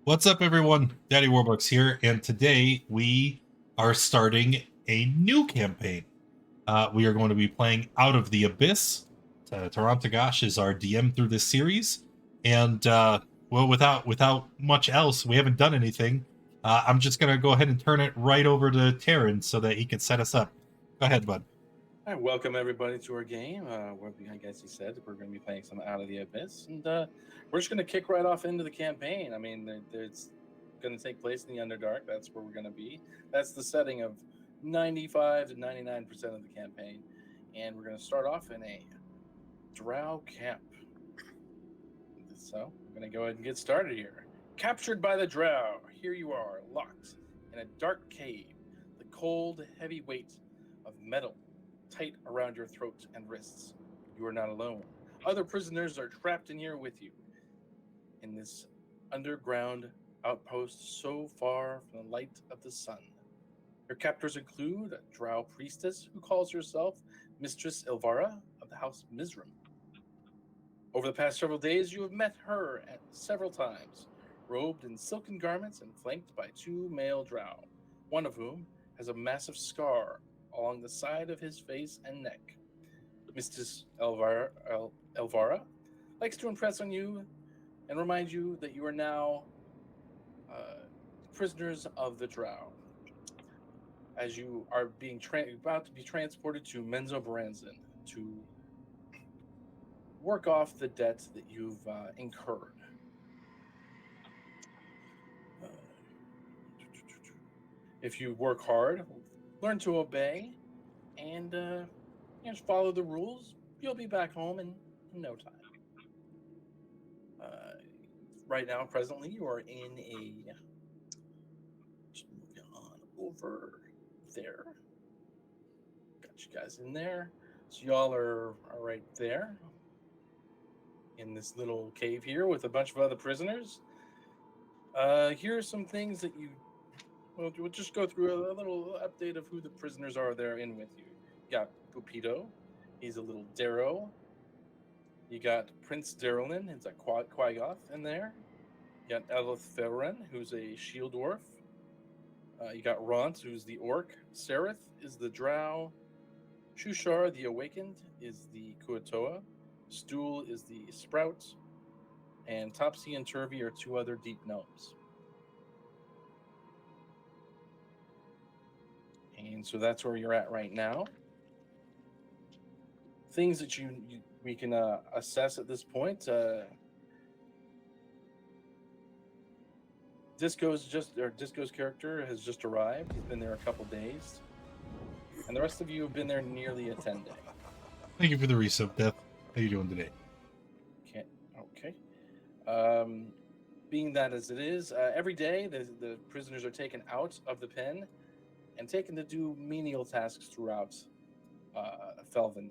What's up, everyone? Daddy Warbucks here, and today we are starting a new campaign. We are going to be playing Out of the Abyss. Tarantagash is our DM through this series, and well, without much else, we haven't done anything. I'm just going to go ahead and turn it right over to Taryn so that he can set us up. Go ahead, bud. All right, welcome everybody to our game. Where I guess he said we're going to be playing some Out of the Abyss, and we're just going to kick right off into the campaign. I mean, it's going to take place in the Underdark. That's where we're going to be. That's the setting of 95 to 99% of the campaign, and we're going to start off in a Drow Camp. So we're going to go ahead and get started here. Captured by the Drow, here you are, locked in a dark cave. The cold, heavy weight of metal tight around your throat and wrists. You are not alone. Other prisoners are trapped in here with you in this underground outpost so far from the light of the sun. Your captors include a drow priestess who calls herself Mistress Ilvara of the House Mizram. Over the past several days, you have met her several times, robed in silken garments and flanked by two male drow, one of whom has a massive scar along the side of his face and neck. Mistress Elvara likes to impress on you and remind you that you are now prisoners of the Drow, as you are being about to be transported to Menzo Baranzan to work off the debt that you've incurred. Uh, if you work hard, learn to obey, and just follow the rules, you'll be back home in no time. Uh, right now, presently, you are in a. Just moving on over there. Got you guys in there. So y'all are right there in this little cave here with a bunch of other prisoners. Here are some things that we'll just go through a little update of who the prisoners are there in with you. You got Pupito, he's a little Darrow. You got Prince Darylin, he's a Quagoth in there. You got Elith Ferren, who's a shield dwarf. You got Ront, who's the orc. Sereth is the drow. Shushar, the awakened, is the Kuatoa. Stool is the sprout. And Topsy and Turvy are two other deep gnomes. And so that's where you're at right now. Things that we can assess at this point. Disco's character has just arrived. He's been there a couple days, and the rest of you have been there nearly a 10 day. Thank you for the resub, Death. How you doing today? Okay. Being that as it is, every day the prisoners are taken out of the pen and taken to do menial tasks throughout Felvin.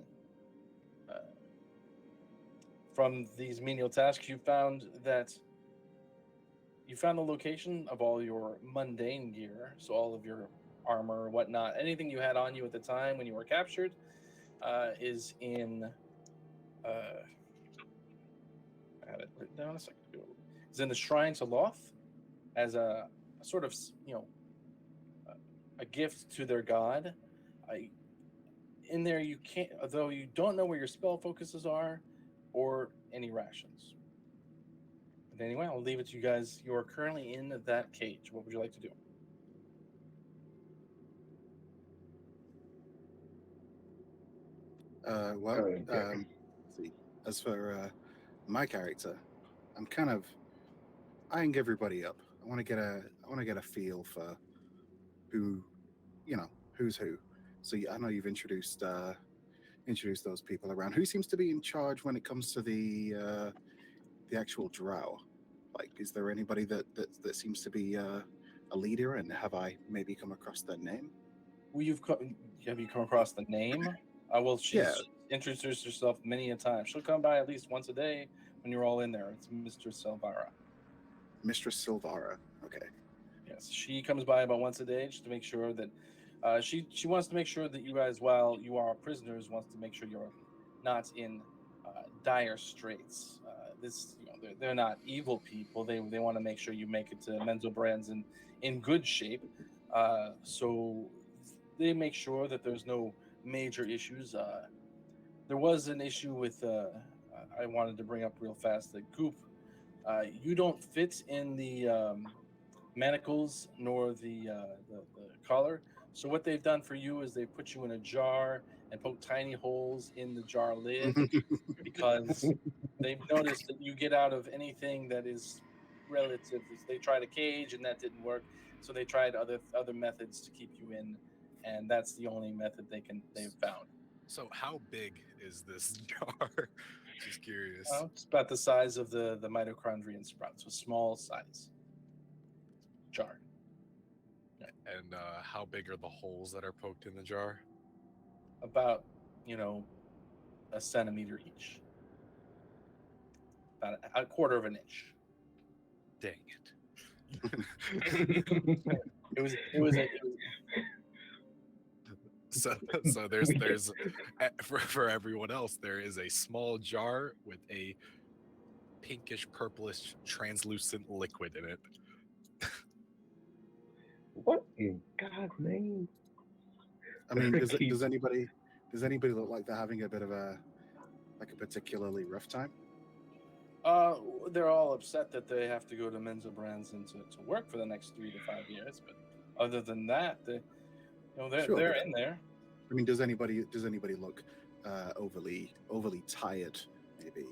From these menial tasks, you found the location of all your mundane gear, so all of your armor, whatnot, anything you had on you at the time when you were captured, is in. I had it written down a second ago. Is in the shrine to Loth as a sort of a gift to their god. In there, you can't, though you don't know where your spell focuses are, or any rations. But anyway, I'll leave it to you guys. You are currently in that cage. What would you like to do? See, as for my character, I'm kind of eyeing everybody up. I want to get a feel for who, who's who. So I know you've introduced those people around. Who seems to be in charge when it comes to the actual drow? Like, is there anybody that seems to be a leader? And have I maybe come across their name? Well, have you come across the name? Well, she's introduced herself many a time. She'll come by at least once a day when you're all in there. It's Mistress Silvara. Mistress Silvara. Okay. Yes, she comes by about once a day just to make sure that she wants to make sure that you guys, while you are prisoners, wants to make sure you're not in dire straits. they're not evil people. They want to make sure you make it to Menzelbrand's in good shape. So they make sure that there's no major issues. There was an issue with I wanted to bring up real fast the goop. You don't fit in the manacles nor the collar. So what they've done for you is they put you in a jar and poke tiny holes in the jar lid because they've noticed that you get out of anything that is relative. They tried a cage and that didn't work, so they tried other methods to keep you in, and that's the only method they've found. So how big is this jar? Just curious. It's about the size of the mitochondrion sprout, so small size jar. And how big are the holes that are poked in the jar? About a centimeter each, about a quarter of an inch. Dang It was so there's for everyone else, there is a small jar with a pinkish purplish translucent liquid in it. What in God's name? I mean, does anybody look like they're having a bit of a particularly rough time? They're all upset that they have to go to Menzelbrand's and to work for the next 3 to 5 years. But other than that, they're in there. I mean, does anybody look overly tired? Maybe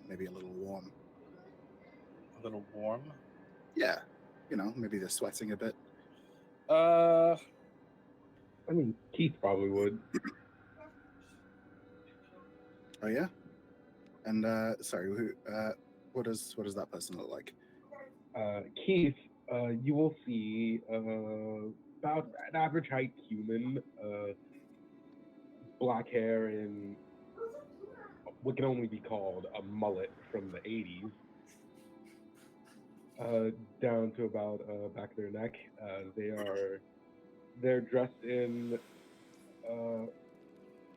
maybe a little warm. A little warm. Yeah, maybe they're sweating a bit. I mean, Keith probably would. Oh yeah. And sorry, who? What does that person look like? Keith, you will see about an average height human, black hair and what can only be called a mullet from the 80s, down to about back of their neck. They're dressed in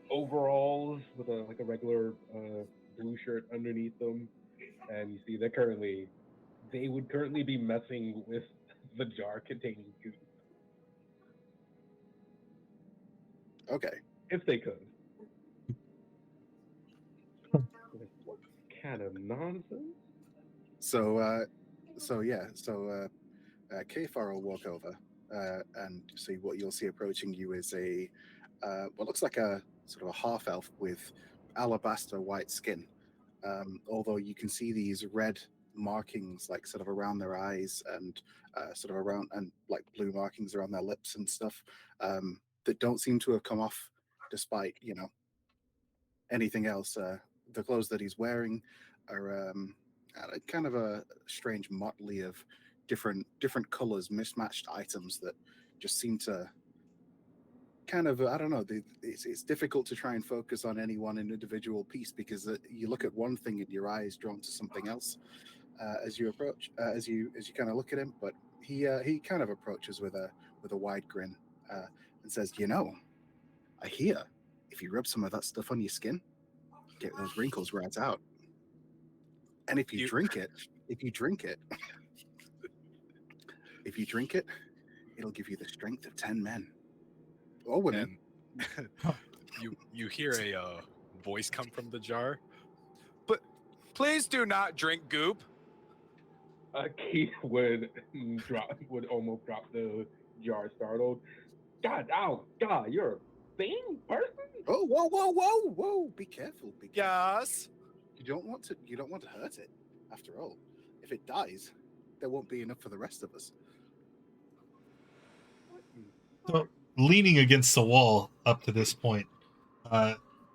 overalls with a regular blue shirt underneath them, and you see they would currently be messing with the jar containing goop. Okay. If they could. What kind of nonsense? So Kfar will walk over, and see what you'll see approaching you is a what looks like a sort of a half elf with alabaster white skin. Although you can see these red markings, like sort of around their eyes and sort of around, and like blue markings around their lips and stuff, that don't seem to have come off despite anything else. The clothes that he's wearing are kind of a strange motley of different colors, mismatched items that just seem to kind of, I don't know, it's difficult to try and focus on any one individual piece because you look at one thing and your eye is drawn to something else as you approach, as you kind of look at him. But he kind of approaches with a wide grin and says, I hear if you rub some of that stuff on your skin, get those wrinkles right out. And if you drink it, it'll give you the strength of 10 men. Or women. And you hear a voice come from the jar. But please do not drink goop. Keith would almost drop the jar, startled. God, you're a thing person? Oh, whoa! Be careful. Yes. You don't want to hurt it. After all, if it dies, there won't be enough for the rest of us. So, leaning against the wall up to this point,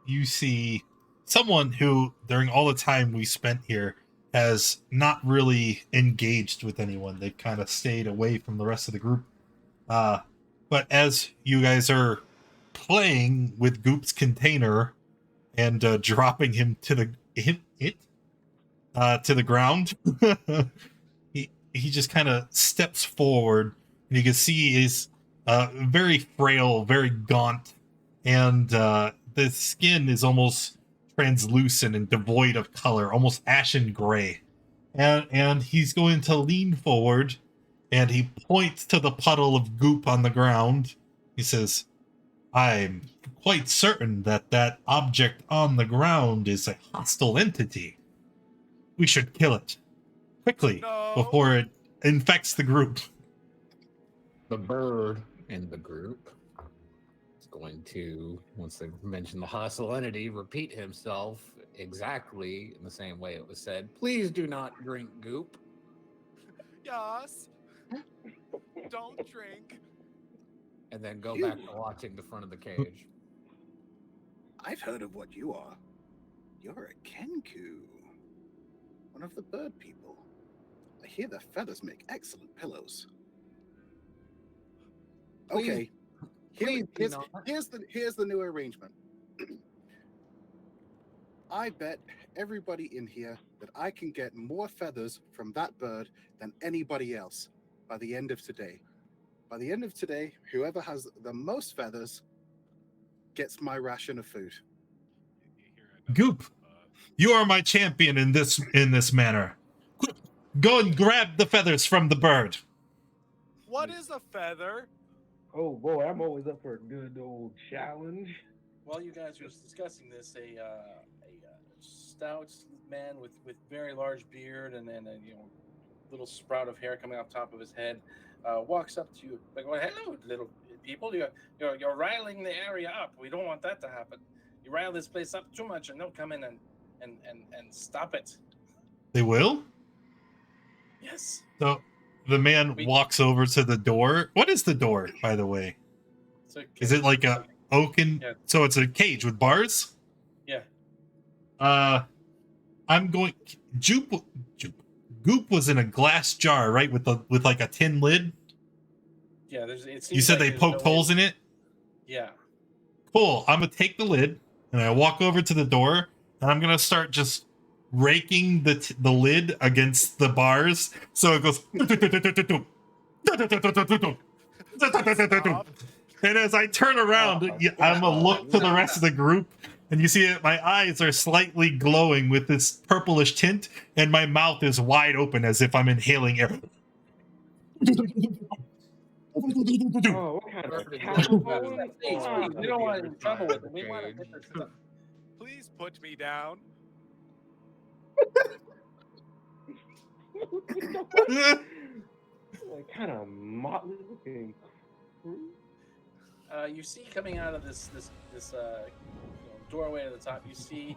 you see someone who, during all the time we spent here, has not really engaged with anyone. They've kind of stayed away from the rest of the group. But as you guys are playing with Goop's container and dropping him to the ground, he just kind of steps forward, and you can see he's very frail, very gaunt, and the skin is almost translucent and devoid of color, almost ashen gray. And he's going to lean forward, and he points to the puddle of goop on the ground. He says, I'm quite certain that that object on the ground is a hostile entity. We should kill it quickly No. before it infects the group. The bird in the group is going to, once they mention the hostile entity, repeat himself exactly in the same way it was said. Please do not drink goop. Yes. Don't drink. And then go back to watching the front of the cage. I've heard of what you are. You're a Kenku, one of the bird people. I hear the feathers make excellent pillows. Okay, please do not. here's the new arrangement. I bet everybody in here that I can get more feathers from that bird than anybody else by the end of today. By the end of today, whoever has the most feathers gets my ration of food. Goop, you are my champion in this manner. Quick, go and grab the feathers from the bird. What is a feather? Oh boy, I'm always up for a good old challenge. While you guys were discussing this, a stout man with very large beard and then a little sprout of hair coming off top of his head walks up to you, like, "Well, hello, little people. You're riling the area up. We don't want that to happen. You rile this place up too much, and they'll come in and stop it." They will? Yes. So the man walks over to the door. What is the door, by the way? Is it like a oaken? Yeah. So it's a cage with bars? Yeah. I'm going. Goop was in a glass jar, right? With like a tin lid. Yeah. You said they poked holes in it? Yeah. Cool. I'm gonna take the lid and I walk over to the door and I'm gonna start just raking the lid against the bars so it goes. And as I turn around, I'm gonna look to the rest of the group, and you see that my eyes are slightly glowing with this purplish tint, and my mouth is wide open as if I'm inhaling air. Oh, what kind of Perfect. telephone? Please, we don't want to get in trouble with it. We want to Cage. get this stuff. Please put me down. What kind of motley looking crew? You see coming out of this doorway at the top, you see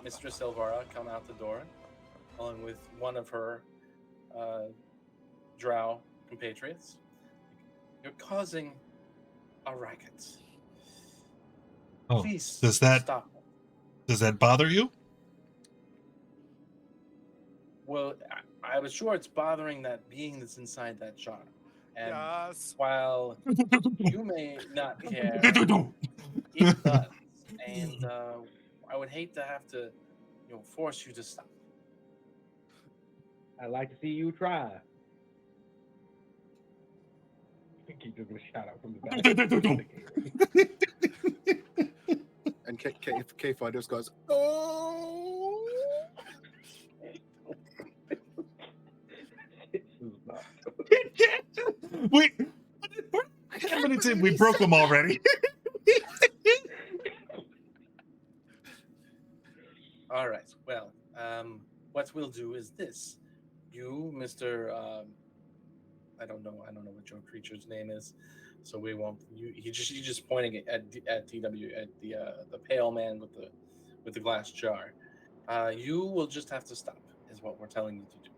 Mistress Silvara come out the door, along with one of her Drow compatriots. You're causing a racket. Oh, Please does that bother you? Well, I was sure it's bothering that being that's inside that jar. And Yes. while you may not care, it does. And I would hate to have to, force you to stop. I'd like to see you try. I think he's just gonna shout out from the back. And K5 just goes, "Oh!" This is not. Wait, 10 minutes in, we broke them already. All right. Well, what we'll do is this: you, Mister, I don't know what your creature's name is, so we won't. He's just pointing at DW at the pale man with the glass jar. You will just have to stop, is what we're telling you to do.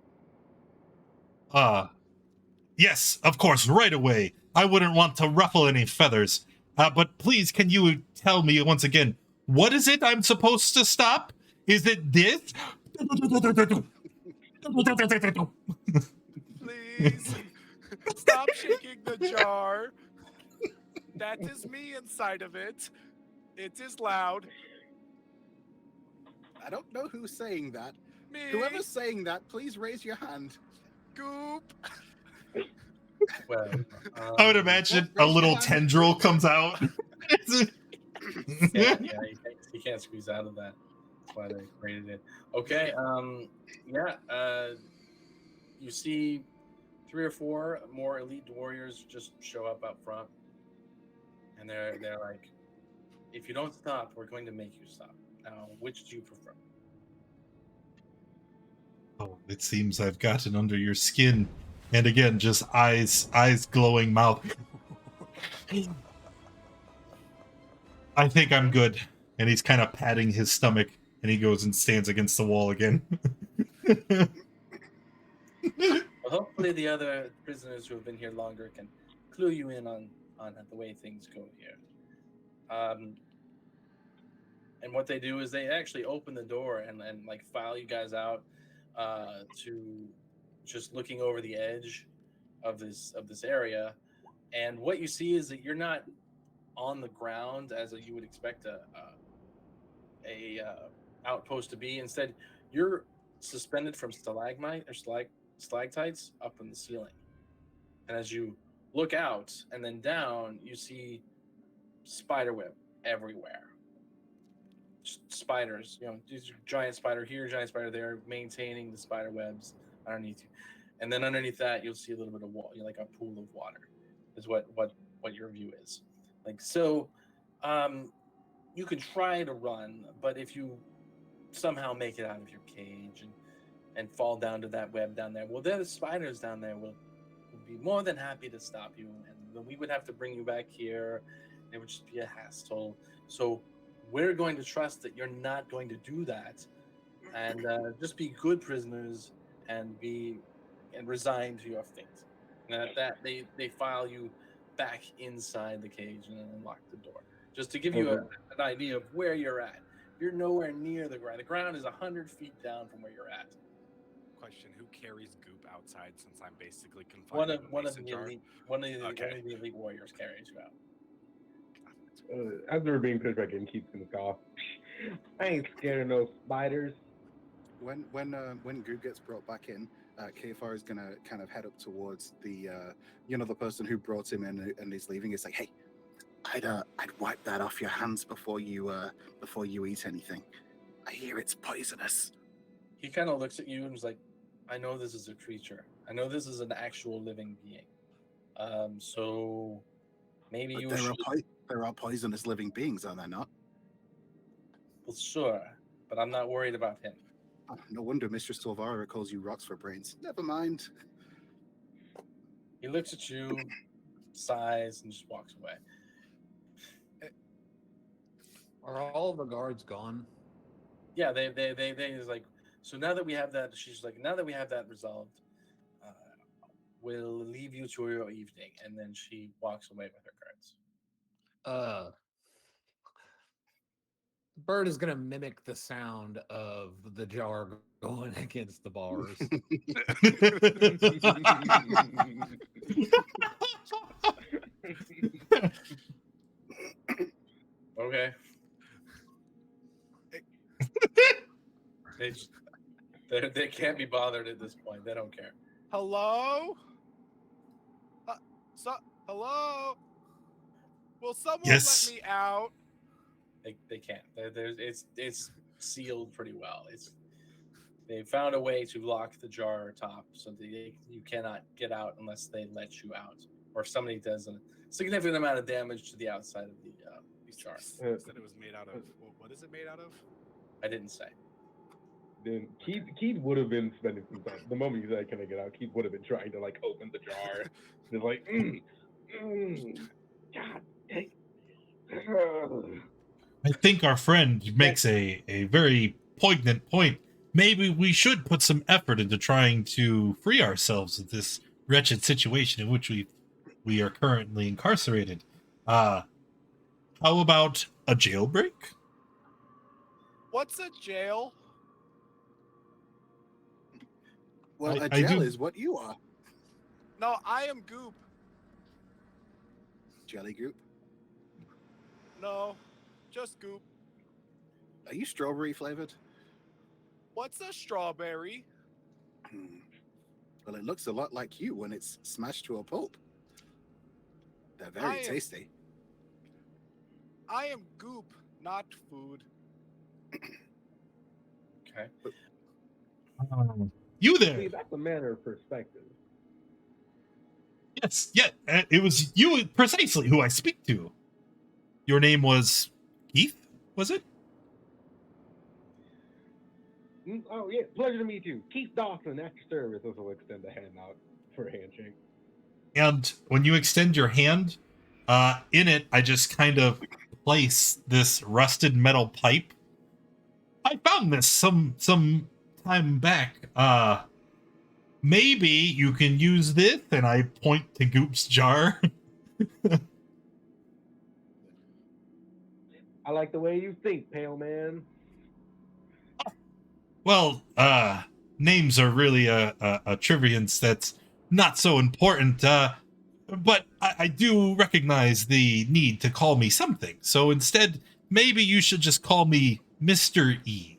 Yes, of course, right away. I wouldn't want to ruffle any feathers. But please, can you tell me once again, what is it I'm supposed to stop? Is it this? Please stop shaking the jar. That is me inside of it. It is loud. I don't know who's saying that. Me. Whoever's saying that, please raise your hand. Goop. Well, I would imagine a little tendril comes out. yeah, he can't squeeze out of that. why they created it. Okay. Yeah. You see 3 or 4 more elite warriors just show up front, and they're like, "If you don't stop, we're going to make you stop." Now, which do you prefer? Oh, it seems I've gotten under your skin. And again, just eyes glowing, mouth. I think I'm good. And he's kind of patting his stomach, and he goes and stands against the wall again. Well, hopefully, the other prisoners who have been here longer can clue you in on the way things go here. And what they do is they actually open the door and like file you guys out to just looking over the edge of this area. And what you see is that you're not on the ground as you would expect a outpost to be. Instead, you're suspended from stalagmite or stalactites up in the ceiling. And as you look out and then down, you see spiderweb everywhere. Spiders, these giant spider here, giant spider there, maintaining the spider webs underneath you. And then underneath that, you'll see a little bit of water, like a pool of water, is what your view is. Like so, you can try to run, but if you somehow make it out of your cage and fall down to that web down there, well, the spiders down there will be more than happy to stop you, and then we would have to bring you back here. It would just be a hassle. So we're going to trust that you're not going to do that, and just be good prisoners and resign to your fate. And at that, they file you back inside the cage and then lock the door, just to give you an idea of where you're at. You're nowhere near the ground. The ground is 100 feet down from where you're at. Question: who carries goop outside? Since I'm basically confined to a mason jar. One of the elite warriors carries you out. As they're being pushed back in, keeps gonna cough. I ain't scared of no spiders. When Goop gets brought back in, Kfar is gonna kind of head up towards the the person who brought him in and is leaving. It's like, hey, I'd wipe that off your hands before you eat anything. I hear it's poisonous. He kind of looks at you and is like, I know this is a creature. I know this is an actual living being. So maybe you should. There are poisonous living beings, are there not? Well, sure, but I'm not worried about him. Oh, no wonder Mistress Torvara calls you rocks for brains. Never mind. He looks at you, sighs, and just walks away. Are all the guards gone? Yeah, they is like, so now that we have that, she's like, now that we have that resolved, we'll leave you to your evening. And then she walks away with her cards. The bird is gonna mimic the sound of the jar going against the bars. Okay. They can't be bothered at this point. They don't care. Hello? Hello? Will someone Yes. let me out? They can't. It's sealed pretty well. They found a way to lock the jar top so that you cannot get out unless they let you out, or if somebody does a significant amount of damage to the outside of the jar. You said it was made out of. What is it made out of? I didn't say. Then Keith would have been spending some time. The moment you said, "Can I get out?" Keith would have been trying to like open the jar. It's like, God dang. I think our friend makes a very poignant point. Maybe we should put some effort into trying to free ourselves of this wretched situation in which we are currently incarcerated. How about a jailbreak? What's a jail? Well, I a jail do- is what you are. No, I am goop. Jelly Goop. No, just goop. Are you strawberry flavored? What's a strawberry? Well, it looks a lot like you when it's smashed to a pulp. They're very tasty. I am goop, not food. Okay. You See, there? that's a matter of perspective. Yes, yeah. It was you precisely who I speak to. Your name was Keith, was it? Oh yeah, pleasure to meet you, Keith Dawson. At your service. This will extend a hand out for a handshake. And when you extend your hand, in it, I just kind of place this rusted metal pipe. I found this some time back. Maybe you can use this, and I point to Goop's jar. I like the way you think, pale man. Well, names are really a triviance that's not so important. But I do recognize the need to call me something. So instead, maybe you should just call me Mr. E.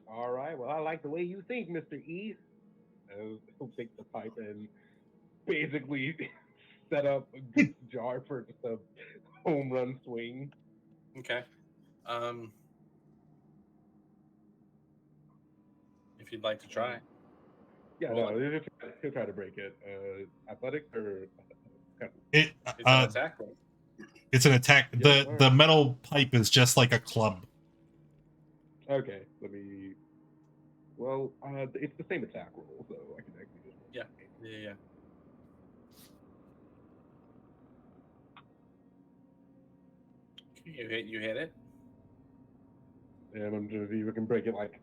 All right. Well, I like the way you think, Mr. E. He'll take the pipe and basically set up a good jar for just a home run swing. Okay. If you'd like to try. Yeah, Roll no, he'll try to break it. Athletics or It, It's an attack roll. it's an attack. Yeah, The alright. metal pipe is just like a club. Okay, let me. Well, it's the same attack roll, so I can actually just. Yeah. You hit it. And I'm gonna see if I can break it. Like,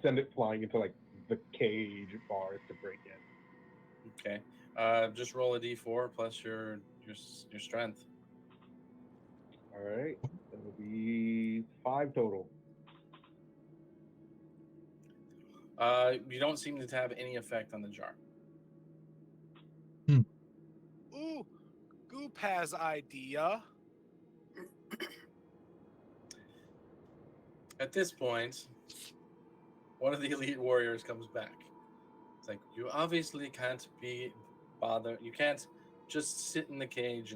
send it flying into like the cage bars to break it. Okay. Just roll a d4 plus your strength. All right, that'll be 5 total. You don't seem to have any effect on the jar. Ooh, Goop has idea. At this point, one of the elite warriors comes back. It's like, you obviously can't be bothered. You can't just sit in the cage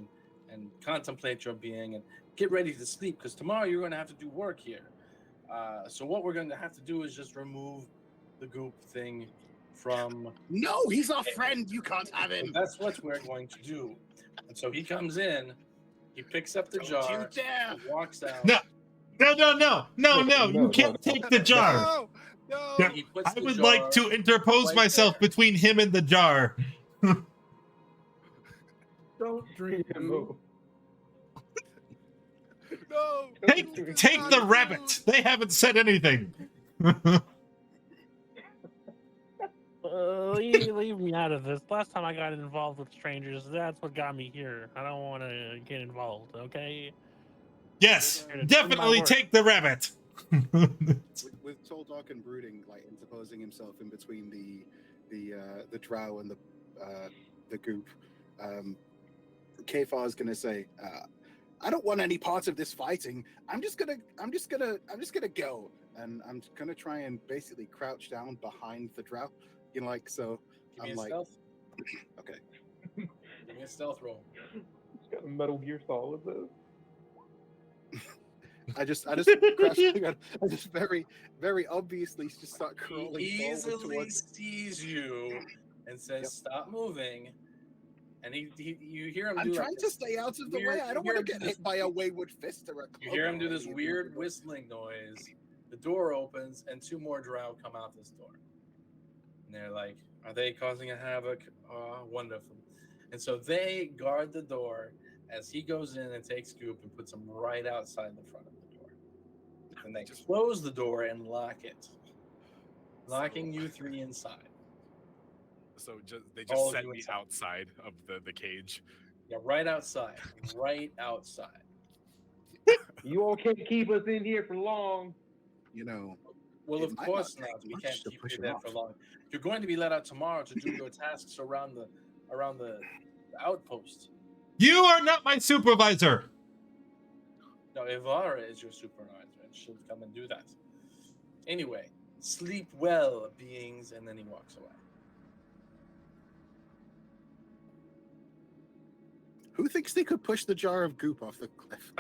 and contemplate your being and get ready to sleep, because tomorrow you're going to have to do work here. So what we're going to have to do is just remove the goop thing from... No, he's our friend. You can't have him. That's what we're going to do. And so he comes in, he picks up the Don't jar, you dare. walks out. No. You can't take the jar. No, no. Yeah, He puts I the would jar like to interpose right myself there. between him and the jar. Don't drink. No. No. Take the rabbit. They haven't said anything. Leave me out of this. Last time I got involved with strangers, that's what got me here. I don't want to get involved, okay? Yes, Here to do definitely my work. take the rabbit. With Tall, Dark, and Brooding, like interposing himself in between the drow and the goop, Kefar is gonna say, "I don't want any part of this fighting. I'm just gonna go." And I'm gonna try and basically crouch down behind the drow, like so. Give me I'm a like, stealth. okay. Give me a stealth roll. It's got a Metal Gear Solid though. I just crouch. I just very obviously just start crawling He forward easily towards. sees you and says, Yep. "Stop moving." And you hear him I'm do like trying to this stay out of the weird- way. I don't you hear want to him do get this- hit by a wayward fist or a You hear him do club or this anything. weird whistling noise. The door opens and 2 more drow come out this door. And they're like, "Are they causing a havoc?" Oh, wonderful. And so they guard the door as he goes in and takes Goop and puts him right outside the front of the door. And they close the door and lock it, locking you 3 inside. So they All just of set you me inside. outside of the cage. Yeah, right outside. Right outside. You all can't keep us in here for long. You know, Well, It of might course not not. take We much can't to keep push you him there off. for long. You're going to be let out tomorrow to do your tasks around the outpost. You are not my supervisor. Now, Ivara is your supervisor, and she'll come and do that. Anyway, sleep well, beings, and then he walks away. who thinks they could push the jar of goop off the cliff?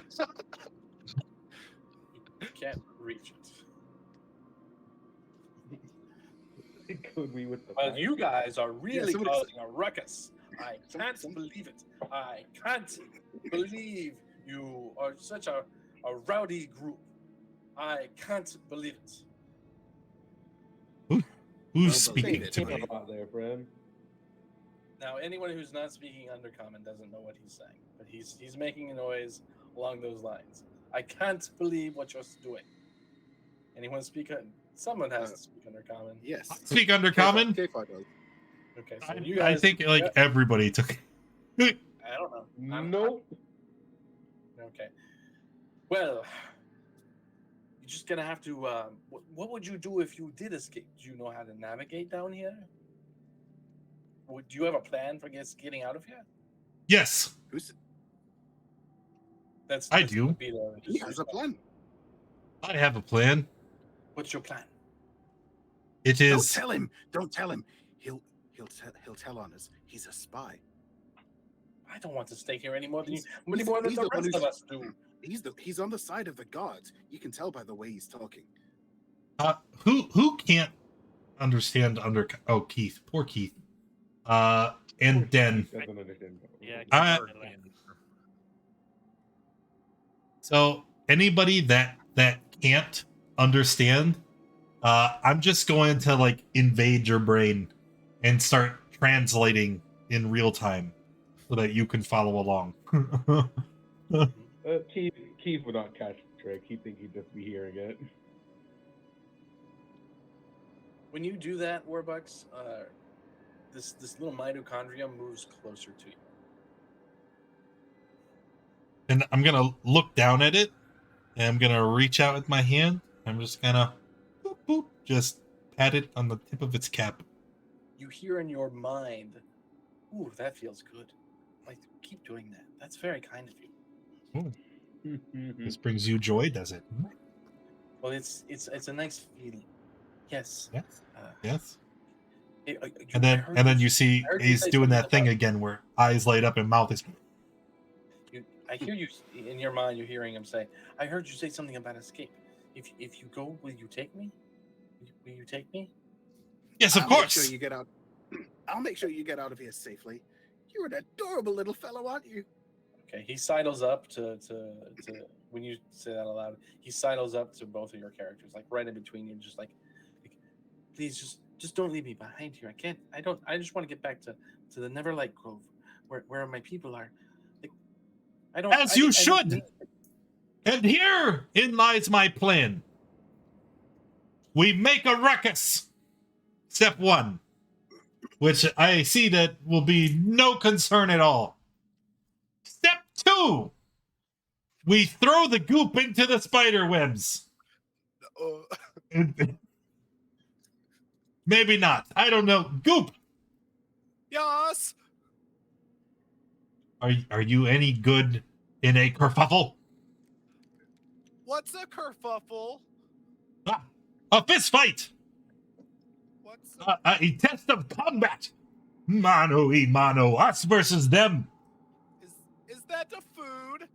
You can't reach it. Could we with the Well, fire? you guys are really somebody- causing a ruckus. I can't Some- believe it. I can't believe you are such a rowdy group. I can't believe it. Who's Well, speaking believe it. to Came me? out there, friend. Now, anyone who's not speaking Undercommon doesn't know what he's saying, but he's making a noise along those lines. I can't believe what you're doing. Anyone speak? Someone has to speak Undercommon. Yes. Speak Undercommon? K5 does. Okay, so I, you I guys. think like everybody took. I don't know. Nope. Okay. Well, you're just gonna have to. What would you do if you did escape? Do you know how to navigate down here? Do you have a plan for getting out of here? Yes, Who's I That's do. would be the- he has a plan? I have a plan. What's your plan? It Don't is. tell him. Don't tell him. He'll tell on us. He's a spy. I don't want to stay here any more than He's- any more than he's the the one rest of who's- us do. He's on the side of the guards. You can tell by the way he's talking. Who can't understand Keith, poor Keith. And Den. Doesn't understand. Yeah, I- So anybody that can't understand, I'm just going to like invade your brain and start translating in real time so that you can follow along. Keith would not catch the trick. He'd think he'd just be hearing it. When you do that, Warbucks, this little mitochondria moves closer to you. And I'm gonna look down at it, and I'm gonna reach out with my hand. I'm just gonna boop, boop, just pat it on the tip of its cap. You hear in your mind, "Ooh, that feels good. Like, keep doing that. That's very kind of you." This brings you joy, does it? Well, it's a nice feeling. Yes. Yes. Uh, Yes. I And then heard and then you see I heard you he's say doing something that thing about- again where eyes light up and mouth is. I hear you in your mind. You're hearing him say, "I heard you say something about escape. If you go, will you take me? Will you take me?" Yes, of I'll make course. sure you get out. I'll make sure you get out of here safely. You're an adorable little fellow, aren't you? Okay. He sidles up to when you say that aloud. He sidles up to both of your characters, like right in between you, just like please, just don't leave me behind here. I can't. I don't. I just want to get back to the Neverlight Grove, where my people are. Like, I don't. As I- you I don't should. need- And herein lies my plan. We make a ruckus. Step 1, which I see that will be no concern at all. Step 2, we throw the goop into the spider webs. Maybe not. I don't know. Goop. Yes. Are you any good in a kerfuffle? What's a kerfuffle? Ah, a fist fight. What's A test of combat. Mano y mano, us versus them. is that a food?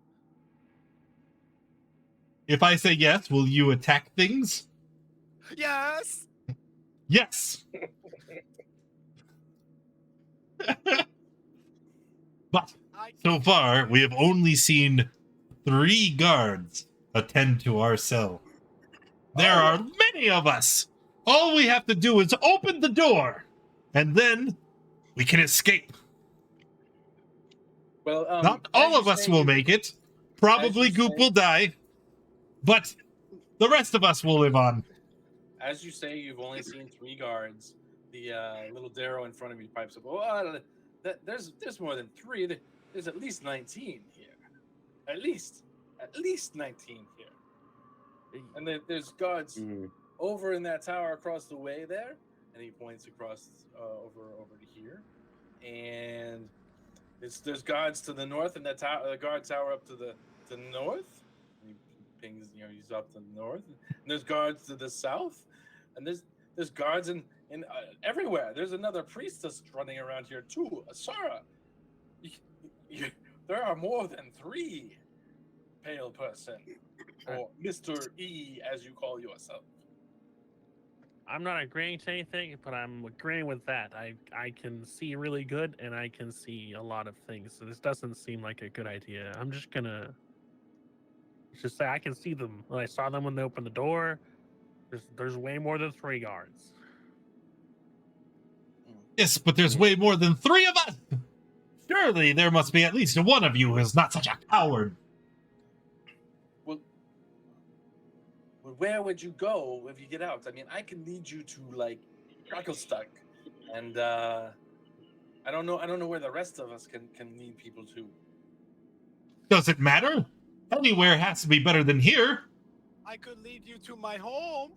If I say yes, will you attack things? Yes. Yes. But I so far, we have only seen 3 guards attend to our cell. There are many of us. All we have to do is open the door, and then we can escape. Well, Not as all you of us say, will make it. Probably you Goop say- will die, but the rest of us will live on. As you say, you've only seen 3 guards. The little Darrow in front of you pipes up. Oh, there's more than 3. There's at least 19 here. At least 19 here. And there's guards over in that tower across the way there. And he points across over to here. And there's guards to the north, and the guard tower up to the north. And he pings, he's up to the north. And there's guards to the south, and there's guards in everywhere. There's another priestess running around here too, Asara. There are more than 3, pale person, or Mr. E, as you call yourself. I'm not agreeing to anything, but I'm agreeing with that. I can see really good, and I can see a lot of things. So this doesn't seem like a good idea. I'm just gonna just say I can see them. I saw them when they opened the door. There's way more than 3 guards. Yes, but there's way more than 3 of us. Surely there must be at least one of you who is not such a coward. Well, where would you go if you get out? I mean, I can lead you to like Stuck, and I don't know where the rest of us can lead people to. Does it matter? Anywhere has to be better than here. I could lead you to my home.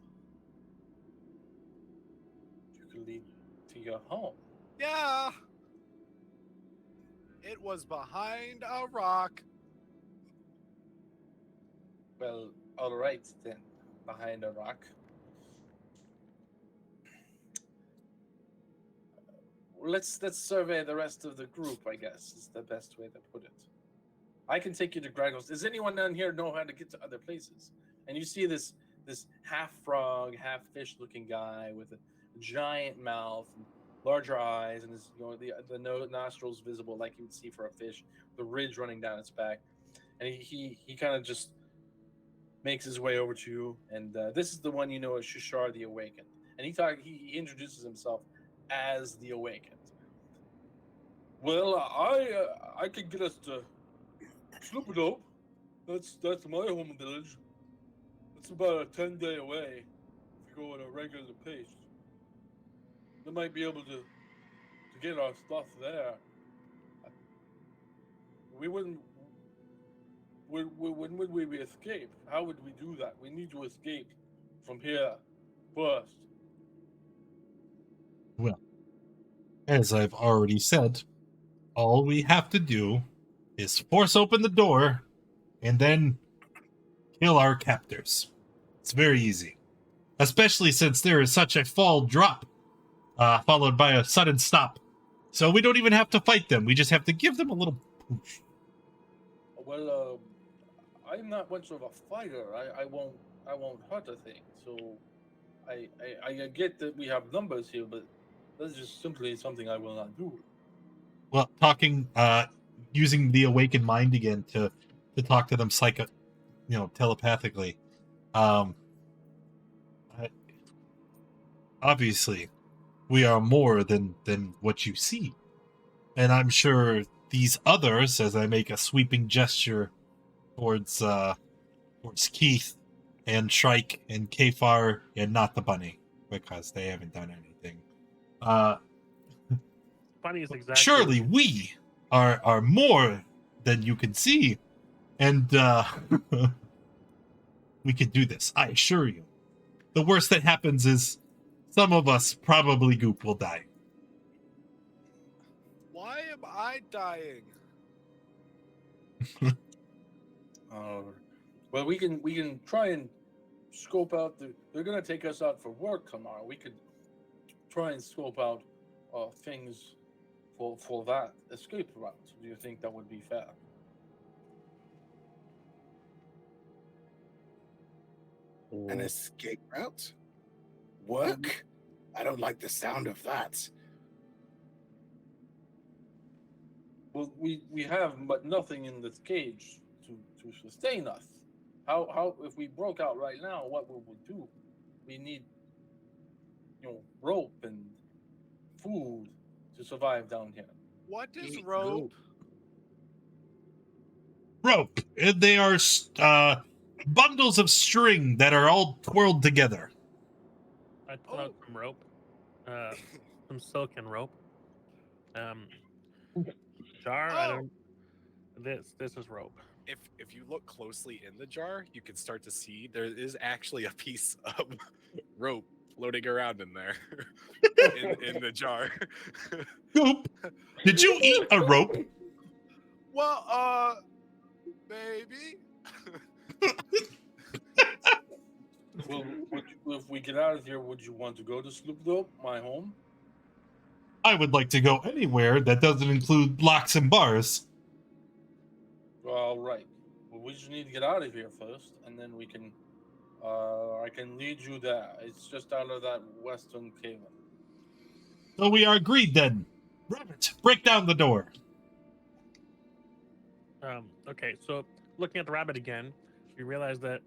You can lead to your home. Yeah. It was behind a rock. Well, all right then. Behind a rock. Let's survey the rest of the group, I guess, is the best way to put it. I can take you to Graggles. Does anyone down here know how to get to other places? And you see this half frog, half fish looking guy with a giant mouth, and larger eyes, and his, the nostrils visible like you would see for a fish, the ridge running down its back. And he kind of just makes his way over to you, and this is the one you know as Shushar the Awakened. And he introduces himself as the Awakened. Well, I could get us to Sloopadope. That's my home village. It's about a 10-day away if you go at a regular pace. They might be able to get our stuff there. We wouldn't. When would we escape? How would we do that? We need to escape from here first. Well, as I've already said, all we have to do is force open the door and then kill our captors. It's very easy. Especially since there is such a fall drop, followed by a sudden stop. So we don't even have to fight them. We just have to give them a little push. Well, I'm not much of a fighter. I won't hurt a thing. So I get that we have numbers here, but that's just simply something I will not do. Well, using the awakened mind again to talk to them telepathically. Obviously, we are more than what you see, and I'm sure these others, as I make a sweeping gesture towards Keith and Shrike and Kafar and not the bunny, because they haven't done anything. Bunny is exactly. Surely we are more than you can see, and we can do this. I assure you. The worst that happens is some of us, probably Goop, will die. Why am I dying? Well, we can try and scope out they're gonna take us out for work tomorrow. We could try and scope out things for that escape route. Do you think that would be fair? An escape route? Work? I don't like the sound of that. Well, we have but nothing in this cage to sustain us. How if we broke out right now, what would we do? We need rope and food to survive down here. What is rope? Rope. They are bundles of string that are all twirled together. I pull out some rope, some silken rope. Jar. I don't. This is rope. If you look closely in the jar, you can start to see there is actually a piece of rope floating around in there in the jar. Goop, did you eat a rope? Well, maybe. Well, if we get out of here, would you want to go to Sloopdope, my home? I would like to go anywhere that doesn't include locks and bars. All right. Well, we just need to get out of here first, and then we can I can lead you there. It's just out of that western cave. So we are agreed then. Rabbit, break down the door. Okay, so looking at the rabbit again, you realize that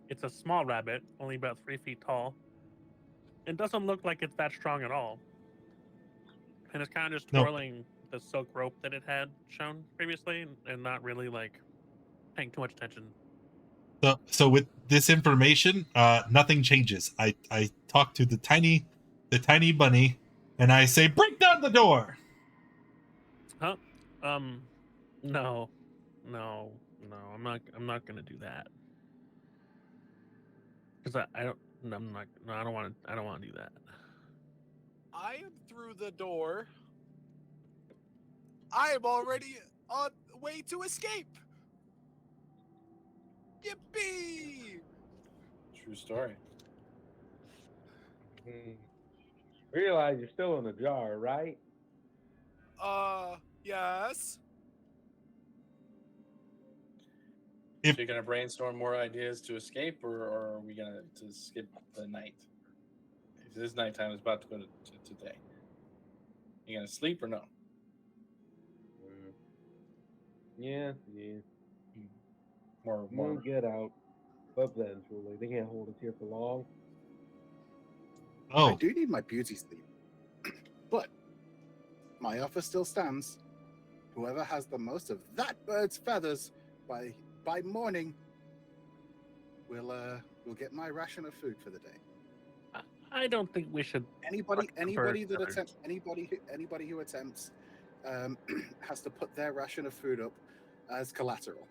it's a small rabbit, only about 3 feet tall. It doesn't look like it's that strong at all. And it's kind of just No. twirling the silk rope that it had shown previously and not really like paying too much attention. So with this information, nothing changes. I talk to the tiny bunny, and I say, break down the door. Huh? No, I'm not gonna do that. Because I don't. No, I'm not. No, I don't want to do that. I am through the door. I am already on the way to escape. Yippee! True story. Realize you're still in the jar, right? Yes. If- So you're gonna brainstorm more ideas to escape, or are we gonna to skip the night? If it is nighttime, it's about to go to day. You gonna sleep or no? Yeah. More. We'll get out eventually. They can't hold us here for long. I Oh, do need my beauty sleep. But my offer still stands. Whoever has the most of that bird's feathers by morning will get my ration of food for the day. I don't think we should. Anybody Fuck the bird's feathers. anybody who attempts has to put their ration of food up as collateral.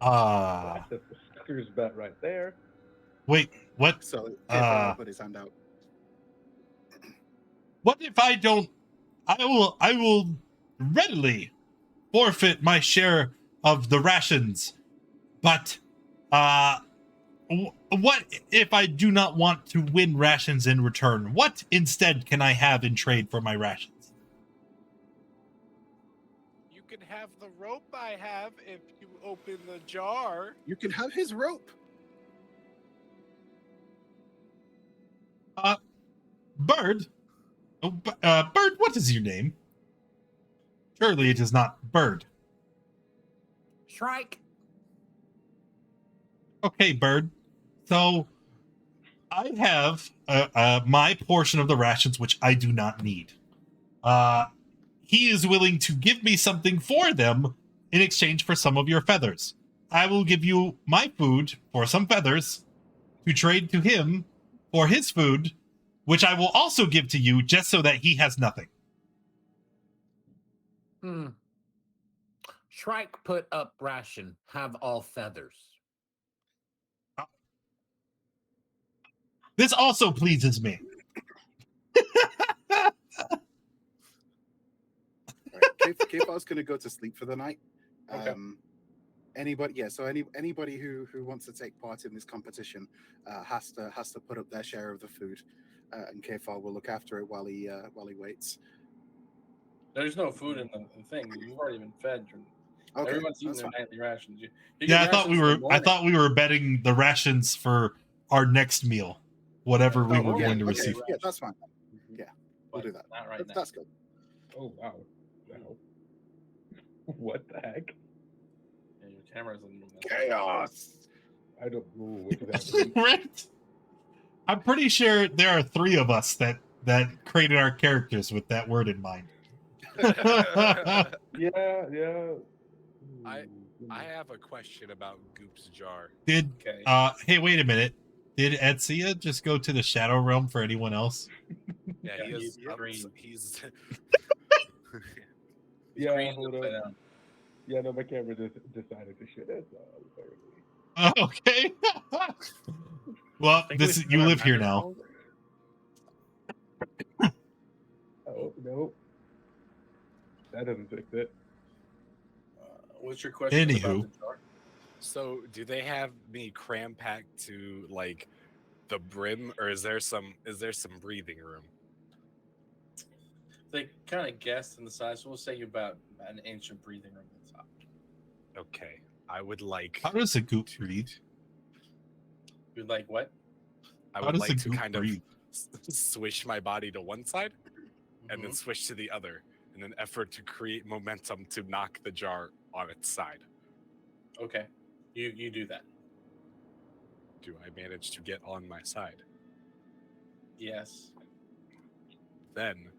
That's a sucker's bet right there. wait, what? So Uh, will put his hand out. What if I don't? I will readily forfeit my share of the rations. But, what if I do not want to win rations in return? What instead can I have in trade for my rations? You can have the rope I have if you open the jar. You can have his rope. Bird? Oh, Bird, what is your name? Surely it is not Bird. Shrike. Okay, Bird. So, I have my portion of the rations, which I do not need. He is willing to give me something for them in exchange for some of your feathers. I will give you my food for some feathers to trade to him for his food, which I will also give to you just so that he has nothing. Shrike put up ration. Have all feathers. This also pleases me. Kayfar's going to go to sleep for the night. Okay. Anybody who wants to take part in this competition has to put up their share of the food, and Kayfar will look after it while he waits. There's no food in the thing. You've already been fed. Okay, Everyone's eating that's their fine. nightly rations. You get Yeah, I thought rations in the morning. betting the rations for our next meal, whatever we Oh, were yeah, going to okay. receive. Yeah, that's fine. Yeah, we'll But do that. Not right now. That's good. Oh wow. No. What the heck? Yeah, your camera's in the middle. Chaos. I don't know what does that mean. Right? I'm pretty sure there are 3 of us that created our characters with that word in mind. Yeah. I have a question about Goop's jar. Did Okay. hey, wait a minute. Did Etsia just go to the Shadow Realm for anyone else? Yeah, Yeah, he is. he's green. He's. Yeah, Green hold upside on. down. Yeah, no, my camera just decided to shut it. Apparently. Okay. Well, Think we this should you do our live here madness now. roll? Oh no, that doesn't fix it. What's your question Anywho. about the jar? So, do they have me cram packed to like the brim, or is there some breathing room? They kind of guessed in the size, so we'll say you about an inch of breathing room at the top. Okay, I would like. How does a goop breathe? You'd like what? I How would does like the to goop kind breathe? of swish my body to one side and then Mhm. switch to the other in an effort to create momentum to knock the jar on its side. Okay, you do that. Do I manage to get on my side? Yes. Then,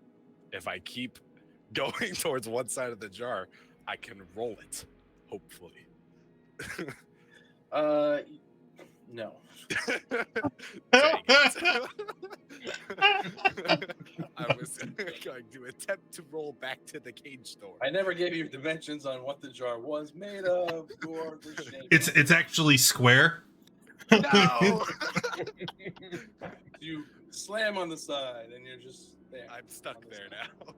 if I keep going towards one side of the jar, I can roll it, hopefully. No. Dang it. I was going to attempt to roll back to the cage door. I never gave you dimensions on what the jar was made of or the shape. It's actually square. No! You slam on the side, and you're just there. I'm on stuck the there side. now.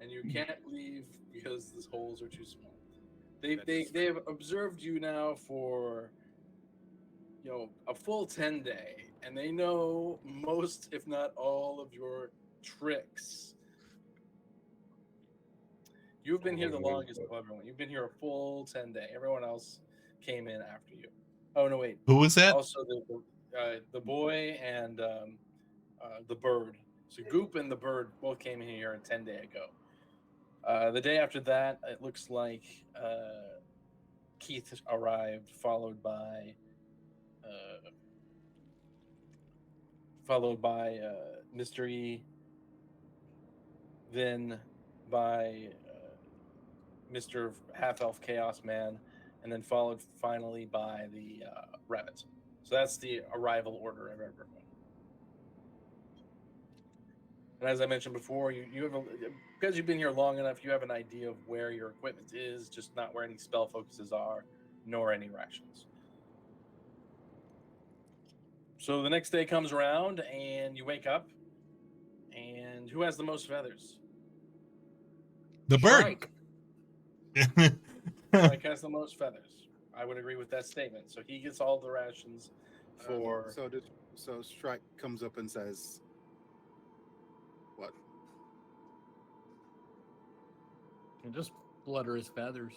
And you can't leave because the holes are too small. That is They've observed you now for a full 10 day, and they know most, if not all, of your tricks. You've been here the longest of everyone. You've been here a full 10 day. Everyone else came in after you. Oh no, wait. Who was that? Also the boy and the bird. So Goop and the bird both came in here a 10 day ago. The day after that, it looks like Keith arrived, followed by Mr. E, then by Mr. Half Elf Chaos Man, and then followed finally by the rabbit. So that's the arrival order of everyone. And as I mentioned before, you have because you've been here long enough, you have an idea of where your equipment is, just not where any spell focuses are, nor any rations. So the next day comes around, and you wake up, and who has the most feathers? The bird. Strike. Mike has the most feathers. I would agree with that statement. So he gets all the rations for. So Strike comes up and says, "What? And just flutter his feathers.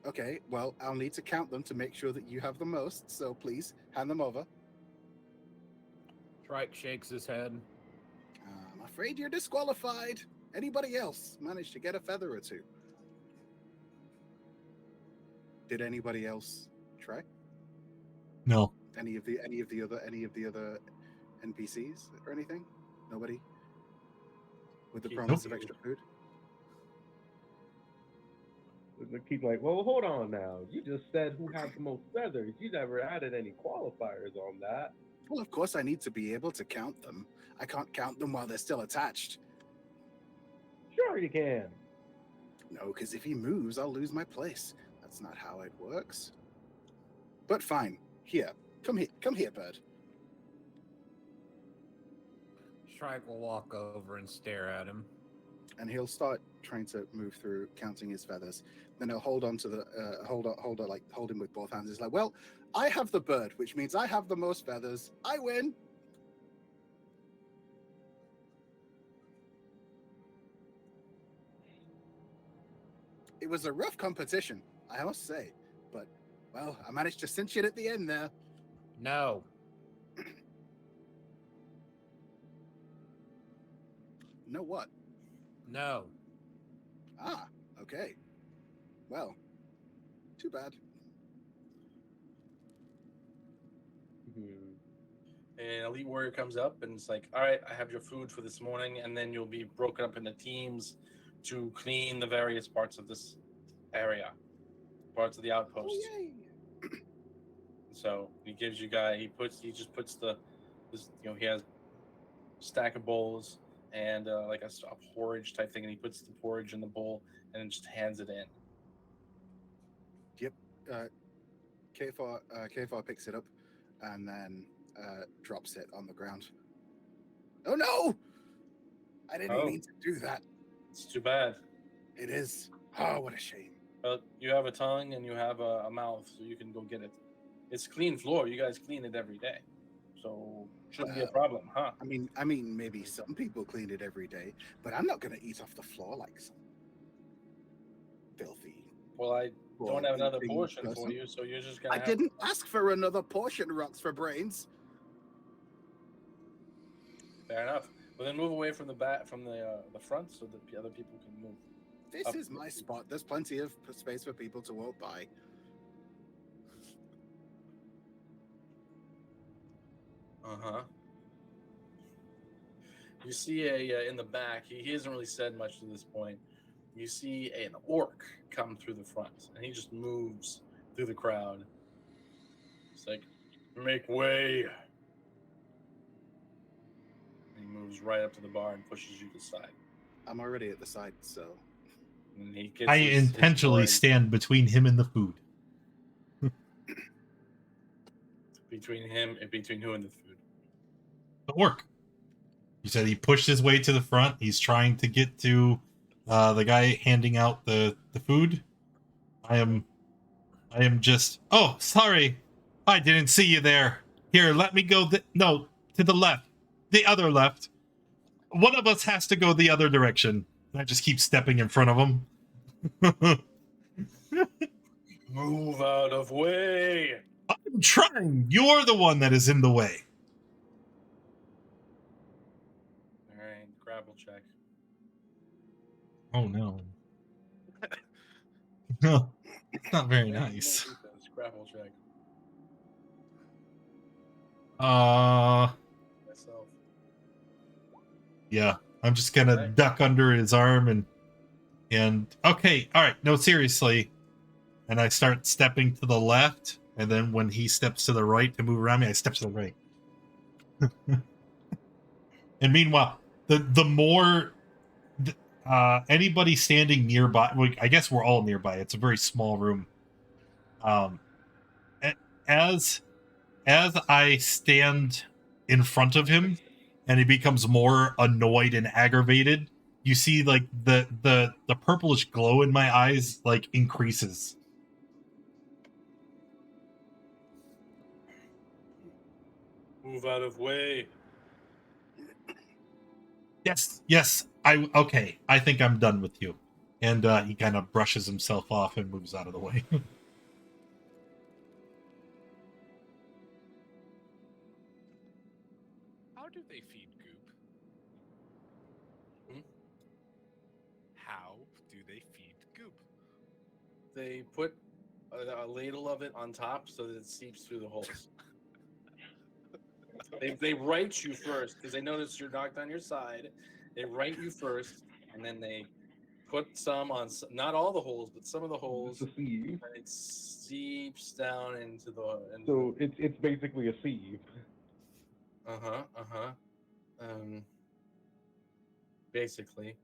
Okay, well, I'll need to count them to make sure that you have the most. So please hand them over." Strike shakes his head. I'm afraid you're disqualified. Anybody else manage to get a feather or two? Did anybody else try? No. Any of the other NPCs or anything? Nobody? With the promise of extra food? Keep like, well, hold on now. You just said who has the most feathers. You never added any qualifiers on that. Well, of course I need to be able to count them. I can't count them while they're still attached. Sure you can. No, because if he moves, I'll lose my place. That's not how it works. But fine. Here. Come here, bird. Strike will walk over and stare at him. And he'll start trying to move through, counting his feathers. Then he'll hold on to the hold him with both hands. He's like, "Well, I have the bird, which means I have the most feathers. I win." It was a rough competition, I must say, but well, I managed to cinch it at the end there. No. No what? No. Ah, okay. Well, too bad. An elite warrior comes up and it's like, all right, I have your food for this morning, and then you'll be broken up into teams to clean the various parts of this area, parts of the outpost. Oh, yay. So he gives you he just puts he has a stack of bowls and like a porridge type thing, and he puts the porridge in the bowl and then just hands it in. Yep. Kfar picks it up and then drops it on the ground. Oh no! I didn't mean to do that. It's too bad. It is. Oh, what a shame. But you have a tongue and you have a mouth, so you can go get it. It's clean floor. You guys clean it every day, so shouldn't be a problem, huh? I mean, maybe some people clean it every day, but I'm not going to eat off the floor like some filthy. Well, Don't have another eating portion for person. you, so you're just gonna. I didn't ask for another portion, Rocks for Brains. Fair enough. Well, then move away from the the front so that the other people can move. This Up. is my spot. There's plenty of space for people to walk by. You see in the back. He hasn't really said much to this point. You see an orc come through the front, and he just moves through the crowd. It's like, make way. And he moves right up to the bar and pushes you to the side. I'm already at the side, so And he gets I his intentionally sword stand between him and the food. between who and the food. The orc. He said he pushed his way to the front. He's trying to get to the guy handing out the food. I am just. Oh, sorry, I didn't see you there. Here, let me go. No, to the left, the other left. One of us has to go the other direction. I just keep stepping in front of him. Move out of way. I'm trying. You're the one that is in the way. All right, grapple check. Oh no. No, it's not very Yeah, you nice. may do this. Grapple check. Myself. Yeah. I'm just gonna Okay. duck under his arm and okay, all right, no, seriously. And I start stepping to the left, and then when he steps to the right to move around me, I step to the right. And meanwhile, the more anybody standing nearby, well, I guess we're all nearby. It's a very small room. As I stand in front of him, and he becomes more annoyed and aggravated, you see like the purplish glow in my eyes like increases. Move out of way. Yes, okay. I think I'm done with you. And he kind of brushes himself off and moves out of the way. How do they feed goop? Hmm? How do they feed goop? They put a ladle of it on top so that it seeps through the holes. They right you first because they notice you're knocked on your side. They right you first, and then they put some on not all the holes, but some of the holes. It's a sieve. And it seeps down into the. So it's basically a sieve. Basically.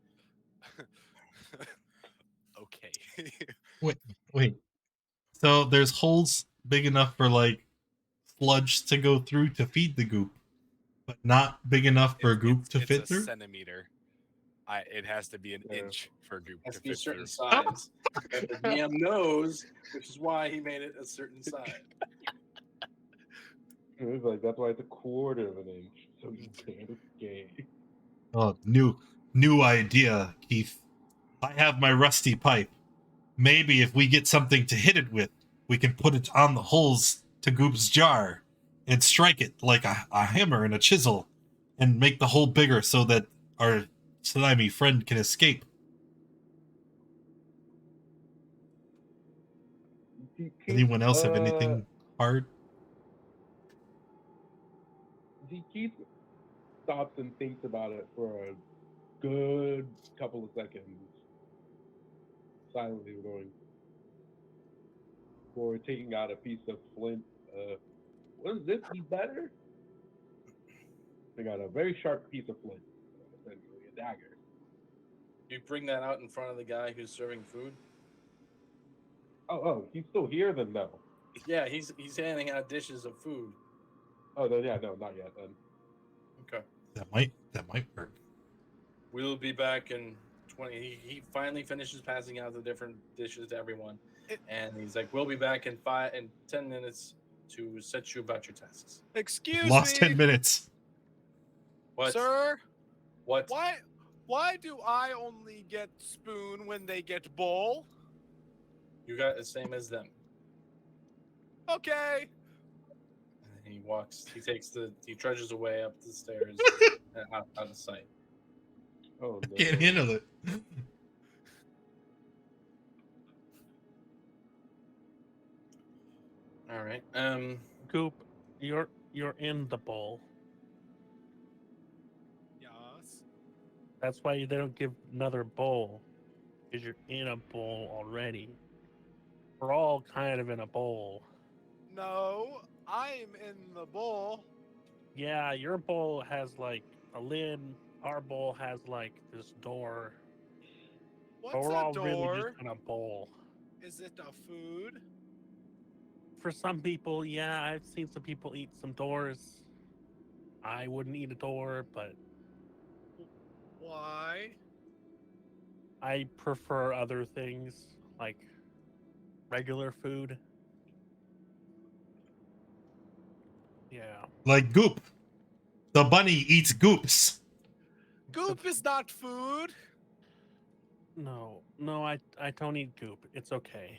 Okay. Wait. So there's holes big enough for like sludge to go through to feed the goop, but not big enough for goop to fit it's a through? centimeter. It has to be an inch for goop Has to to be a fit certain through. size. But the DM knows, which is why he made it a certain size. It's like that's why it's a quarter of an inch, so you can't escape. Oh, new idea, Keith. I have my rusty pipe. Maybe if we get something to hit it with, we can put it on the holes to Goop's jar and strike it like a hammer and a chisel and make the hole bigger so that our slimy friend can escape. Anyone else have anything hard? Keith stops and thinks about it for a good couple of seconds. Silently going. Before taking out a piece of flint. What is this? He's better? They got a very sharp piece of flint. Essentially, a dagger. You bring that out in front of the guy who's serving food? Oh, he's still here then, no. Yeah, he's handing out dishes of food. Oh, then yeah, no, not yet then. Okay. That might work. We'll be back in 20. He finally finishes passing out the different dishes to everyone, and he's like, "We'll be back in 10 minutes to set you about your tasks." Excuse Lost me, 10 minutes. What? sir. What? Why do I only get spoon when they get bowl? You got the same as them. Okay. And he trudges away up the stairs and out of sight. Oh no. Can't handle it. All right. Goop, you're in the bowl. Yes. That's why they don't give another bowl, because you're in a bowl already. We're all kind of in a bowl. No, I'm in the bowl. Yeah, your bowl has like a lid. Our bowl has like this door. But What's we're a all really door? just in a bowl. Is it a food? For some people, yeah, I've seen some people eat some doors. I wouldn't eat a door, but Why? I prefer other things like regular food. Yeah. Like goop. The bunny eats goops. Goop is not food. No, I don't eat goop. It's okay.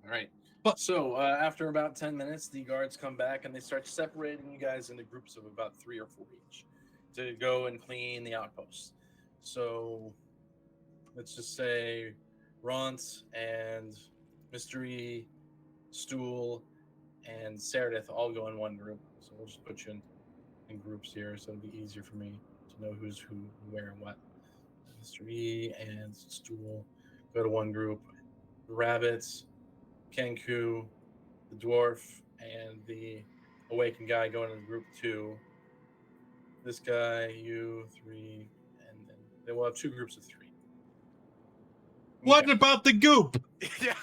All right. But- So after about 10 minutes, the guards come back and they start separating you guys into groups of about 3 or 4 each to go and clean the outposts. So let's just say Ront and Mystery, Stool, and Sardith all go in one group. So we'll just put you in groups here so it'll be easier for me to know who's who, where, and what. Mystery and Stool go to one group. Rabbits, Kenku, the dwarf, and the awakened guy going into group 2. This guy, you, 3, and then we'll have 2 groups of 3. What Okay. about the goop? Yeah.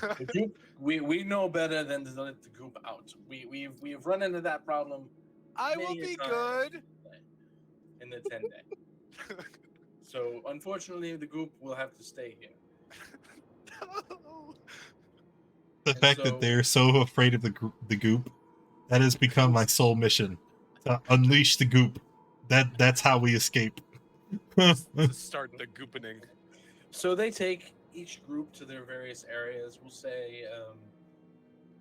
The goop, we know better than to let the goop out. We've run into that problem I will many a be time good. in the 10-day. So unfortunately, the goop will have to stay here. No. The And fact so- that they're so afraid of the goop, that has become my sole mission. To unleash the goop. That's how we escape. To start the goopening. So they take each group to their various areas. We'll say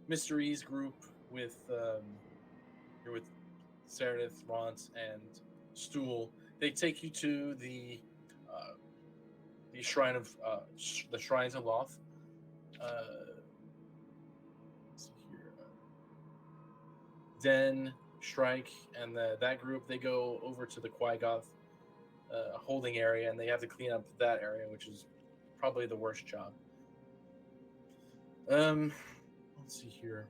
Mysteries group with you're with Sardith, Ront, and Stool. They take you to the shrine of the shrines of Loth. Let's see here. Den, Shrike, and that group, they go over to the Quaigoth holding area, and they have to clean up that area, which is probably the worst job. Let's see here.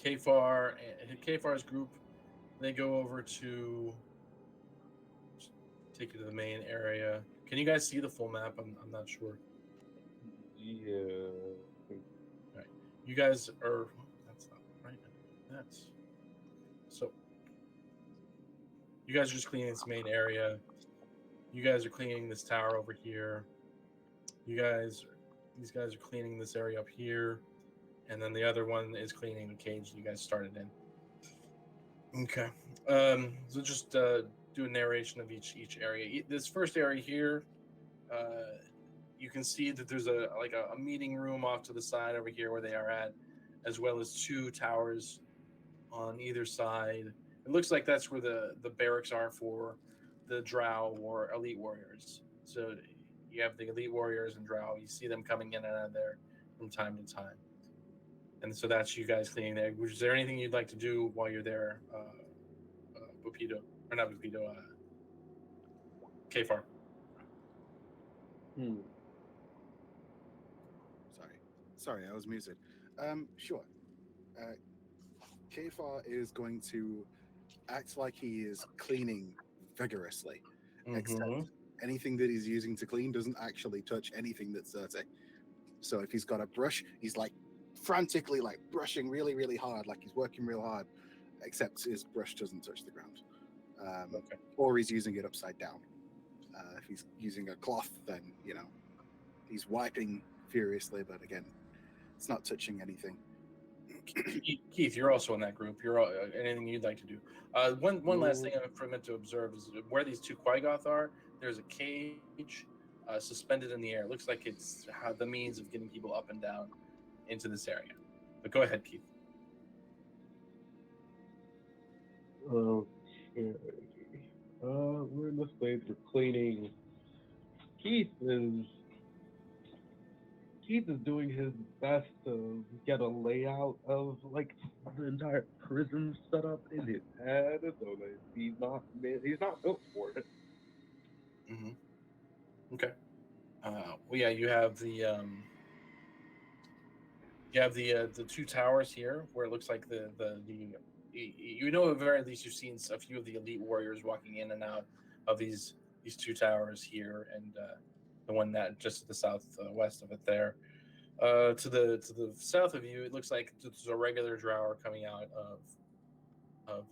Kfar's group, they go over to take you to the main area. Can you guys see the full map? I'm not sure. Yeah. You guys are. That's not right. That's so. You guys are just cleaning this main area. You guys are cleaning this tower over here. These guys are cleaning this area up here, and then the other one is cleaning the cage you guys started in. Okay. So just do a narration of each area. This first area here, you can see that there's a meeting room off to the side over here where they are at, as well as 2 towers on either side. It looks like that's where the barracks are for the Drow or elite warriors. So you have the elite warriors and Drow. You see them coming in and out of there from time to time. And so that's you guys cleaning there. Is there anything you'd like to do while you're there, Bupito? Or not Bupito, Kfar? Sorry, I was muted. Sure. Kfar is going to act like he is cleaning vigorously, except anything that he's using to clean doesn't actually touch anything that's dirty. So if he's got a brush, he's like frantically like brushing really, really hard, like he's working real hard, except his brush doesn't touch the ground. Or he's using it upside down. If he's using a cloth, then, he's wiping furiously, but again, it's not touching anything. Keith, you're also in that group. You're anything you'd like to do. One last thing I meant to observe is where these two Quaigoth are. There's a cage suspended in the air. It looks like it's the means of getting people up and down into this area. But go ahead, Keith. Okay. We're in this place. We're cleaning. Keith is doing his best to get a layout of like the entire prison setup in his head, so that he's not built for it. Mm-hmm. Okay. Well, yeah, you have the two towers here, where it looks like you know, at the very least, you've seen a few of the elite warriors walking in and out of these two towers here, and the one that just to the southwest of it there. To the south of you, it looks like there's a regular drow coming out of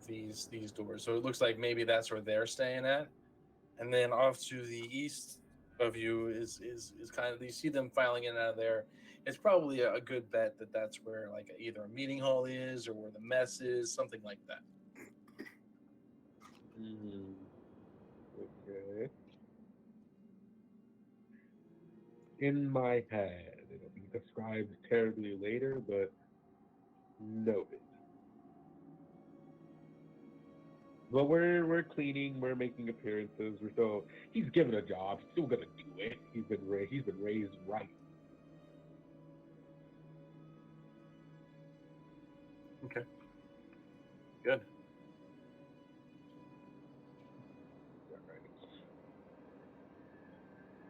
these doors. So it looks like maybe that's where they're staying at. And then off to the east of you is kind of, you see them filing in and out of there. It's probably a good bet that that's where like either a meeting hall is or where the mess is, something like that. Okay. In my head, it'll be described terribly later, but noted. But we're cleaning, we're making appearances. He's given a job. He's still gonna do it. He's been raised right. Okay. Good.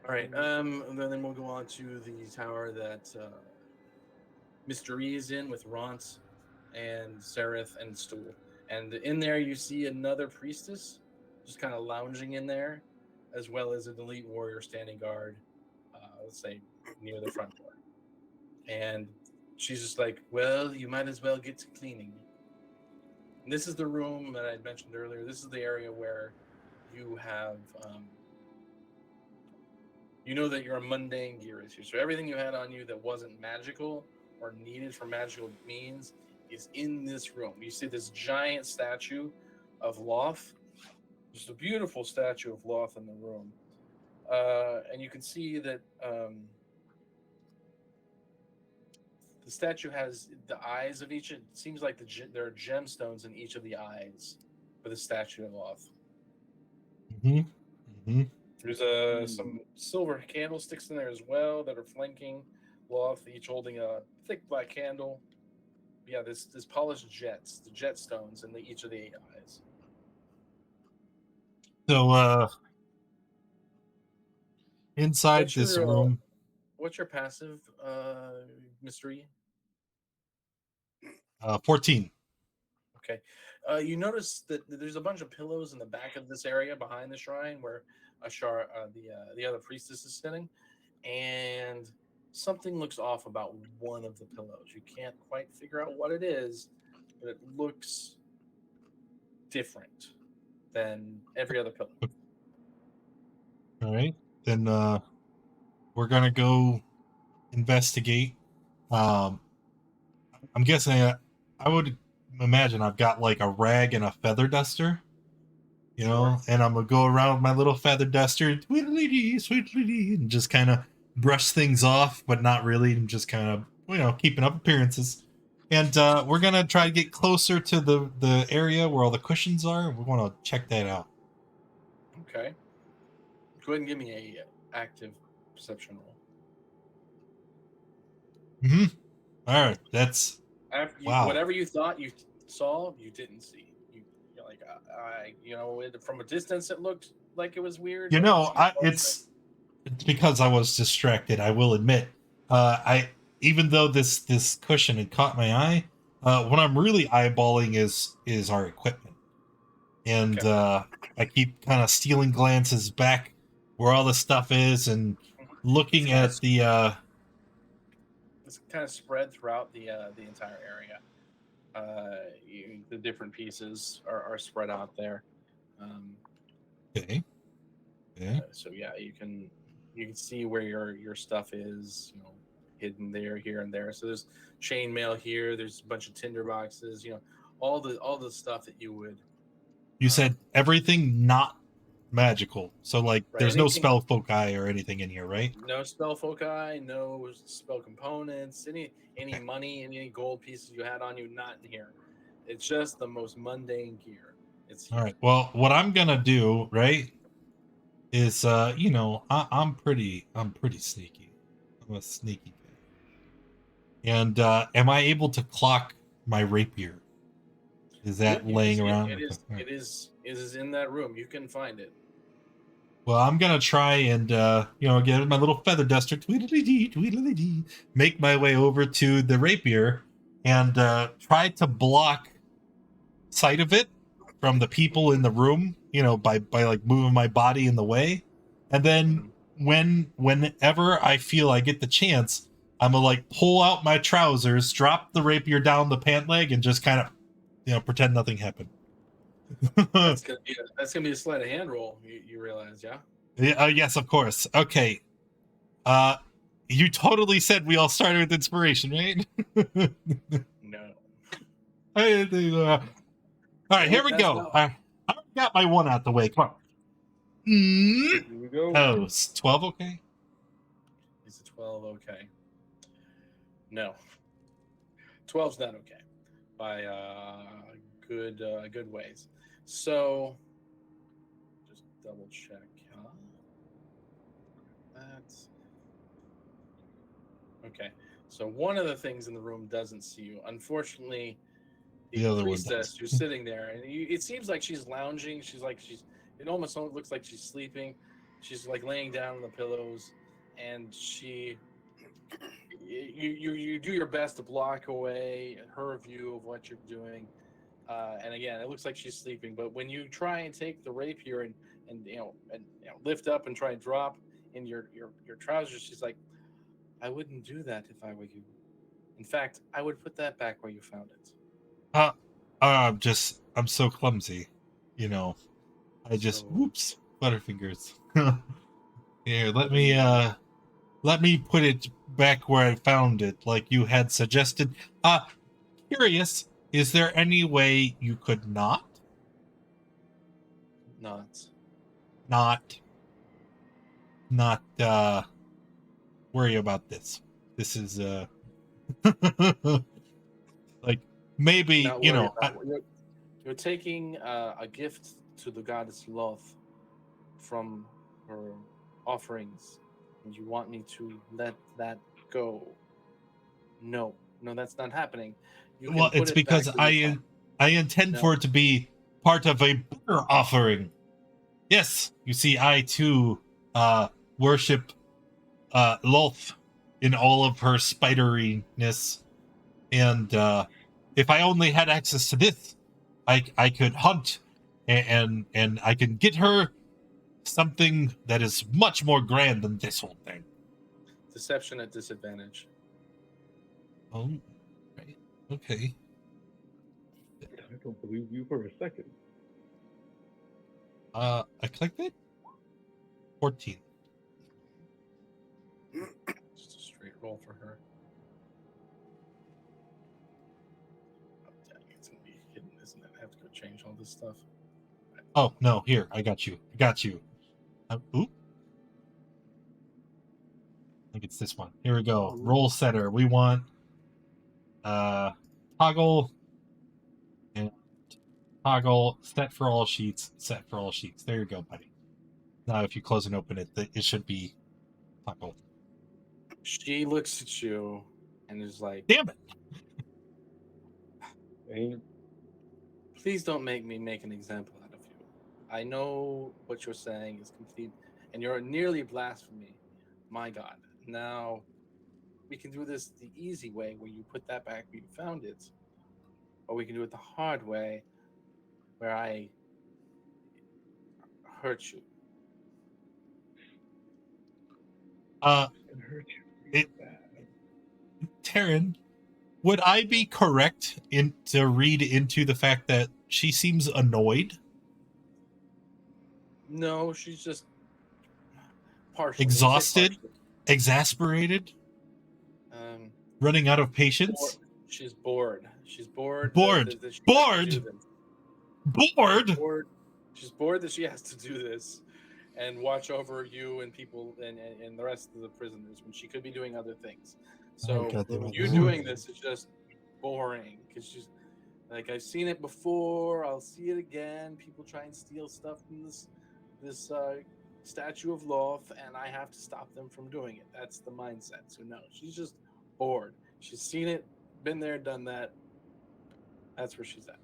All right. And then we'll go on to the tower that Mr. E is in with Ront and Sereth and Stool. And in there, you see another priestess just kind of lounging in there, as well as an elite warrior standing guard, let's say, near the front door. And she's just like, well, you might as well get to cleaning. And this is the room that I mentioned earlier. This is the area where you have, you know that you're a mundane gear issue. So everything you had on you that wasn't magical or needed for magical means is in this room. You see this giant statue of Loth. Just a beautiful statue of Loth in the room. And you can see that the statue has the eyes of each. It seems like there are gemstones in each of the eyes for the statue of Loth. There's some silver candlesticks in there as well that are flanking Loth, each holding a thick black candle. Yeah, this polished jets, the jet stones in each of the 8 eyes. So inside this room, what's your passive mystery? 14. Okay. You notice that there's a bunch of pillows in the back of this area behind the shrine where the other priestess is sitting, and something looks off about one of the pillows. You can't quite figure out what it is, but it looks different than every other pillow. All right. Then we're going to go investigate. I'm guessing I would imagine I've got like a rag and a feather duster, you know, and I'm going to go around with my little feather duster, tweedledee, sweetledee, and just kind of brush things off, but not really. I'm just kind of, you know, keeping up appearances. And we're going to try to get closer to the area where all the cushions are. We want to check that out. Okay. Go ahead and give me a active perception roll. All right. That's wow. Whatever you thought you saw, you didn't see. You're like, from a distance, it looked like it was weird. You know, it's because I was distracted. I will admit. Even though this cushion had caught my eye, what I'm really eyeballing is our equipment, and I keep kind of stealing glances back where all the stuff is and looking at the. It's kind of spread throughout the entire area. The different pieces are spread out there. Okay. Yeah. So yeah, you can. You can see where your stuff is, hidden there, here, and there. So there's chainmail here. There's a bunch of tinder boxes. All the stuff that you would. You said everything not magical. So like Right, there's no anything- spell foci or anything in here, right? No spell foci, no spell components, any Okay. money, any gold pieces you had on you, not in here. It's just the most mundane gear. It's here. All right. Well, what I'm gonna do, right, is I'm pretty sneaky. I'm a sneaky kid. And am I able to clock my rapier? Is that Yeah, laying around? It is. Okay. It is in that room. You can find it. Well, I'm gonna try and get my little feather duster, tweedledee, tweedledee, make my way over to the rapier and try to block sight of it from the people in the room, by like moving my body in the way. And then whenever I feel I get the chance, I'm gonna like pull out my trousers, drop the rapier down the pant leg, and just kind of pretend nothing happened. That's gonna be a sleight of hand roll. You realize, yeah? Yes, of course. Okay. You totally said we all started with inspiration, right? No. All right, here we That's go. not- I got my one out the way. Come on. Here we go. Oh, it's 12 okay? Is it 12 okay? No. 12's not okay by good ways. So just double check. That's okay. So one of the things in the room doesn't see you. Unfortunately, The other one priestess does. who's sitting there, and it seems like she's lounging. It almost looks like she's sleeping. She's like laying down on the pillows, and you do your best to block away her view of what you're doing. And again, it looks like she's sleeping. But when you try and take the rapier and lift up and try and drop in your trousers, she's like, "I wouldn't do that if I were you. In fact, I would put that back where you found it." I'm so clumsy. I just So- whoops, butterfingers. Here, let me put it back where I found it, like you had suggested. Curious, is there any way you could not worry about this? This is like maybe Not worry about it. You're taking a gift to the goddess Loth from her offerings, and you want me to let that go? No, that's not happening. You can well, put it's it because back where you found I intend No. for it to be part of a bigger offering. Yes, you see, I too worship Loth in all of her spideriness, and if I only had access to this, I could hunt and I can get her something that is much more grand than this whole thing. Deception at disadvantage. Oh, right. Okay. I don't believe you for a second. I clicked it. 14. Just a straight roll for her. Oh, dang, it's gonna be hidden, isn't it? I have to go change all this stuff. Oh no, here I got you. Oop. I think it's this one. Here we go. Roll setter. We want toggle and toggle set for all sheets. Set for all sheets. There you go, buddy. Now, if you close and open it, it should be toggle. She looks at you and is like, Damn it! Ain't "Please don't make me make an example out of you. I know what you're saying is complete, and you're nearly blasphemy. My God. Now, we can do this the easy way, where you put that back where you found it, or we can do it the hard way, where I hurt you." it hurt you. It- Bad. Taryn, would I be correct to read into the fact that she seems annoyed? No, she's just. Partially. We'll say exhausted, partially. exasperated, Um, running out of bored. patience, She's bored. She's bored. Bored. That she has to Bored. do this. bored. Bored. She's bored that she has to do this and watch over you and people and the rest of the prisoners when she could be doing other things. So God damn it. you doing this is just boring because she's like, I've seen it before. I'll see it again. People try and steal stuff from this statue of Loth, and I have to stop them from doing it. That's the mindset. So no, she's just bored. She's seen it, been there, done that. That's where she's at.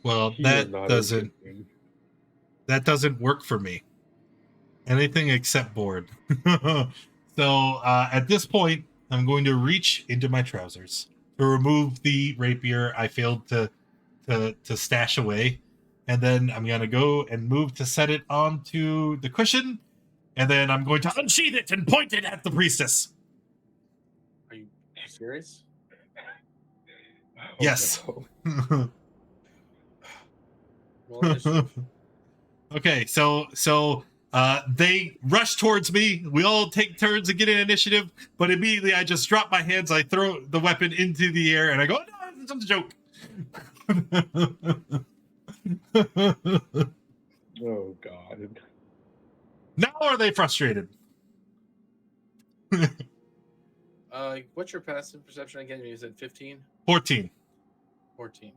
Well, She is not interesting. that doesn't work for me. Anything except bored. So at this point, I'm going to reach into my trousers to remove the rapier I failed to stash away, and then I'm gonna go and move to set it onto the cushion, and then I'm going to unsheath it and point it at the priestess. Are you serious? Oh, Yes. no. Well, initiative. Okay, so they rush towards me. We all take turns and get an initiative, but immediately I just drop my hands. I throw the weapon into the air, and I go, "No, it's a joke." Oh God. Now are they frustrated? What's your passive perception again? You said 15? 14. 14.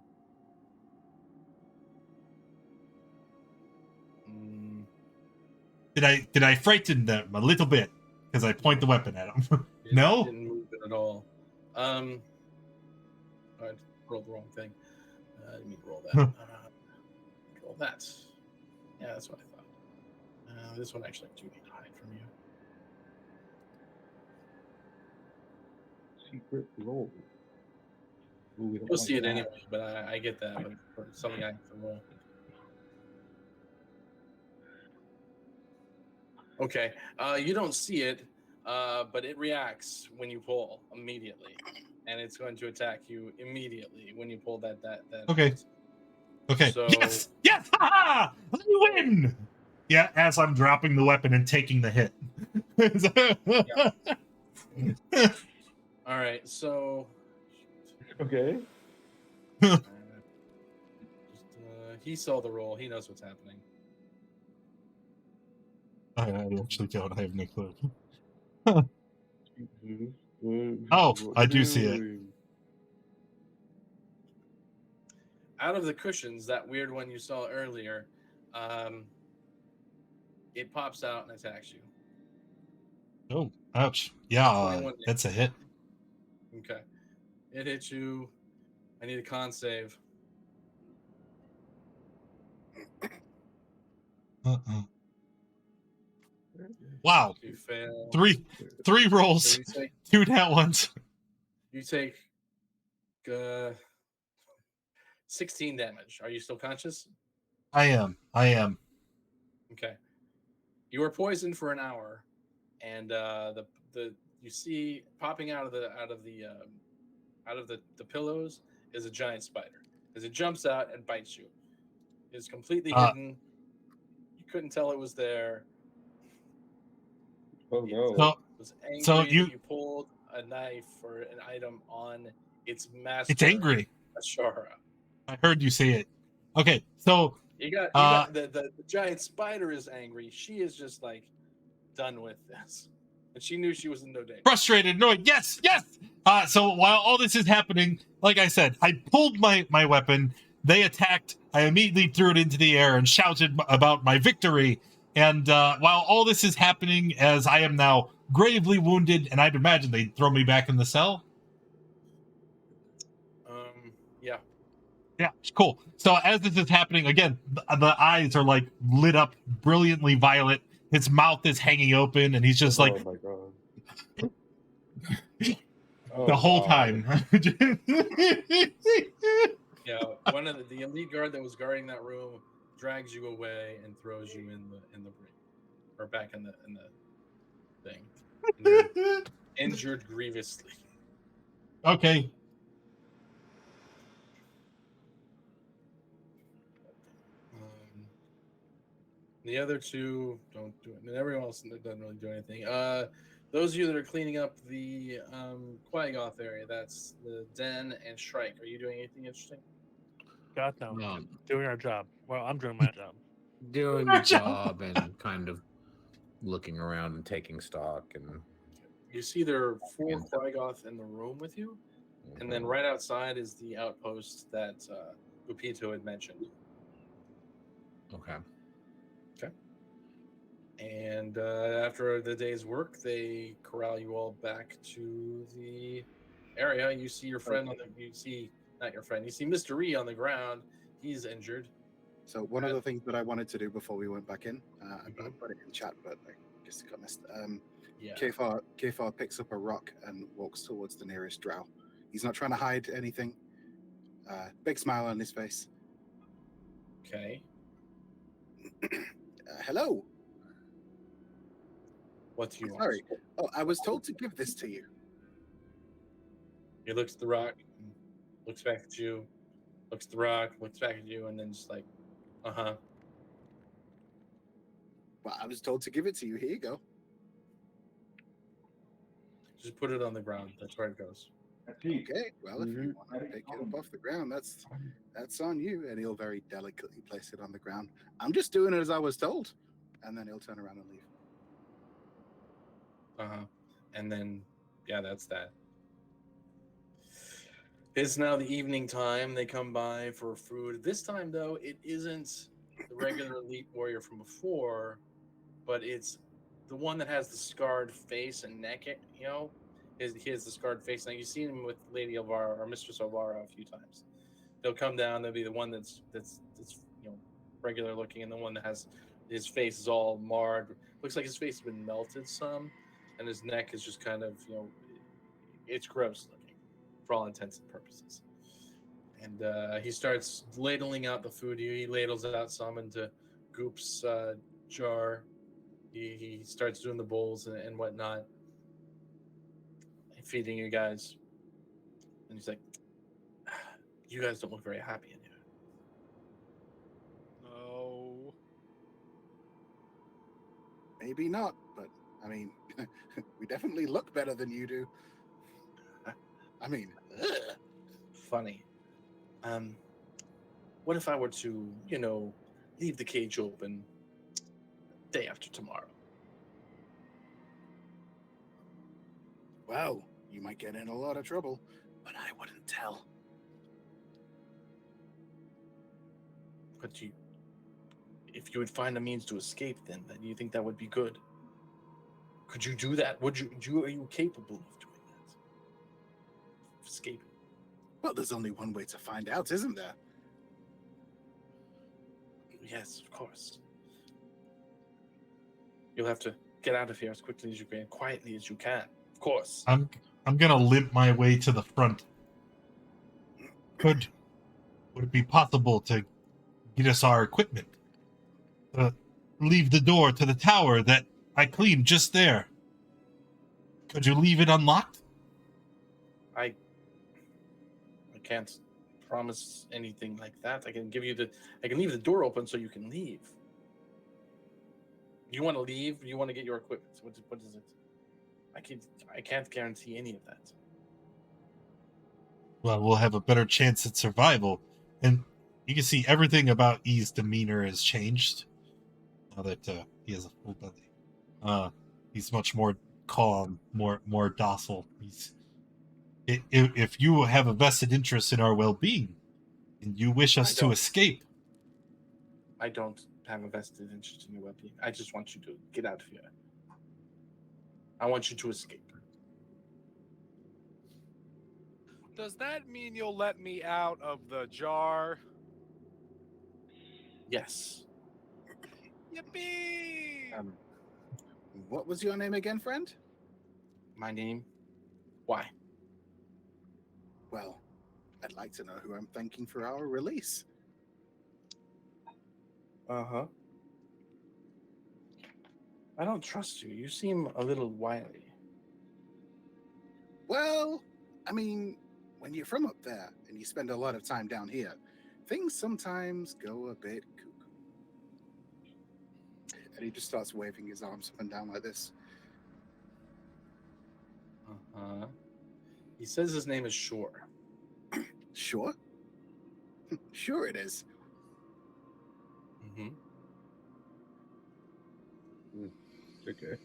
Did I frighten them a little bit because I point the weapon at them? No? Didn't move it at all. I rolled the wrong thing. I didn't mean to roll that. Roll that. Yeah, that's what I thought. This one actually I do need to hide from you. Secret roll. Ooh, we don't You'll want see it that. anyway, but I get that. But for something I have to roll. Okay. You don't see it, but it reacts when you pull immediately, and it's going to attack you immediately when you pull that. Okay. Okay. So- Yes! Yes! Ha-ha! I win! Yeah, as I'm dropping the weapon and taking the hit. All right. So. Okay. He saw the roll. He knows what's happening. I actually don't. I have no clue. Oh, Oh, I do see it. Out of the cushions, that weird one you saw earlier, it pops out and attacks you. Oh, ouch. Yeah, 21 that's a hit. Okay. It hits you. I need a con save. Uh-uh. Wow. You fail. Three rolls, So you take 2 nat ones. 16 damage. Are you still conscious? I am. Okay. You were poisoned for an hour, and the you see popping out of the pillows is a giant spider. As it jumps out and bites you, it's completely hidden. You couldn't tell it was there. Oh no. So, It was angry So that you- you pulled a knife or an item on its master. it's angry. Ashara. I heard you say it. Okay, so You got the giant spider is angry. She is just like done with this, and she knew she was in no danger. frustrated, annoyed. Yes. So while all this is happening, like I said, I pulled my weapon. They attacked. I immediately threw it into the air and shouted about my victory. And while all this is happening, as I am now gravely wounded, and I'd imagine they'd throw me back in the cell. Yeah. Yeah, cool. So as this is happening, again, the eyes are like lit up brilliantly violet. His mouth is hanging open, and he's just like Oh my God. Oh, the whole God. time. Yeah, one of the elite guard that was guarding that room drags you away and throws you in the ring, or back in the thing. And you're injured grievously. Okay. The other two don't do it, and everyone else doesn't really do anything. Those of you that are cleaning up the Quagoth area, that's the Den and Shrike. Are you doing anything interesting? God no. Um, Doing our job. Well, I'm doing my job. doing the job and kind of looking around and taking stock and You see there are 4 Quagoth in the room with you, and then right outside is the outpost that Upito had mentioned. Okay. And after the day's work, they corral you all back to the area. You see your friend on the. You see not your friend. You see Mr. E on the ground. He's injured. So one of the things that I wanted to do before we went back in, I Mhm. put it in chat, but I guess it got missed. Yeah. Kefar picks up a rock and walks towards the nearest drow. He's not trying to hide anything. Big smile on his face. Okay. Hello. What do you want? Sorry. Oh, I was told to give this to you. He looks at the rock, looks back at you, looks at the rock, looks back at you, and then just like, Well, I was told to give it to you. Here you go. just put it on the ground. That's where it goes. Okay. Well, if you want to pick it up off the ground, that's on you. And he'll very delicately place it on the ground. I'm just doing it as I was told. And then he'll turn around and leave. And then, yeah, that's that. It's now the evening time. They come by for food. This time, though, it isn't the regular elite warrior from before, but it's the one that has the scarred face and neck. You know, he has the scarred face. Now you've seen him with Lady Elvara or Mistress Elvara a few times. They'll come down. They'll be the one that's regular looking, and the one that has his face is all marred. Looks like his face has been melted some, and his neck is just kind of it's gross looking for all intents and purposes. And he starts ladling out the food. He ladles out some into Goop's jar. He starts doing the bowls and whatnot, feeding you guys. And he's like, "You guys don't look very happy in here." No. Maybe not, but I mean, we definitely look better than you do. I mean, Funny. What if I were to, leave the cage open day after tomorrow? well, you might get in a lot of trouble, but I wouldn't tell. But if you would find a means to escape, then you think that would be good? Could you do that? Are you capable of doing that? Escaping? Well, there's only one way to find out, isn't there? Yes, of course. You'll have to get out of here as quickly as you can, quietly as you can. Of course. I'm gonna limp my way to the front. Would it be possible to get us our equipment? Leave the door to the tower that I cleaned just there. Could you leave it unlocked? I can't promise anything like that. I can leave the door open so you can leave. You want to leave? You want to get your equipment? What is it? I can't guarantee any of that. Well, we'll have a better chance at survival. And you can see everything about E's demeanor has changed now that he has a full belly. He's much more calm, more docile. If you have a vested interest in our well-being and you wish us to escape, I don't have a vested interest in your well-being. I just want you to get out of here. I want you to escape. Does that mean you'll let me out of the jar? Yes. Yippee! What was your name again, friend? My name? Why? Well, I'd like to know who I'm thanking for our release. Uh-huh. I don't trust you. You seem a little wily. Well, I mean, when you're from up there and you spend a lot of time down here, things sometimes go a bit cuckoo. And he just starts waving his arms up and down like this. Uh-huh. He says his name is Shore. Sure? Sure it is. Mm-hmm. Okay.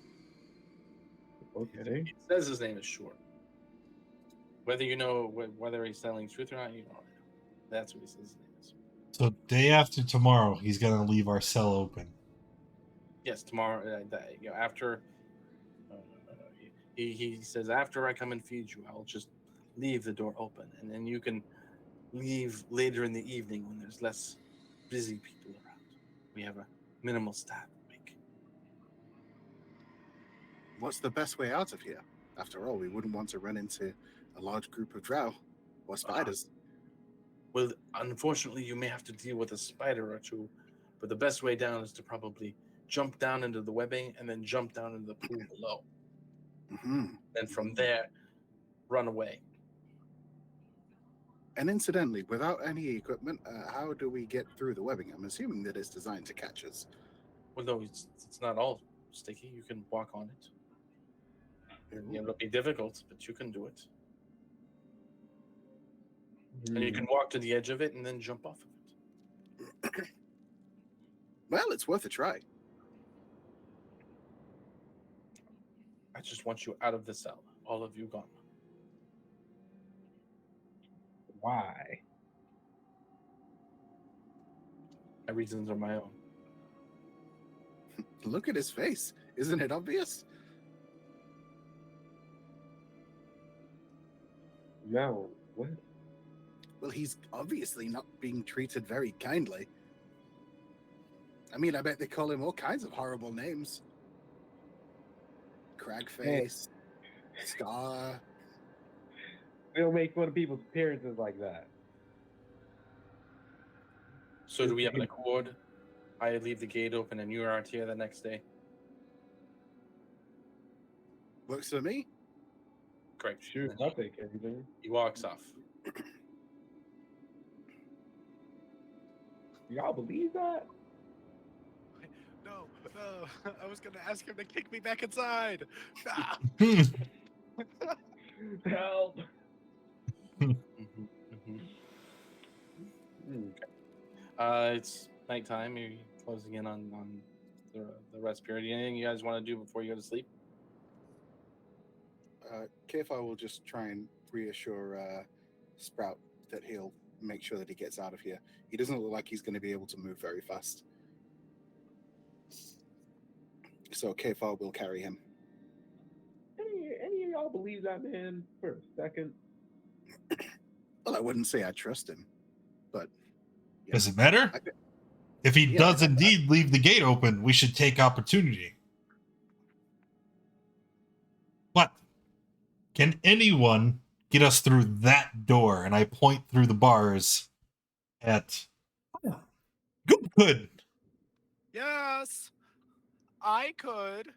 Okay. He says his name is Shore. Whether you know whether he's telling the truth or not, you don't know. That's what he says his name is. So day after tomorrow, he's gonna leave our cell open. Yes, tomorrow. After he says, after I come and feed you, I'll just leave the door open, and then you can leave later in the evening when there's less busy people around. We have a minimal staff week. What's the best way out of here? After all, we wouldn't want to run into a large group of drow or spiders. Well, unfortunately, you may have to deal with a spider or two, but the best way down is to probably jump down into the webbing and then jump down into the pool below. Mm-hmm. And from there, run away. And incidentally, without any equipment, how do we get through the webbing? I'm assuming that it's designed to catch us. Well, no, it's not all sticky. You can walk on it. It'll be difficult, but you can do it. And you can walk to the edge of it and then jump off of it. Well, it's worth a try. I just want you out of the cell. All of you gone. Why? My reasons are my own. Look at his face. Isn't it obvious? No. What? Well, he's obviously not being treated very kindly. I mean, I bet they call him all kinds of horrible names. Cragface, Scar. They don't make fun of people's appearances like that. So do we have an accord? I leave the gate open and you aren't here the next day. Works for me. Great. Shoot, I'll take everything. He walks off. Y'all believe that? No, I was gonna ask him to kick me back inside. Ah. Help! It's nighttime. You're closing in on the rest period. Anything you guys want to do before you go to sleep? KFI will just try and reassure Sprout that he'll make sure that he gets out of here. He doesn't look like he's going to be able to move very fast. So KFI will carry him. Any of y'all believe that man for a second? Well, I wouldn't say I trust him, but... yeah. Does it matter? I- If he Yeah, does I- indeed leave the gate open, we should take opportunity. What? Can anyone get us through that door? And I point through the bars at... Good. Yes, I could.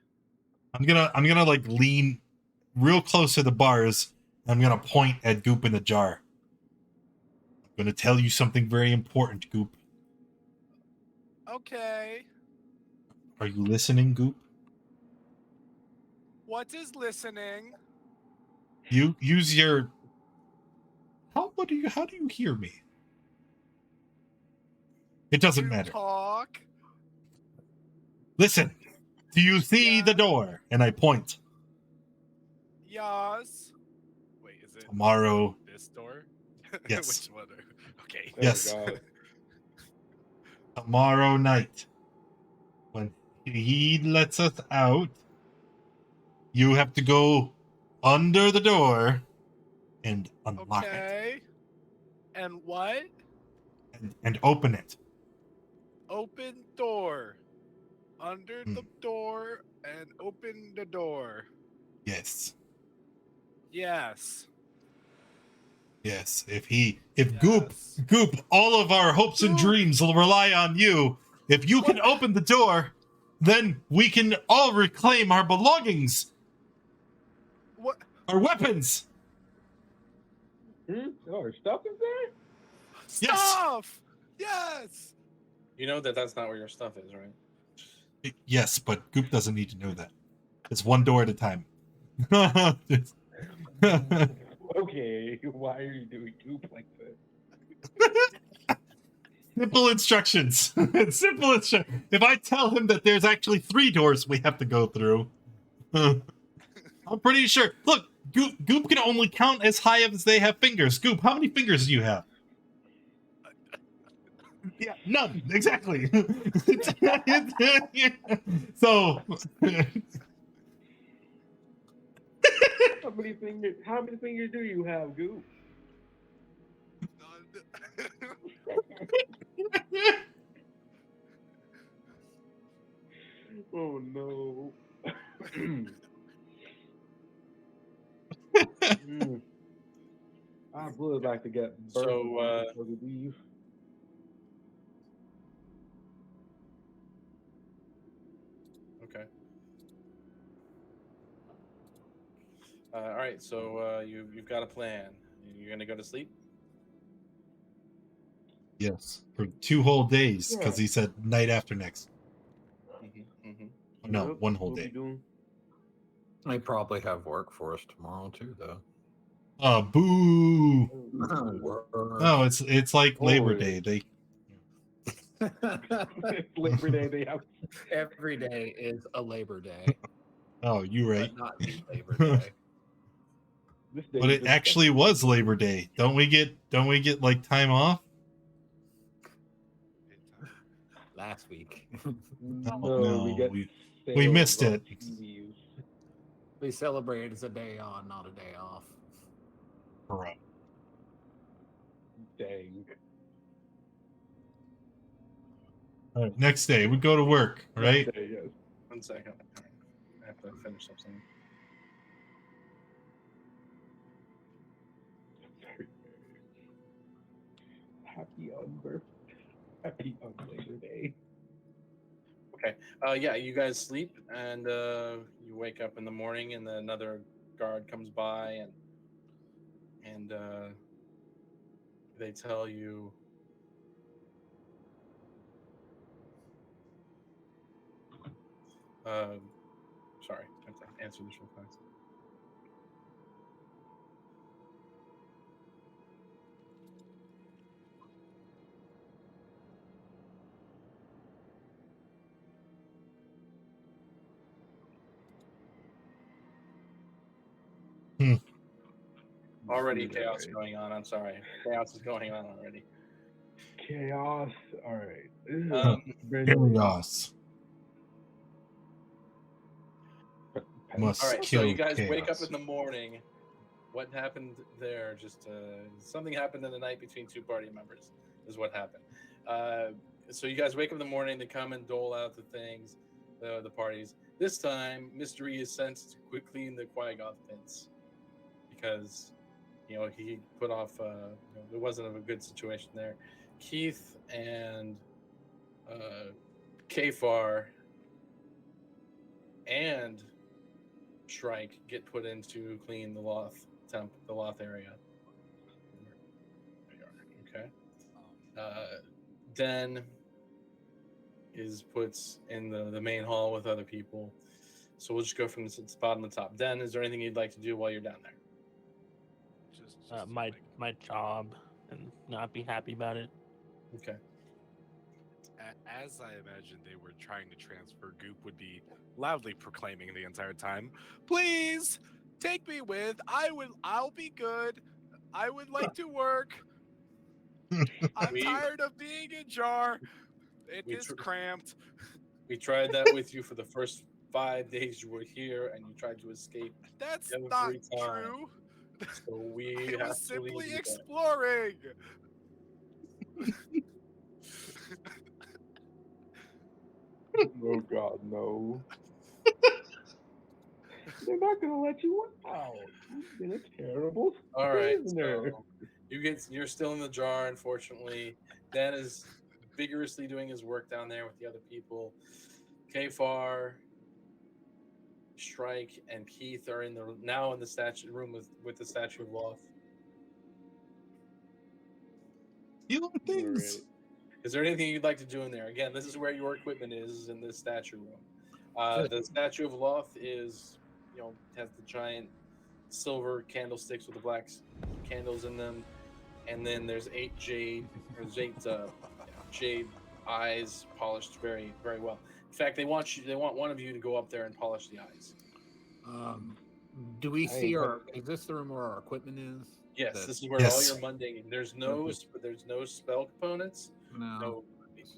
I'm gonna like lean real close to the bars. I'm gonna point at Goop in the jar. I'm gonna tell you something very important, Goop. Okay. Are you listening, Goop? What is listening? You use your... How do you hear me? It doesn't You matter. Talk. Listen. Do you see the door? And I point. Yes. Wait, is it Tomorrow. this door? Yes. Which one? Okay. Oh, Yes. God. Tomorrow night, when he lets us out, you have to go under the door and unlock it Okay. And what? and open it. Open door. Under the door and open the door. Yes. Yes. Yes. If Goop, Yes. all of our hopes and Goop. dreams will rely on you. If you can open the door, then we can all reclaim our belongings, What? our weapons. Oh, her stuff is there? Yes. Stuff! Yes! You know that's not where your stuff is, right? Yes, but Goop doesn't need to know that. It's one door at a time. Okay, why are you doing goop like this? Simple instructions. Simple instructions. If I tell him that there's actually 3 doors we have to go through, I'm pretty sure. Look, Goop can only count as high as they have fingers. Goop, how many fingers do you have? Yeah, none. Exactly. So, How many fingers do you have, goop? Oh no. I would like to get burnt So, before we leave. okay. All right. So you've got a plan. You're gonna go to sleep. yes, for 2 whole days because Yeah. he said night after next. Mm-hmm. No, Yep, 1 whole we'll be day. doing- I probably have work for us tomorrow too, though. Oh, boo! Work. No, it's like Labor Day. Always. They It's Labor Day. They have Every day is a Labor Day, you right. but not the Labor Day. this day. But is it a actually special was day. Labor Day. Don't we get like time off? Last week. No, we get we sales missed on it. TVs. We celebrate as a day on, not a day off. Bro. Dang. All right, next day we go to work, right? Next day, yes. 1 second. I have to finish up something. Happy on Labor Day. Okay. Yeah, you guys sleep and you wake up in the morning, and then another guard comes by and they tell you. Sorry, I have to answer this real fast. Already chaos going on. I'm sorry. Chaos is going on already. Chaos. All right. Chaos. Must All right. kill So you guys chaos. wake up in the morning. What happened there? Just something happened in the night between 2 party members. Is what happened. So you guys wake up in the morning. They come and dole out the things, the parties. This time, Mystery is sent to quickly clean the Quagoth pits because he put off. It wasn't a good situation there. Keith and Kafar and Shrike get put in to clean the Loth area. Okay. Den is put in the main hall with other people. So we'll just go from the bottom to top. Den, is there anything you'd like to do while you're down there? Just My job and not be happy about it. Okay. As I imagine they were trying to transfer, Goop would be loudly proclaiming the entire time, "Please take me with. I'll be good. I would like to work. I'm tired of being in jar. It we is tr- cramped." We tried that with you for the first 5 days you were here, and you tried to escape. That's Every not time. true. So we I have was to simply leave you there. exploring. Oh God, no. They're not gonna let you out. You've been a terrible All right, prisoner. so you're still in the jar, unfortunately. Dan is vigorously doing his work down there with the other people. Kafar, Shrike, and Keith are now in the statue room with the statue of Loth. Healing things. Is there anything you'd like to do in there? Again, this is where your equipment is in this statue room. Good. The statue of Loth is, has the giant silver candlesticks with the black candles in them, and then there's eight jade eyes polished very, very well. In fact, they want one of you to go up there and polish the eyes. Do we I see ain't our? Is this the room where our equipment is? Yes, That- this is where Yes. all your mundane. There's no spell components. No.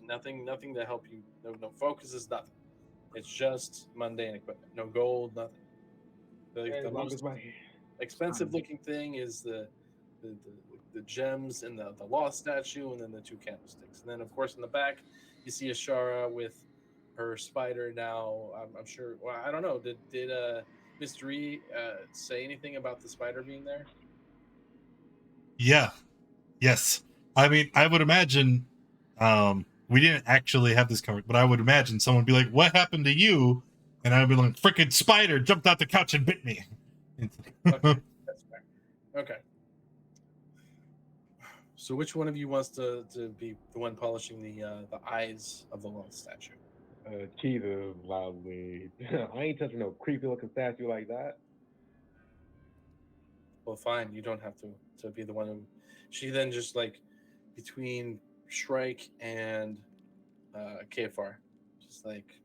Nothing to help you. No focuses, nothing. It's just mundane equipment. No gold, nothing. The As long most as my expensive looking thing is the gems in the lost statue, and then the two candlesticks, and then of course in the back you see Ashara with her spider. Now I'm sure. Well, I don't know. Did Mr. E say anything about the spider being there? Yeah. Yes. I mean, I would imagine we didn't actually have this covered, but I would imagine someone would be like, "What happened to you?" And I'd be like, "Freaking spider jumped out the couch and bit me." Okay, that's fair. Okay. So which one of you wants to be the one polishing the eyes of the lost statue? Cheetah loudly. I ain't touching no creepy looking statue like that. Well, fine. You don't have to be the one who. She then just like between Shrike and Kfar, just like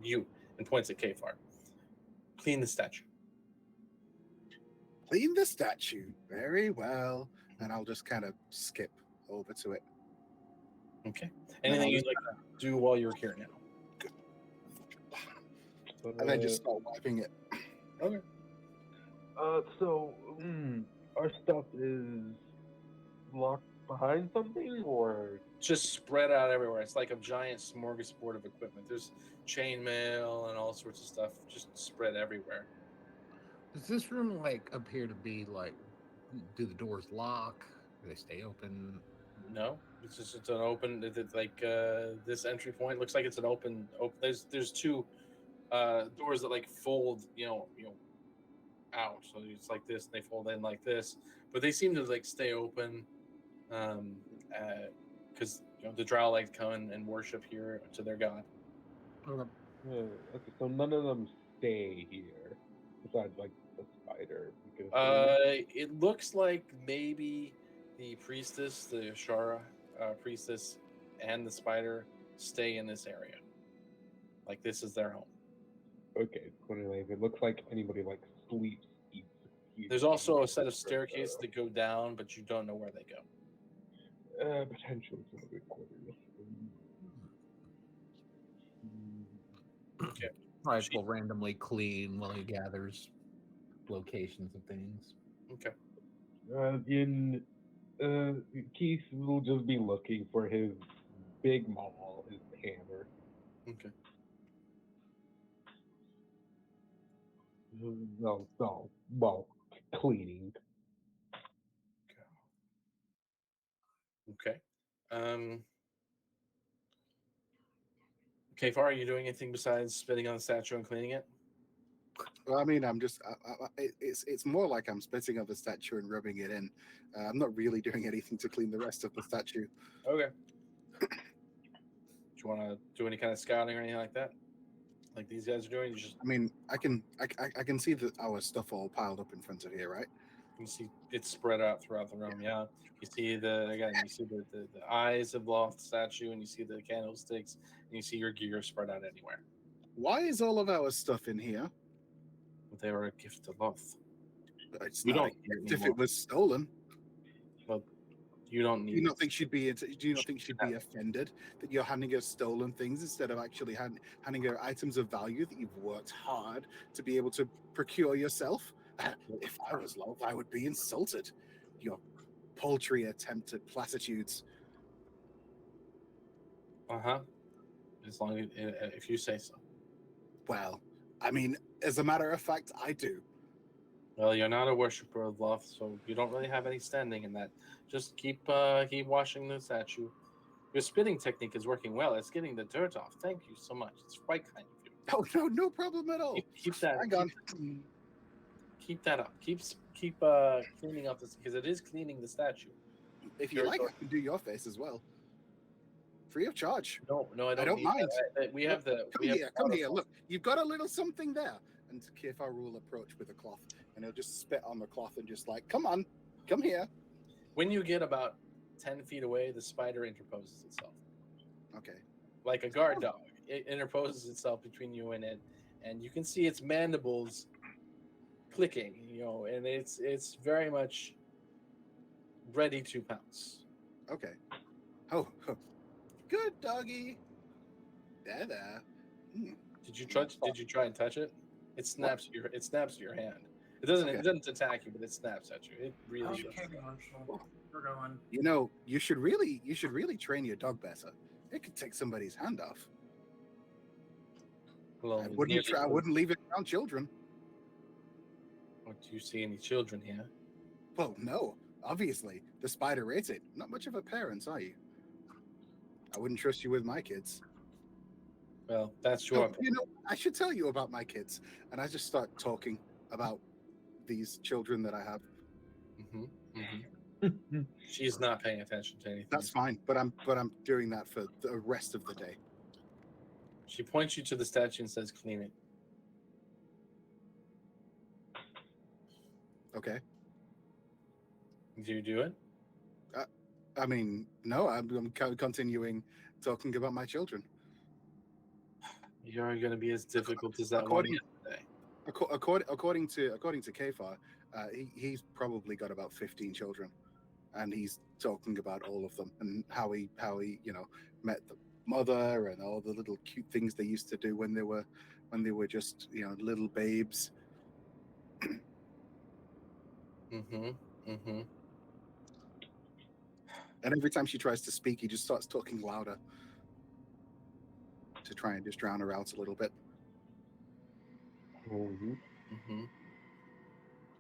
you, and points at Kfar. Clean the statue. Clean the statue. Very well. And I'll just kind of skip over to it. Okay. Anything you'd like to do while you're here now? And then just start wiping it. Okay. So our stuff is locked behind something, or Just spread out everywhere. It's like a giant smorgasbord of equipment. There's chainmail and all sorts of stuff just spread everywhere. Does this room like appear to be like? Do the doors lock? Do they stay open? No, it's an open. It's like this entry point looks like it's an open. There's two doors that like fold. Out. So it's like this. And they fold in like this, but they seem to like stay open. Because the Drow like to come and worship here to their god. Okay. okay, so none of them stay here, besides like the spider. Because It looks like maybe the priestess, the Ashara priestess, and the spider stay in this area. Like this is their home. okay, anyway, it looks like anybody like sleeps, eats. There's also a set of staircases that go down, but you don't know where they go. Potentially some good quarters. Okay. Right, will randomly clean while he gathers locations of things. Okay. Keith will just be looking for his big maul, his hammer. Okay. No, well, cleaning. Okay. Kfar, are you doing anything besides spitting on the statue and cleaning it? Well, I mean, I'm just, it's more like I'm spitting on the statue and rubbing it in. I'm not really doing anything to clean the rest of the statue. Okay. Do you want to do any kind of scouting or anything like that? Like these guys are doing? You just I mean, I can see our stuff all piled up in front of here, right? you see it's spread out throughout the room. Yeah. You see you see the eyes of Loft statue, and you see the candlesticks, and you see your gear spread out anywhere. Why is all of our stuff in here? But they were a gift to Loth. It's We not don't a need it gift if anymore. it was stolen. Well, you don't Do need you not it. think she'd be? Do you not think she'd be offended that you're handing her stolen things instead of actually handing her items of value that you've worked hard to be able to procure yourself? If I was Loth, I would be insulted. Your paltry attempt at platitudes. Uh-huh. As long as if you say so. Well, I mean, as a matter of fact, I do. Well, you're not a worshiper of Loth, so you don't really have any standing in that. Just keep washing the statue. Your spitting technique is working well. It's getting the dirt off. Thank you so much. It's quite kind of you. Oh no problem at all. Keep that. Hang on. Keep that up. Keep cleaning up this because it is cleaning the statue. If you like, I can do your face as well. free of charge. No, I don't, don't need mind. that. We have the. Come we have here, the come here. protocol. Look, you've got a little something there. And Kefar will approach with a cloth, and he'll just spit on the cloth and just like, come on, come here. When you get about 10 feet away, the spider interposes itself. Okay. Like a guard dog. It interposes itself between you and it, and you can see its mandibles clicking, and it's very much ready to pounce. Okay. Oh, good doggy. There. Did you try and touch it? It snaps your hand. It doesn't attack you, but it snaps at you. It really does. Marshall. We're going. You should really train your dog better. It could take somebody's hand off. Well, I wouldn't leave it around children. Do you see any children here? Well, no. Obviously, the spider ate it. Not much of a parent, are you? I wouldn't trust you with my kids. Well, that's your opinion. I should tell you about my kids. And I just start talking about these children that I have. She's not paying attention to anything. That's fine, but I'm doing that for the rest of the day. She points you to the statue and says, "Clean it." Okay. Do you do it? I mean, no. I'm continuing talking about my children. You're going to be as difficult as that one yesterday. According to Kefar, he's probably got about 15 children, and he's talking about all of them and how he met the mother and all the little cute things they used to do when they were just little babes. And every time she tries to speak, he just starts talking louder to try and just drown her out a little bit. And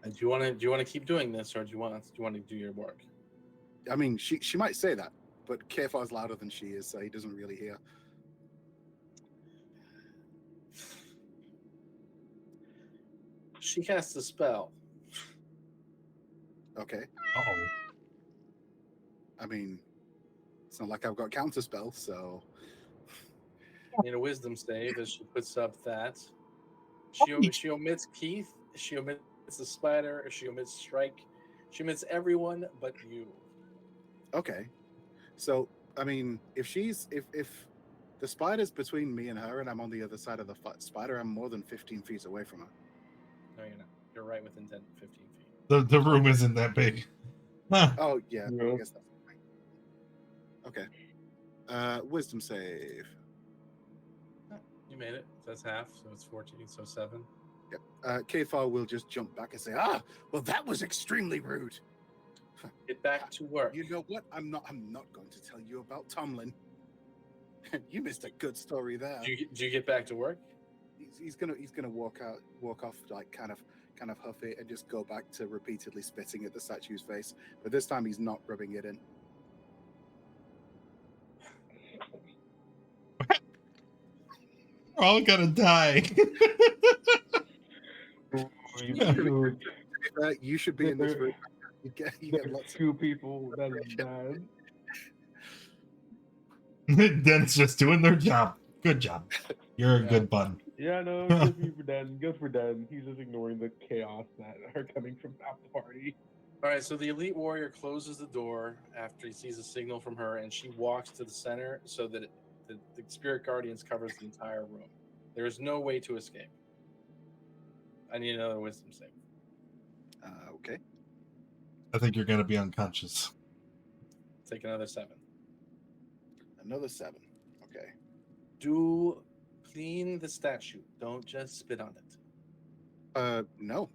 do you want to keep doing this, or do you want to do your work? I mean, she might say that, but Kefar's louder than she is, so he doesn't really hear. She casts a spell. Okay. Oh. I mean, it's not like I've got counter spells, so. In a wisdom save, as she puts up that she omits Keith, she omits the spider, she omits Strike, she omits everyone but you. Okay, so I mean, if the spider's between me and her, and I'm on the other side of the spider, I'm more than 15 feet away from her. No, you're not. You're right within 15 feet. The room isn't that big. Huh. Oh yeah, No. I guess that's fine. Okay. Wisdom save. You made it. That's half, so it's 14, so 7. Yep. Kefar will just jump back and say, well, that was extremely rude. Get back to work. You know what? I'm not going to tell you about Tomlin. You missed a good story there. Do you get back to work? He's gonna walk off, like kind of huff it and just go back to repeatedly spitting at the statue's face. But this time he's not rubbing it in. We're all gonna die. You should be in this room. You get lots of 2 people. That is bad. Den's just doing their job. Good job. You're a good bun. Yeah, no, good for Dan. Good for Dan. He's just ignoring the chaos that are coming from that party. All right, so the elite warrior closes the door after he sees a signal from her, and she walks to the center so that the spirit guardians covers the entire room. There is no way to escape. I need another wisdom save. Okay. I think you're gonna be unconscious. Take another 7. Another 7. Okay. Do clean the statue. Don't just spit on it. No.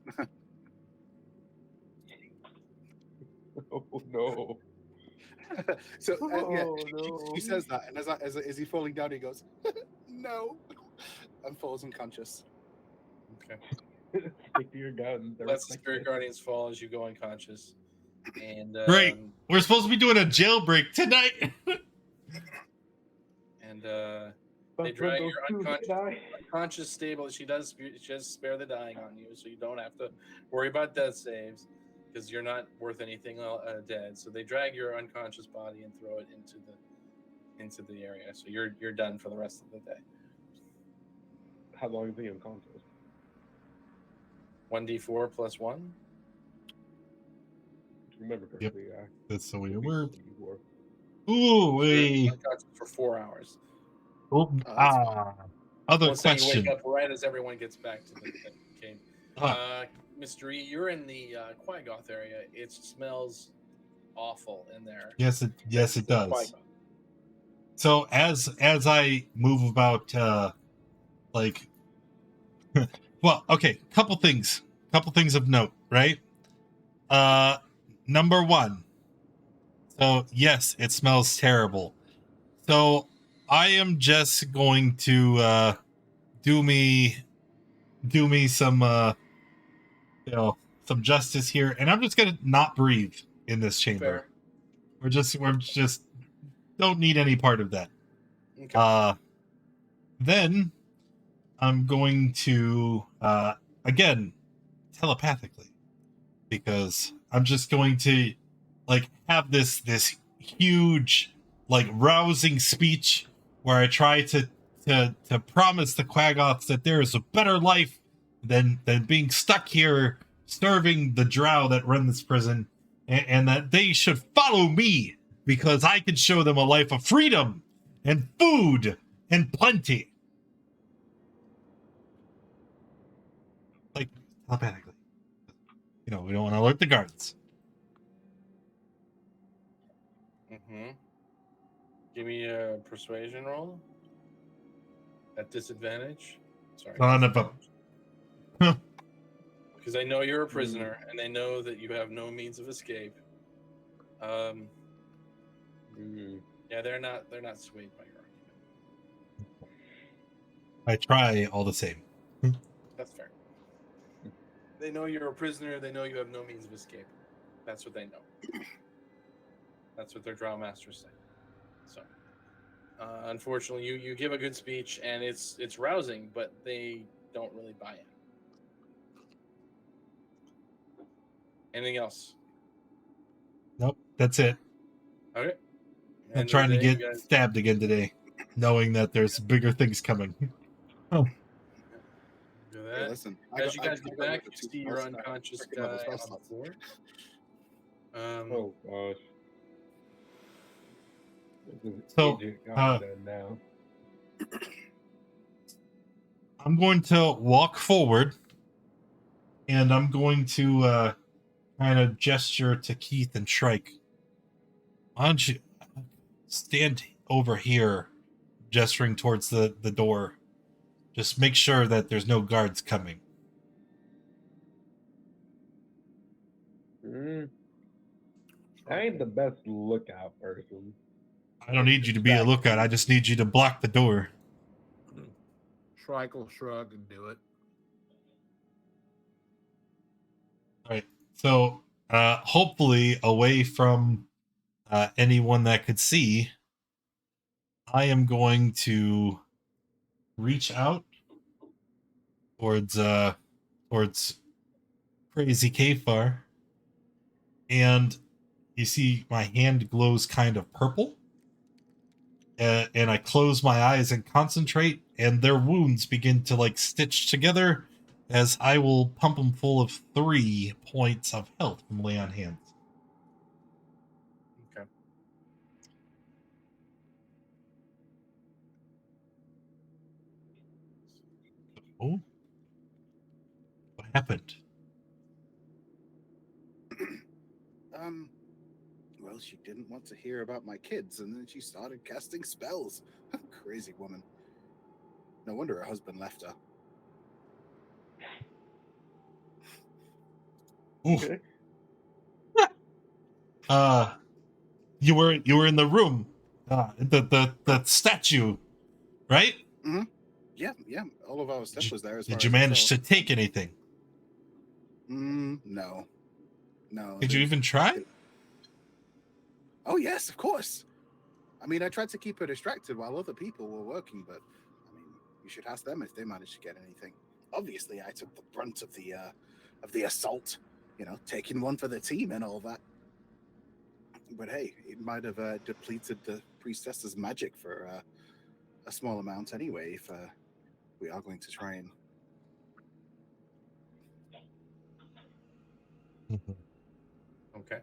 Oh no. So No. he says that, and as he falling down, he goes, "No," and falls unconscious. Okay. Stick to your guns. Let the spirit guardians fall as you go unconscious. And Great. We're supposed to be doing a jailbreak tonight. And they drag your unconscious stable. She does spare the dying on you, so you don't have to worry about death saves because you're not worth anything dead. So they drag your unconscious body and throw it into into the area. So you're done for the rest of the day. How long is the unconscious? 1d4 plus 1. Remember correctly, yeah. That's the way it It'll be works. 24. Ooh, So wait. you're unconscious for 4 hours. Oh, that's other Let's say you question. wake up right as everyone gets back to the cave. Ah, Mr. E, you're in the Quagoth area. It smells awful in there. yes, it It's does. Quagoth. So as I move about, like, well, okay, couple things of note, right? Number one. So yes, it smells terrible. So I am just going to do me some some justice here, and I'm just gonna not breathe in this chamber. Fair. We're just don't need any part of that. Okay. Then I'm going to again telepathically, because I'm just going to like have this huge like rousing speech where I try to promise the Quagoths that there is a better life than being stuck here serving the drow that run this prison, and that they should follow me because I can show them a life of freedom and food and plenty. Like telepathically. You know, we don't want to alert the guards. Mm-hmm. Give me a persuasion roll. At disadvantage. Sorry. Son of a... Because I know you're a prisoner, and I know that you have no means of escape. Yeah, they're not swayed by your argument. I try all the same. That's fair. They know you're a prisoner. They know you have no means of escape. That's what they know. That's what their drow masters say. So, unfortunately, you give a good speech, and it's rousing, but they don't really buy it. Anything else? Nope, that's it. Okay. I'm End of trying the to day, get you guys- stabbed again today, knowing that there's bigger things coming. Oh, do Hey, that. listen, As you guys I get got back, the you two see your spell slots. unconscious Freaking guy love the spell on the slots. floor. Oh gosh. This is So, Agent Gotcha now. I'm going to walk forward, and I'm going to kind of gesture to Keith and Shrike. Why don't you stand over here, gesturing towards the door. Just make sure that there's no guards coming. I ain't the best lookout person. I don't need you to be a lookout. I just need you to block the door. Shrike will shrug and do it. All right. So, hopefully, away from anyone that could see, I am going to reach out towards Crazy Kfar, and you see my hand glows kind of purple, and I close my eyes and concentrate, and their wounds begin to like stitch together, as I will pump them full of 3 points of health from lay on hands. Okay. Oh, what happened? Well, she didn't want to hear about my kids, and then she started casting spells. Crazy woman. No wonder her husband left her. Ooh. You were in the room, the statue, right? Mm-hmm. Yeah. All of our stuff was there. As far Did you as I manage saw. to take anything? No. Did you even try? Oh yes, of course. I mean, I tried to keep her distracted while other people were working, but I mean, you should ask them if they managed to get anything. Obviously, I took the brunt of the assault. You know, taking one for the team and all that. But hey, it might have depleted the priestess's magic for a small amount anyway. If we are going to try and Okay.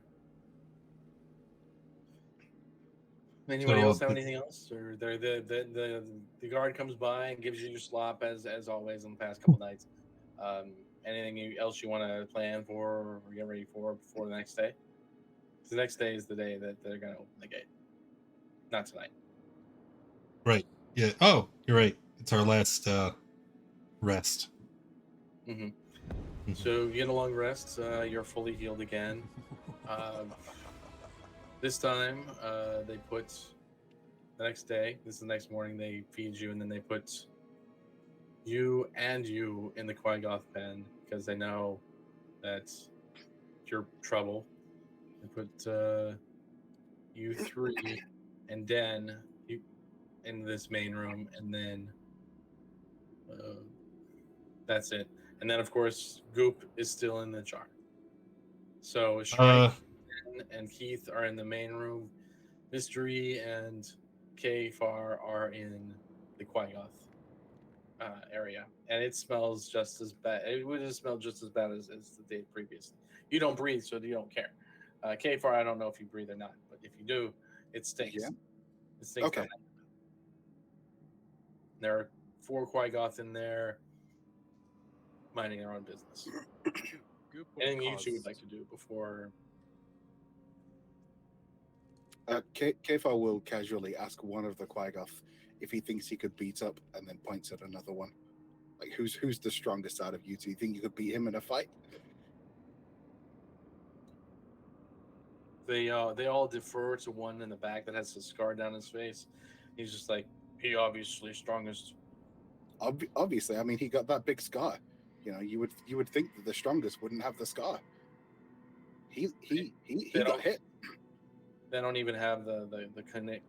Anybody So else have anything else? Or the guard comes by and gives you your slop as always on the past couple nights. Anything else you want to plan for or get ready for before the next day? 'Cause the next day is the day that they're going to open the gate. Not tonight. right, yeah. Oh, you're right. It's our last rest. Mm-hmm. Mhm. So you get a long rest. You're fully healed again. This time, they put the next day. This is the next morning. They feed you, and then they put you in the Quaggoth pen because they know that you're trouble. They put you three and Den you in this main room, and then that's it. And then, of course, Goop is still in the jar. So Shrike and Keith are in the main room. Mystery and Kfar are in the Quaggoth area, and it smells just as bad. It would have smelled just as bad as the day previous. You don't breathe, so you don't care. Kfar, I don't know if you breathe or not, but if you do, it stinks. Yeah. It stinks. Okay. There are 4 Quaggoth in there, minding their own business. Goop will Anything you cause- two would like to do before? Kefar will casually ask one of the Quaggoth if he thinks he could beat up, and then points at another one. Like, who's the strongest out of you two? You think you could beat him in a fight? They all defer to one in the back that has a scar down his face. He's just like, he obviously strongest. Obviously, I mean, he got that big scar. You know, you would think that the strongest wouldn't have the scar. He got don't- hit. They don't even have the connect.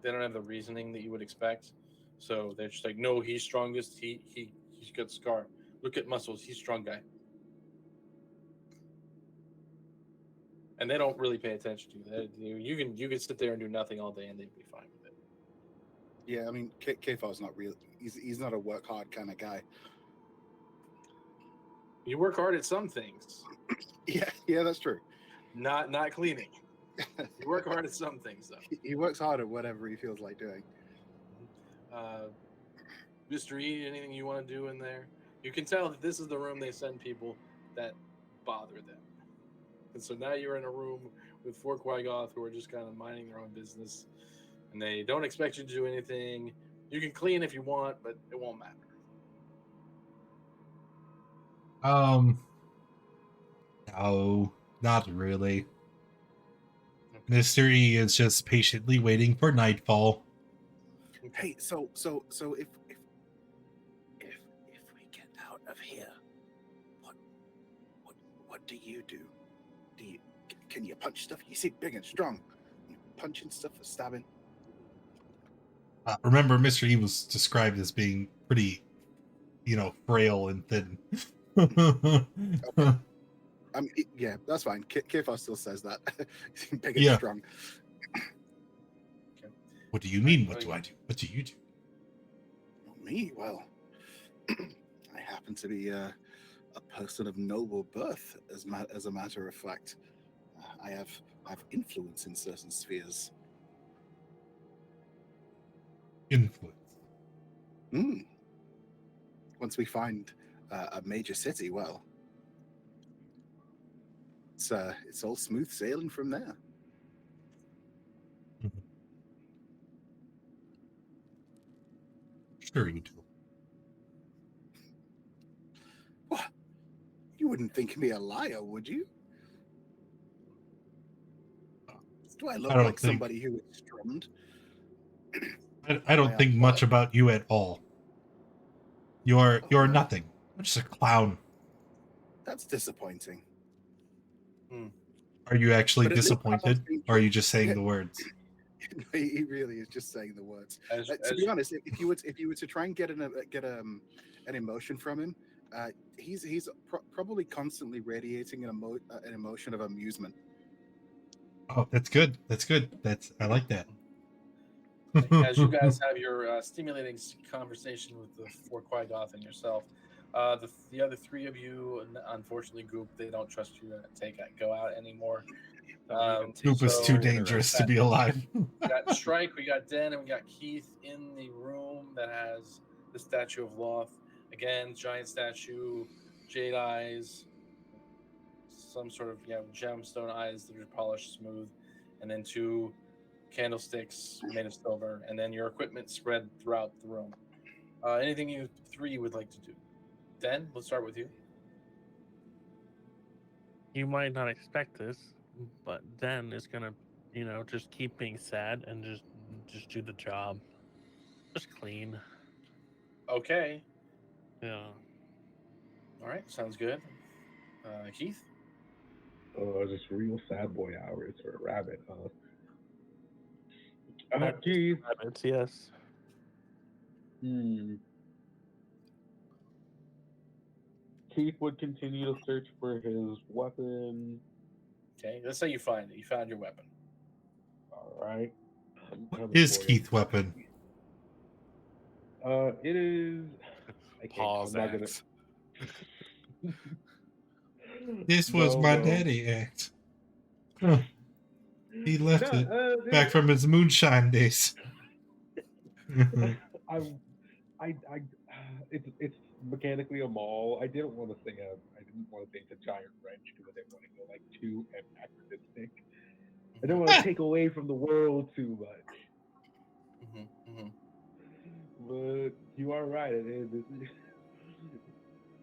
They don't have the reasoning that you would expect. So they're just like, no, he's strongest. He's got scar. Look at muscles. He's strong guy. And they don't really pay attention to that. You can sit there and do nothing all day, and they'd be fine with it. Yeah, I mean, Kefar's not real. He's not a work hard kind of guy. You work hard at some things, Yeah, that's true. not cleaning. You work hard at some things, though. He works hard at whatever he feels like doing. Mr. E, anything you want to do in there? You can tell that this is the room they send people that bother them. And so now you're in a room with 4 Quaggoth who are just kind of minding their own business, and they don't expect you to do anything. You can clean if you want, but it won't matter. No, not really. Mystery is just patiently waiting for nightfall. Hey, so if we get out of here, what do you do? Can you punch stuff? You seem big and strong. You punching stuff or stabbing? Remember, Mr. E was described as being pretty, frail and thin. I mean, yeah, that's fine. Kefar still says that. He's big and Yeah. strong. What do you mean? What do I do? What do you do? Me? Well, I happen to be a person of noble birth, as a matter of fact. I have influence in certain spheres. Influence. Once we find a major city, well, it's all smooth sailing from there. Sure you do. What? You wouldn't think me a liar, would you? Do I look I don't like think- somebody who is strummed? I don't think much about you at all. You're Oh. nothing. You're just a clown. That's disappointing. Are you actually But at least I'm not disappointed, being or are you just saying Yeah. the words? He really is just saying the words. As To be honest, if you were to try and get an emotion from him, he's probably constantly radiating an emotion of amusement. Oh, that's good. That's good. I like that. As you guys have your stimulating conversation with the four Qui-Goth and yourself, the other three of you, unfortunately, Goop, they don't trust you to go out anymore. Goop is too So- dangerous to be alive. We got Strike, we got Den, and we got Keith in the room that has the statue of Loth. Again, giant statue, jade eyes, some sort of gemstone eyes that are polished smooth, and then two candlesticks made of silver, and then your equipment spread throughout the room. Anything you three would like to do? Den, let's start with you. You might not expect this, but Den is gonna, just keep being sad and just do the job. Just clean. Okay. Yeah. All right. Sounds good. Keith? Just real sad boy hours for a rabbit, huh? Keith. Rabbits, yes. Keith would continue to search for his weapon. Okay. Let's say you find it. You found your weapon. All right. His Keith weapon. It is. Pause. I'm not gonna... This was my daddy act. Huh. He left it back from his moonshine days. It's mechanically a maul. I didn't want to say it's a giant wrench because I didn't want to go like too anachronistic. I didn't want to take away from the world too much. But you are right. It is.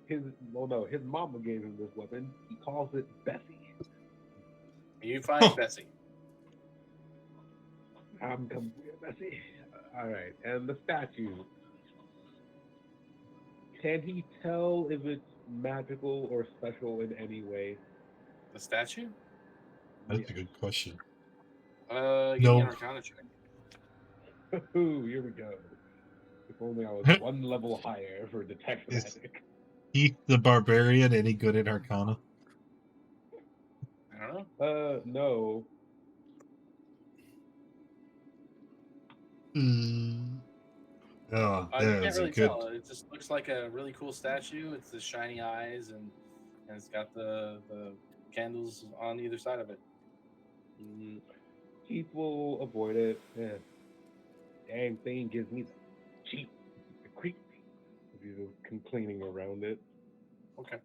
His mama gave him this weapon. He calls it Bessie. You find Bessie. I'm coming for you, Bessie. All right, and the statue. Can he tell if it's magical or special in any way? The statue? That's a good question. Give No. me an Arcana check. Ooh, here we go. If only I was one level higher for detect magic. Keith the Barbarian, any good at Arcana? I don't know. No. Oh, I that can't was a really good. tell. It just looks like a really cool statue. It's the shiny eyes and it's got the candles on either side of it. Keith will avoid it. Yeah. Dang thing gives me the cheap, the creep. If you're complaining around it. Okay.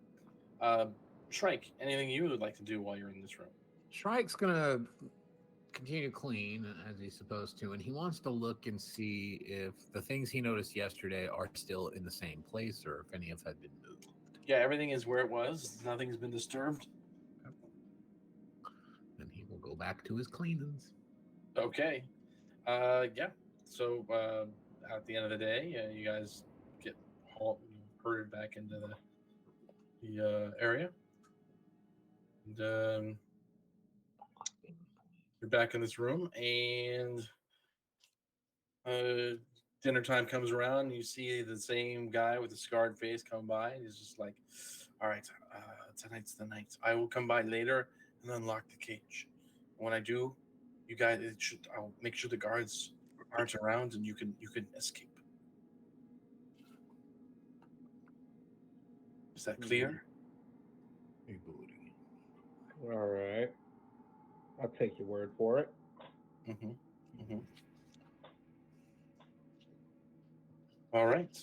Shrike, anything you would like to do while you're in this room? Shrike's gonna continue to clean as he's supposed to, and he wants to look and see if the things he noticed yesterday are still in the same place or if any of them have been moved. Yeah, everything is where it was. Nothing's been disturbed. And he will go back to his cleanings. Okay. Yeah. So at the end of the day, you guys get herded back into the area, and you're back in this room, and dinner time comes around. And you see the same guy with the scarred face come by. And he's just like, "All right, tonight's the night. I will come by later and unlock the cage. When I do, you guys, I'll make sure the guards aren't around and you can escape." Is that clear? All right. I'll take your word for it. All right.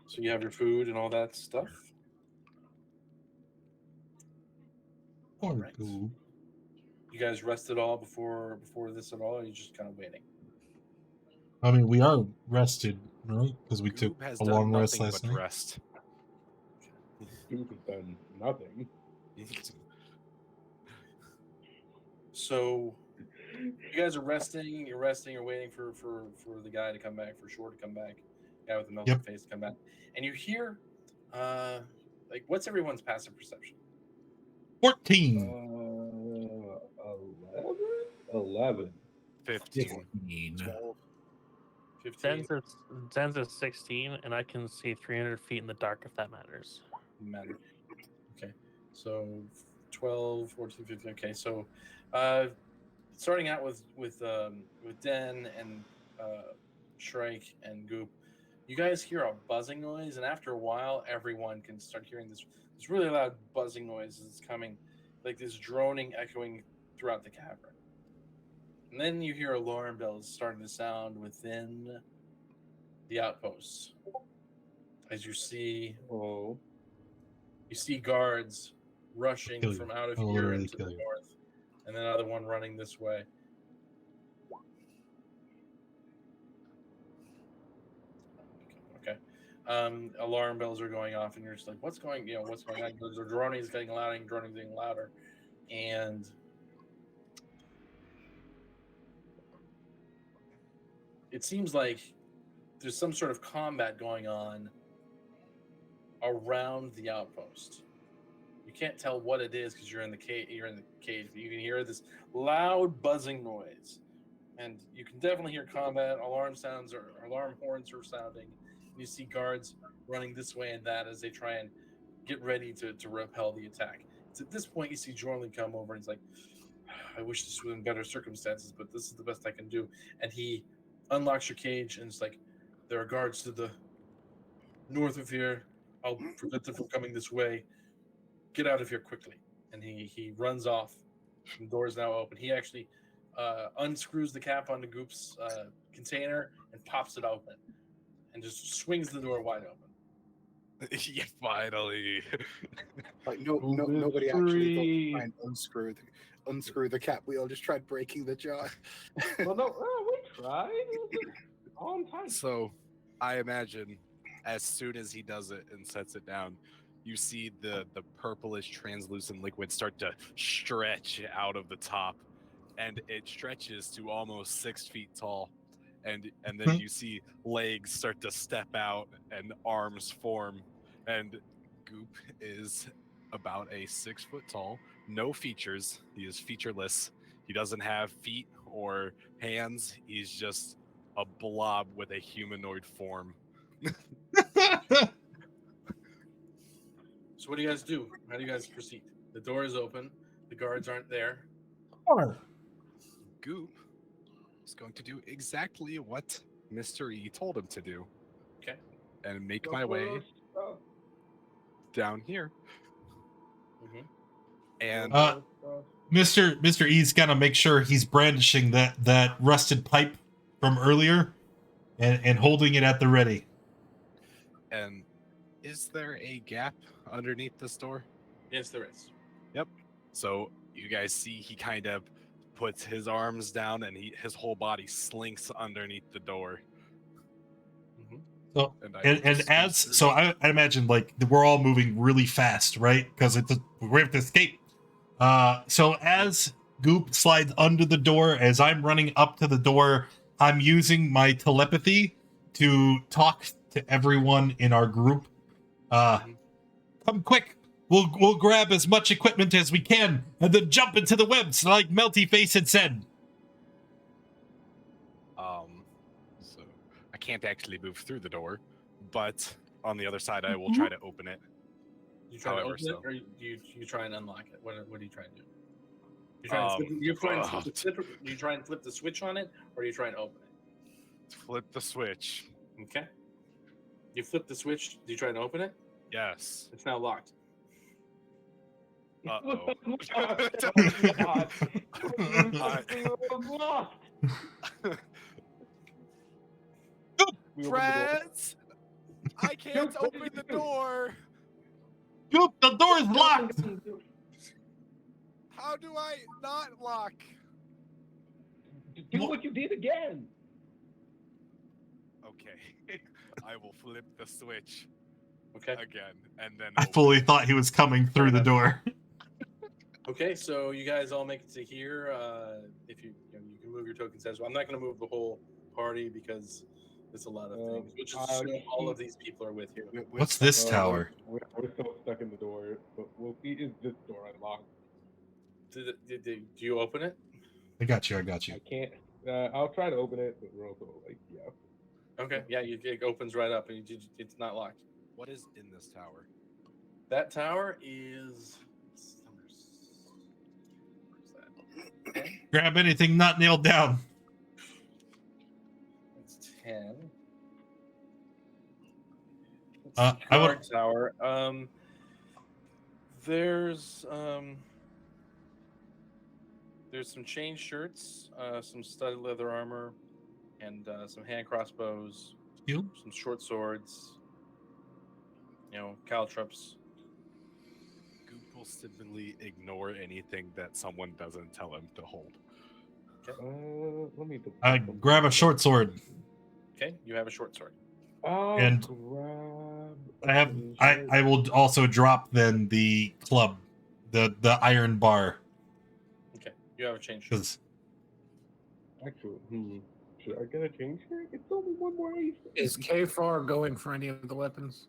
So you have your food and all that stuff. All right. Cool. You guys rested all before this at all? Or are you just kind of waiting? I mean, we are rested, right? Because we took Goob has a done long rest nothing last but night. rest. Duke has done nothing. So you guys are resting. You're resting. You're waiting for the guy to come back, for Shore to come back, guy with the melted face to come back, and you hear, like, what's everyone's passive perception? 14. 11. 15. 12. 15. Zen's at 16, and I can see 300 feet in the dark if that matters. Matter. Okay, so 12, 14, 15. Okay, so starting out with Den and Shrike and Goop, you guys hear a buzzing noise, and after a while, everyone can start hearing this really loud buzzing noise that's coming, like this droning, echoing throughout the cavern. And then you hear alarm bells starting to sound within the outposts. As you see guards rushing Kill you. from out of I'll here literally into the kill you. north, and then another one running this way. Okay. Alarm bells are going off, and you're just like, "What's going on?" The droning is getting louder, and droning is getting louder, and it seems like there's some sort of combat going on around the outpost. You can't tell what it is because you're in the cave. But you can hear this loud buzzing noise, and you can definitely hear combat. Alarm sounds or alarm horns are sounding. And you see guards running this way and that as they try and get ready to repel the attack. It's at this point you see Jorlin come over and he's like, "I wish this was in better circumstances, but this is the best I can do." And he unlocks your cage and it's like, "There are guards to the north of here. I'll prevent them from coming this way. Get out of here quickly." And he runs off. The door is now open. He actually unscrews the cap on the Goop's container and pops it open and just swings the door wide open. Yeah, finally. Like nobody actually thought to try and unscrew the cap. We all just tried breaking the jar. Well, no, we tried. It was just on time. So, I imagine as soon as he does it and sets it down, you see the purplish translucent liquid start to stretch out of the top, and it stretches to almost 6 feet tall. And then you see legs start to step out and arms form, and Goop is about a 6 foot tall, no features. He is featureless. He doesn't have feet or hands. He's just a blob with a humanoid form. So what do you guys do? How do you guys proceed? The door is open. The guards aren't there. Goop is going to do exactly what Mr. E told him to do. Okay. And make my way down here. Mm-hmm. And Mr. E's got to make sure he's brandishing that rusted pipe from earlier and holding it at the ready. And is there a gap underneath this door? Yes, there is. Yep. So you guys see he kind of puts his arms down and his whole body slinks underneath the door. Mm-hmm. So I imagine like we're all moving really fast, right? Because we have to escape. So as Goop slides under the door, as I'm running up to the door, I'm using my telepathy to talk to everyone in our group. Come quick! We'll grab as much equipment as we can and then jump into the webs like Melty Face had said. So I can't actually move through the door, but on the other side, I will try to open it. You try to open it, or you try and unlock it? What do you try and do? You try and flip the switch on it, or you try and open it? Flip the switch. Okay. You flip the switch. Do you try and open it? Yes. It's now locked. Uh-oh. Friends, I can't open the door. Goop, the door is locked. How do I not lock? Do what you did again. Okay, I will flip the switch. Okay. Again, and then I fully thought he was coming through the door. Okay, so you guys all make it to here. If you can move your tokens as well. I'm not going to move the whole party because there's a lot of things. Which is all of these people are with you. What's this tower? We're still stuck in the door, but we'll see. Is this door unlocked? Do you open it? I got you. I can't. I'll try to open it, but we're also like, yeah. Okay, yeah, it opens right up, and it's not locked. What is in this tower? That tower is. Grab anything not nailed down. That's 10. I Guard would. tower. There's some chain shirts, some studded leather armor, and some hand crossbows, You? some short swords, caltrops. Goop will simply ignore anything that someone doesn't tell him to hold. Let me. I grab a short sword. Okay, you have a short sword. I'll And grab. I will also drop then the club, the iron bar. Okay, you have a chain shirt. Because Actually, should I get a change here? It's only one more ace. Is Kfar going for any of the weapons?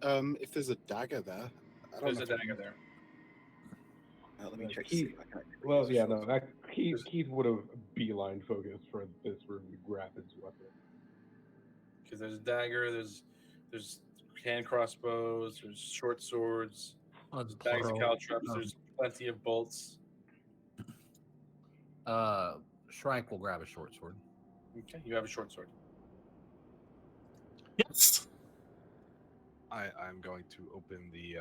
If there's a dagger there, I don't There's know a if I dagger can- there. Let me check. To Keith- see if I can actually Well, use a yeah, short no, sword. Keith would have beeline focused for this room to grab his weapon. Because there's a dagger, there's hand crossbows, there's short swords, Oh, there's bags of plural. caltrops, there's plenty of bolts. Shrike will grab a short sword. Okay, you have a short sword. yes, I'm going to open the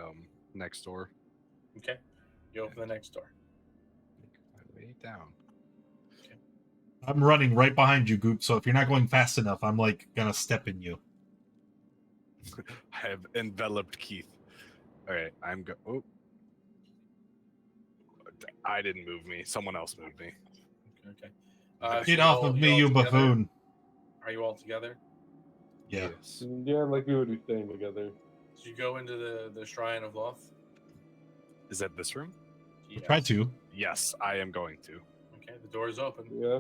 next door. Okay, you open the next door. Make my way down. I'm running right behind you, Goop. So if you're not going fast enough, I'm like gonna step in you. I have enveloped Keith. All right, Oh, I didn't move me. Someone else moved me. Okay. Get so off all- of you me, all you together? buffoon! Are you all together? Yeah. Yes. Yeah, like we would be staying together. So you go into the Shrine of Loth? Is that this room? Yes. Try to. Yes, I am going to. Okay, the door is open. Yeah.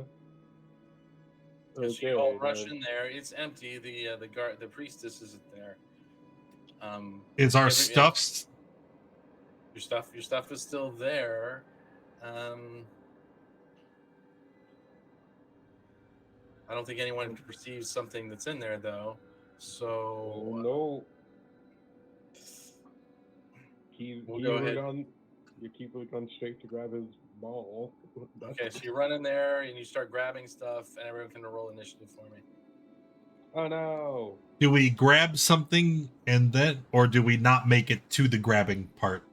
So you all rush in there. It's empty. The priestess isn't there. Is our every- stuff? Your stuff is still there. I don't think anyone perceives something that's in there though. So No. Keith We'll go ahead. would gone straight to grab his ball. okay, so you run in there and you start grabbing stuff, and everyone can roll initiative for me. Oh no. Do we grab something and then, or do we not make it to the grabbing part?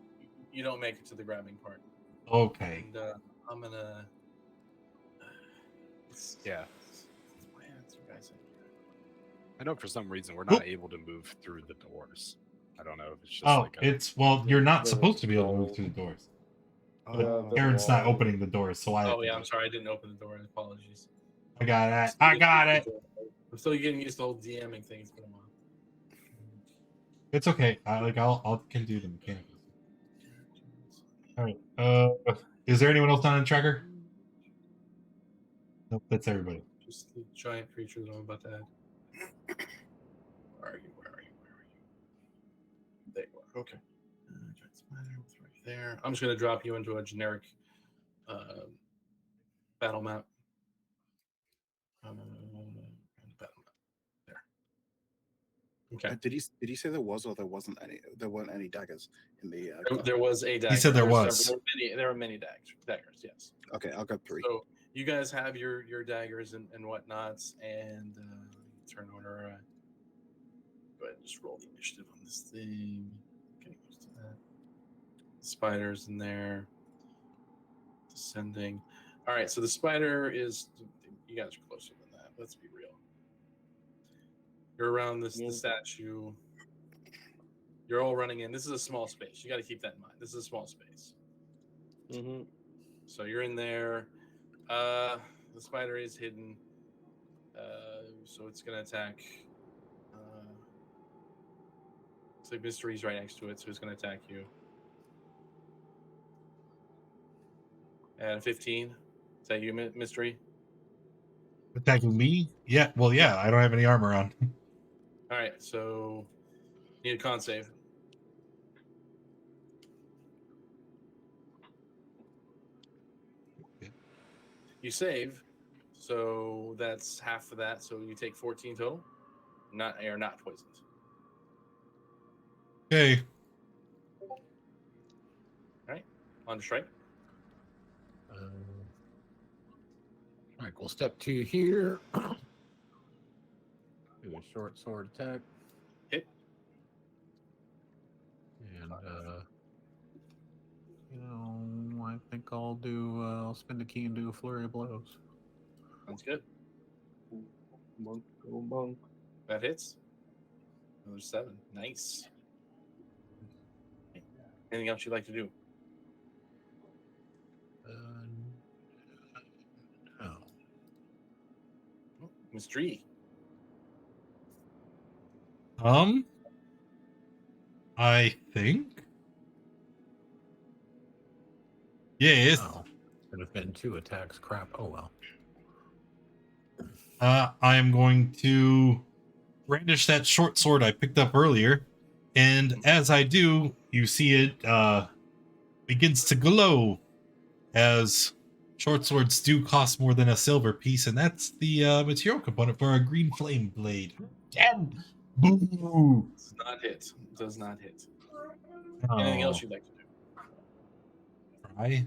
You don't make it to the grabbing part. Okay. And I'm gonna. Yeah. Why aren't you guys in here? I know for some reason we're not able to move through the doors. I don't know if it's just Oh, like it's you're not the supposed to be able to move wall. through the doors. Yeah, But the Karen's not wall. opening the doors, so I. Oh yeah, I'm sorry, I didn't open the door. Apologies. I got it. I got it. I'm still getting used to the whole DMing thing. It's been a while. It's okay. I'll can do the mechanics. All right. Is there anyone else on the tracker? Nope, that's everybody. Just the giant creature that I'm about to add. Where are you? There you are. Okay. Giant spider with right there. I'm just gonna drop you into a generic battle map. Battle map. There. Okay. Did he say there was or there wasn't any? There weren't any daggers in the. There was a dagger. said there was. There were many daggers. Yes. Okay, I'll go 3. So you guys have your daggers and whatnots, and turn order. Go ahead and just roll the initiative on this thing. Getting used to that. Spiders in there. Descending. All right, so the spider is. You guys are closer than that. Let's be real. You're around the statue. You're all running in. This is a small space. You got to keep that in mind. This is a small space. Mm-hmm. So you're in there. The spider is hidden. So it's going to attack. It's like Mystery's right next to it, so it's going to attack you. And 15. Is that you, Mystery? Attacking me? Yeah. Well, yeah. I don't have any armor on. All right, so need a con save. You save, so that's half of that. So you take 14 total. You're not poisoned. Okay. All right, on to strike. right, we'll step to you here. Do a short sword attack. Hit. And I think I'll spin the key and do a flurry of blows. Sounds good. Monk, go monk. That hits. Another 7. Nice. Anything else you'd like to do? No. Miss Dree. I think. Yes. Oh, could have been 2 attacks. Crap. Oh well. I am going to brandish that short sword I picked up earlier, and as I do, you see it begins to glow, as short swords do cost more than a silver piece, and that's the material component for a green flame blade. 10! Boo! Does not hit. Does not hit. Anything else you'd like to do? Cry?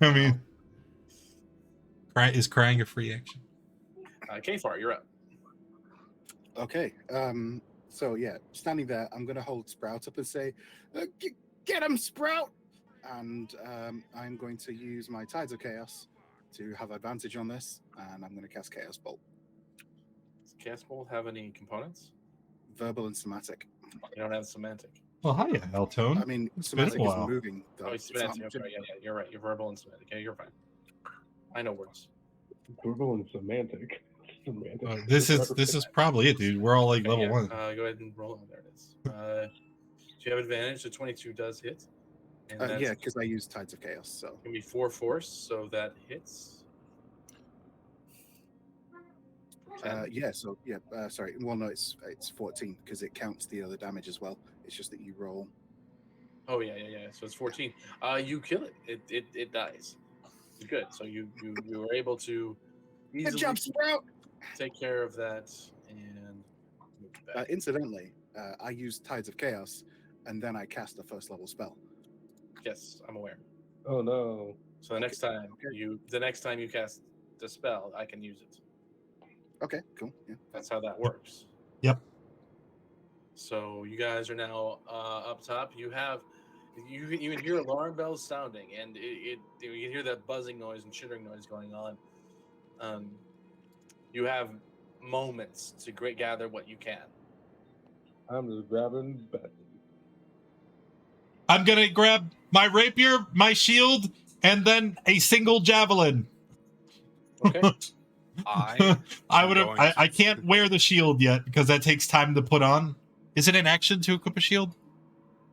I mean, is crying a free action? Kfar, you're up. Okay. So yeah, standing there, I'm gonna hold Sprout up and say, "Get him, Sprout!" And I'm going to use my Tides of Chaos to have advantage on this, and I'm going to cast Chaos Bolt. Does Chaos Bolt have any components? Verbal and somatic. You don't have semantic. Well, hiya, Altone. I mean, It's been a somatic is while. moving. Though. Oh, it's It's not semantic. Okay, moving. yeah, you're right. You're verbal and semantic. Yeah, you're fine. I know words. Verbal and semantic. Semantic. This is probably it, dude. We're all like Okay, level yeah, 1. go ahead and roll. There it is. Do you have advantage? The 22 does hit. And that's Yeah, because I use Tides of Chaos. So gonna be 4 force, so that hits. 10. yeah. So yeah. Sorry. Well, no, it's 14 because it counts the other damage as well. It's just that you roll. Oh yeah. So it's 14. You kill it. It dies. Good. So you were able to Good easily job, Sprout. take care of that and move back. Incidentally, I use Tides of Chaos, and then I cast a first level spell. Yes, I'm aware. Oh no. So the next time you cast the spell, I can use it. Okay, cool. Yeah. That's how that works. Yep. So you guys are now up top. You can hear alarm bells sounding, and you can hear that buzzing noise and chittering noise going on. You have moments to gather what you can. I'm just grabbing Betsy. I'm gonna grab my rapier, my shield, and then a single javelin. Okay. I can't wear the shield yet because that takes time to put on. Is it an action to equip a shield?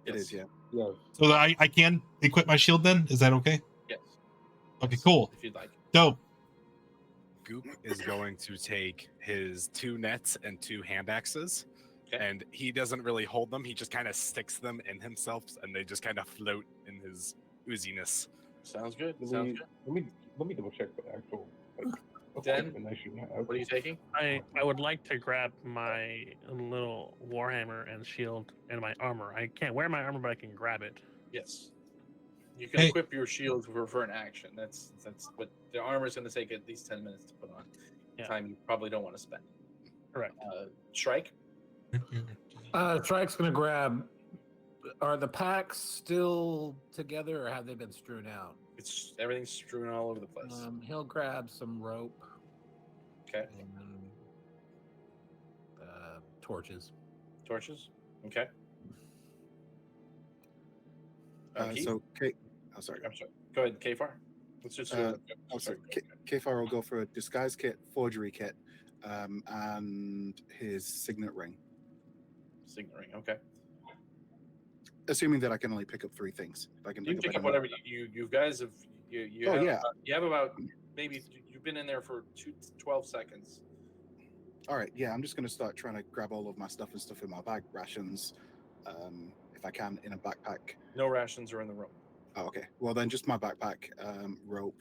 It is, yeah. Yes. So that I can equip my shield then? Is that okay? Yes. Okay, cool. If you'd like. Dope. Goop is going to take his 2 nets and 2 hand axes, Okay. and he doesn't really hold them. He just kind of sticks them in himself, and they just kind of float in his ooziness. Sounds good. Let Sounds me, good. let me double check the actual Dan, equipment I should have. What are you taking? I would like to grab my little warhammer and shield and my armor. I can't wear my armor, but I can grab it. Yes. You can Hey. equip your shield for an action. That's what the armor is going to take at least 10 minutes to put on. Yeah. Time you probably don't want to spend. Correct. Shrike. Strike's gonna grab. Are the packs still together, or have they been strewn out? It's everything's strewn all over the place. He'll grab some rope Okay. and torches. Torches. Okay. Keith? So, sorry. I'm sorry. Go ahead, Kfar. Let's just. Sorry. Kfar will go for a disguise kit, forgery kit, and his signet ring. Signet ring. Okay. Assuming that I can only pick up 3 things. If I can You can pick up any whatever more. you guys have. You Oh, have yeah. you have about maybe you've been in there for 12 seconds. All right, yeah, I'm just going to start trying to grab all of my stuff and stuff in my bag, rations, if I can, in a backpack. No rations are in the room. Oh, okay. Well, then just my backpack, rope,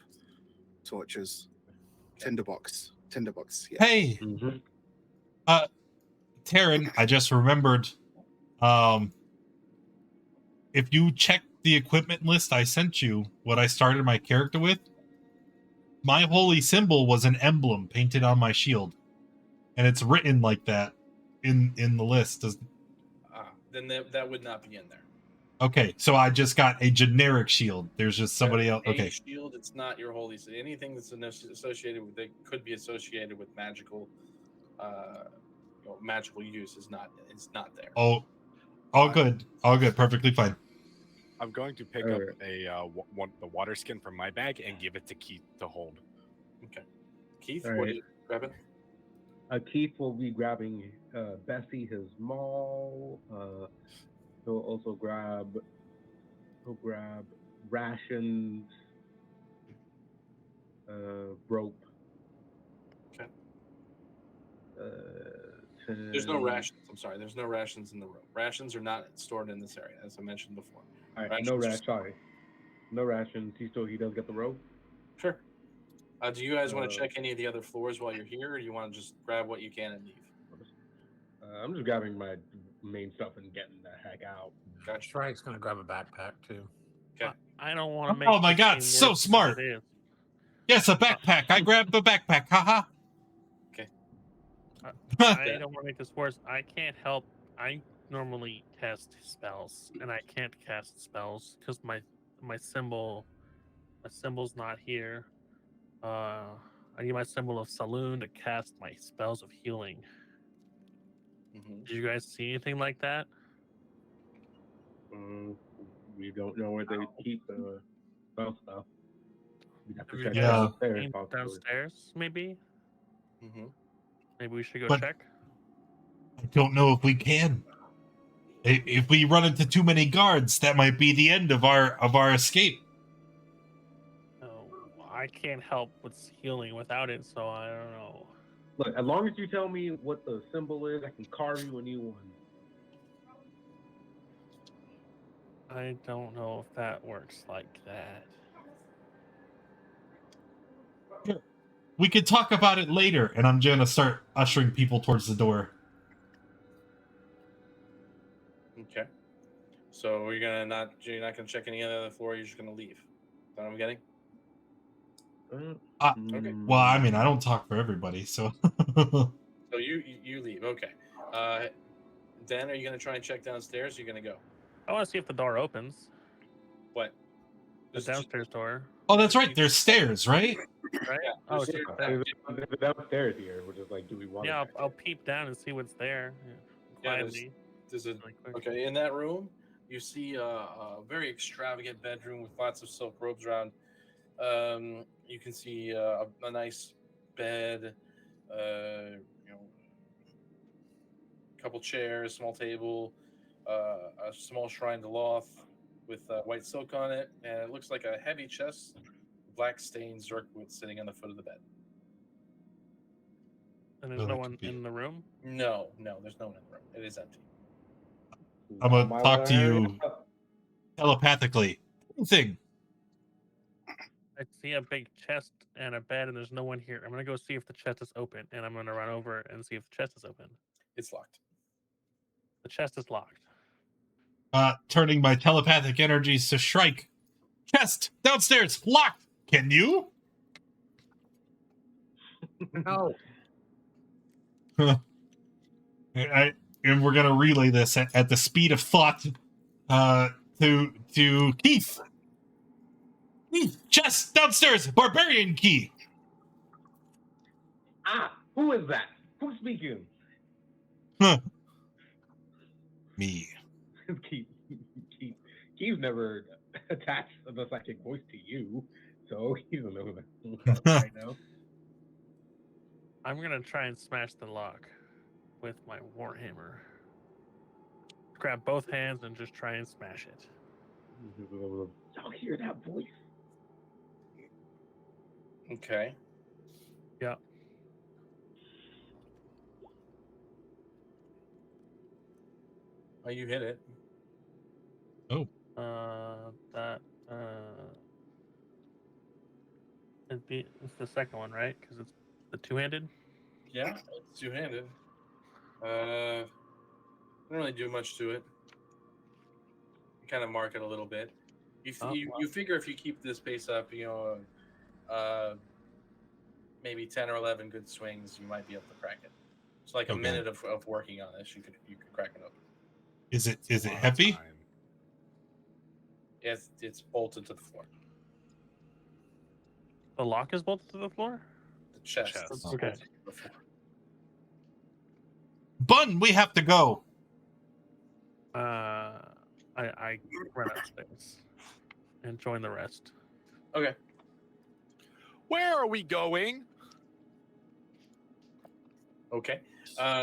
torches, tinderbox, yeah. Hey, Mm-hmm. Taryn, I just remembered. If you check the equipment list I sent you, what I started my character with, my holy symbol was an emblem painted on my shield, and it's written like that in the list. Then that would not be in there. Okay, so I just got a generic shield. There's just somebody else. A Okay, shield, it's not your holy. Anything that's associated with it could be associated with magical, magical use is not. It's not there. oh, all good, perfectly fine. I'm going to pick up the water skin from my bag and give it to Keith to hold. Okay, Keith, All what right. are you grabbing? Keith will be grabbing Bessie his maul. He'll also grab rations, rope. Okay. 10... There's no rations. I'm sorry. There's no rations in the room. Rations are not stored in this area, as I mentioned before. All right, rations no are rations. Sorry, no rations. He does get the rope. Sure. Do you guys want to check any of the other floors while you're here, or do you want to just grab what you can and leave? I'm just grabbing my main stuff and getting the heck out. Gotcha. Shrike's gonna grab a backpack too. Okay. I don't want to make. Oh my this God, seem so worse than smart. it is. Yes, a backpack. I grabbed the backpack. Haha. I don't want to make this worse. I can't help. I normally cast spells, and I can't cast spells because my symbol's not here. I need my symbol of Saloon to cast my spells of healing. Mm-hmm. Did you guys see anything like that? We don't know where they keep the spell stuff. We have to Have check you guys downstairs. seen possibly. downstairs, maybe? Mm-hmm. Maybe we should go But- check. I don't know if we can. If we run into too many guards, that might be the end of our escape. No, I can't help with healing without it, so I don't know. Look, as long as you tell me what the symbol is, I can carve you a new one. I don't know if that works like that. We could talk about it later, and I'm gonna start ushering people towards the door. Okay. So you're not gonna check any other floor. You're just gonna leave. Is that what I'm getting? Okay. Well, I mean, I don't talk for everybody, so. So you leave. Okay. Dan, are you gonna try and check downstairs? Or are you gonna go? I want to see if the door opens. What? The downstairs door, Oh, that's right. There's stairs, right? right? Yeah, Oh, there's it's stairs just down. Downstairs here, which is like, do we want? yeah. it I'll peep down and see what's there. Yeah, Quietly. There's a really quick. okay. In that room, you see a very extravagant bedroom with lots of silk robes around. You can see a nice bed, a couple chairs, small table, a small shrine to Loth with white silk on it, and it looks like a heavy chest, black stained Zerkwood sitting on the foot of the bed. And there's no one in the room. No, there's no one in the room. It is empty. I'm gonna talk to you telepathically. Thing. I see a big chest and a bed, and there's no one here. I'm gonna go see if the chest is open, and I'm gonna run over and see if the chest is open. It's locked. The chest is locked. Turning my telepathic energies to Shrike. Chest downstairs locked. Can you? No. And we're gonna relay this at the speed of thought to Keith. Keith, chest downstairs, barbarian key. Who is that? Who's speaking? Me. Keith's never attached the psychic voice to you, so he doesn't know who that right now. I'm gonna try and smash the lock with my warhammer. Grab both hands and just try and smash it. Y'all hear that voice? Okay. Yeah. Oh, you hit it. It's the second one, right? Because it's the two-handed. Yeah, it's two-handed. Don't really do much to it. You kind of mark it a little bit. You figure if you keep this pace up, maybe 10 or 11 good swings, you might be able to crack it. It's like a Okay. minute of working on this. You could crack it open. Is it It's a lot of heavy? time. It's bolted to the floor. The lock is bolted to the floor? The chest. Chest. is Okay. bolted to the floor. Bun, we have to go. I run upstairs and join the rest. Okay. Where are we going? Okay.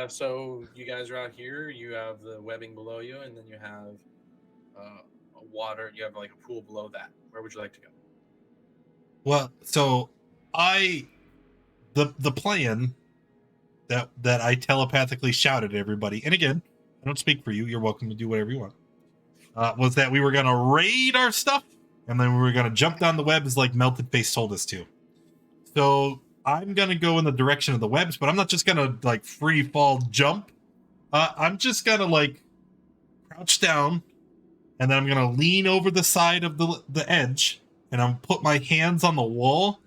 So you guys are out here. You have the webbing below you, and then you have a water. You have like a pool below that. Where would you like to go? Well, so the plan that I telepathically shouted at everybody, and again, I don't speak for you. You're welcome to do whatever you want. Was that we were gonna raid our stuff, and then we were gonna jump down the webs like Melted Face told us to. So I'm gonna go in the direction of the webs, but I'm not just gonna like free fall jump. I'm just gonna like crouch down, and then I'm gonna lean over the side of the edge, and I'm put my hands on the wall,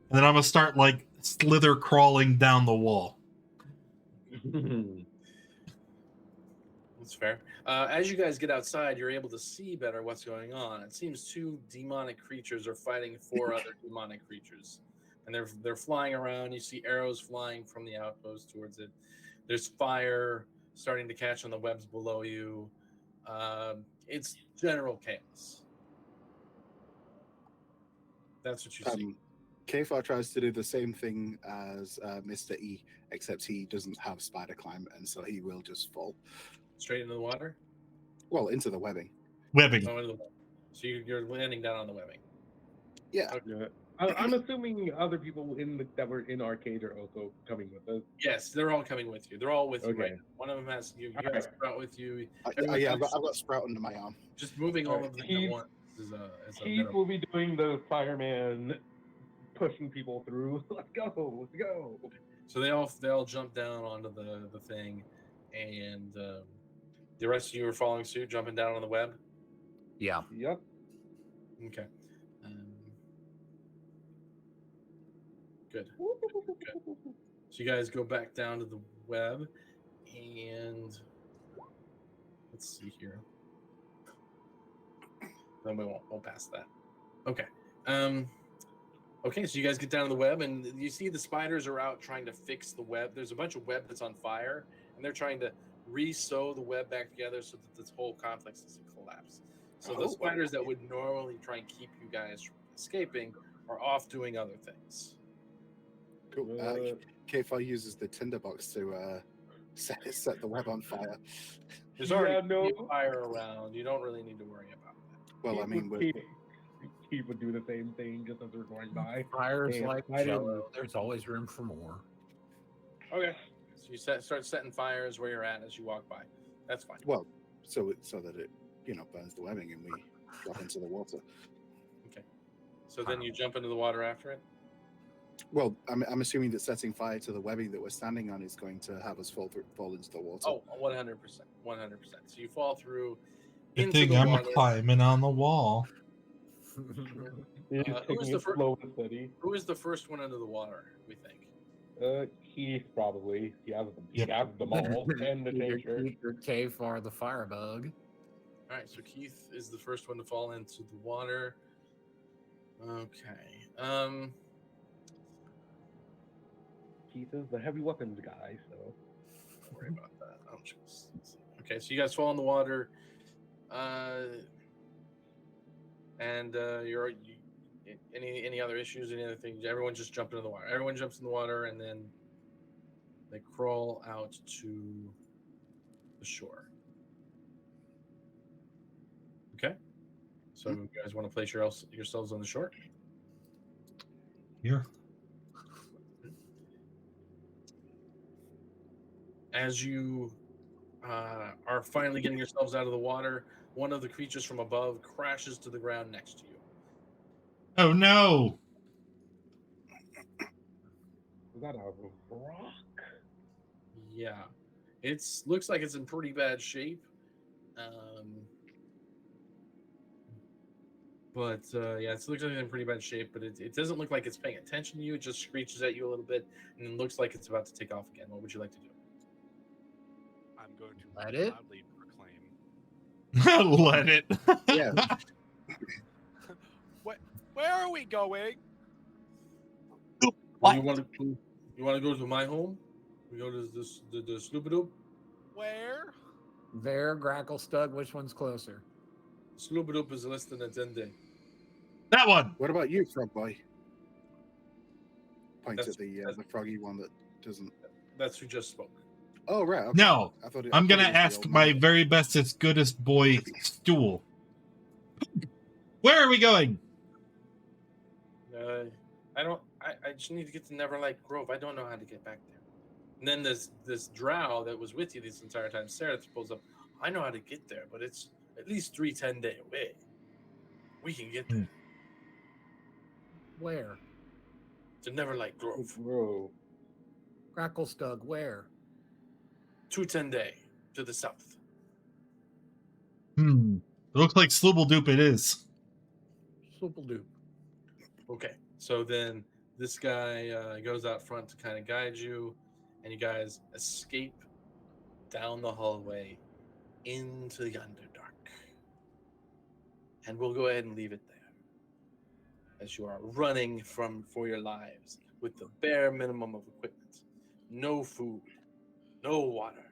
and then I'm gonna start like slither crawling down the wall. That's fair. As you guys get outside, you're able to see better what's going on. It seems 2 demonic creatures are fighting 4 other demonic creatures, and they're flying around. You see arrows flying from the outpost towards it. There's fire starting to catch on the webs below you. It's general chaos. That's what you see. Kfar tries to do the same thing as Mr. E, except he doesn't have spider climb, and so he will just fall. Straight into the water. Well, into the webbing. Webbing. Oh, into the water. So you're landing down on the webbing. Yeah. Yeah. I'm assuming other people that were in Arcade are also coming with us. Yes, they're all coming with you. They're all with you right Okay. now. One of them has you. You All have right. Sprout with you. Yeah, I've got Sprout under my arm. Just moving all Alright, of them Keith- at once is a Keith minimum. will be doing the fireman, pushing people through. Let's go. So they all jump down onto the thing, and the rest of you are following suit, jumping down on the web. Yeah. Yep. Okay. Good. So you guys go back down to the web, and let's see here. Then we won't pass that. Okay. Okay, so you guys get down to the web, and you see the spiders are out trying to fix the web. There's a bunch of web that's on fire, and they're trying to re-sew the web back together so that this whole complex doesn't collapse. So the spiders that would normally try and keep you guys from escaping are off doing other things. Cool. Kfar uses the tinderbox to set the web on fire. There's already fire around. You don't really need to worry about that. Well, I mean, Keith would do the same thing just as we're going by. Fire's Yeah, like I didn't- Jello. There's always room for more. Okay. So you start setting fires where you're at as you walk by. That's fine. well, so that it burns the webbing and we drop into the water. Okay. So then you jump into the water after it? Well, I'm assuming that setting fire to the webbing that we're standing on is going to have us fall into the water. Oh, 100%. 100%. So you fall through Good into thing the I'm water. climbing on the wall. He's who taking was it the fir- slow and steady. Who is the first one into the water, we think? Keith probably. He has Yep. them all and the changer. Your Kfar the firebug. All right, so Keith is the first one to fall into the water. Okay. Keith is the heavy weapons guy, so Don't worry about that. Okay, so you guys fall in the water, and any other issues? Any other things? Everyone just jumped into the water. Everyone jumps in the water, and then they crawl out to the shore. Okay. So you guys want to place yourselves on the shore? Here. As you are finally getting yourselves out of the water, one of the creatures from above crashes to the ground next to you. Oh no! is that a rock? Yeah, looks like it's in pretty bad shape. But yeah, it looks like it's in pretty bad shape. But it doesn't look like it's paying attention to you. It just screeches at you a little bit, and then looks like it's about to take off again. What would you like to do? I'm going to Let it? loudly proclaim. Let it. Yeah. Where are we going? What? You want to go to my home? We go to the Sloopadoop. Where? There, Grackle Stug, which one's closer? Sloopadoop is less than a 10-day. That one. What about you, frog boy? Points That's- at the froggy one that doesn't. That's who just spoke. Oh right. Okay. No, I thought I'm I thought gonna it was the ask old my man. very bestest, goodest boy, Stool. Where are we going? I just need to get to Neverlight Grove. I don't know how to get back there. And then this drow that was with you this entire time, Sarah, pulls up. I know how to get there, but it's at least 3 10-day away. We can get there Where? to Neverlight Grove. Bro. Grackle Stug, where? 2 10-day to the south. It looks like Sloobledoop it is. Swoopledoop. Okay, so then this guy goes out front to kind of guide you, and you guys escape down the hallway into the Underdark. And we'll go ahead and leave it there, as you are running for your lives with the bare minimum of equipment. No food, no water,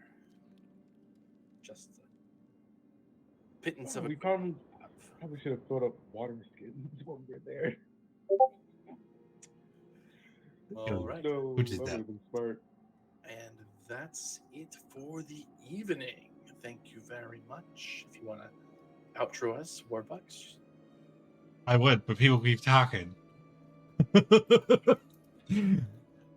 just a pittance of We equipment. probably should have filled up water skins when we were there. All right. No, Which is that would that? have been smart. And that's it for the evening. Thank you very much. If you want to outro us, Warbucks. I would, but people keep talking. All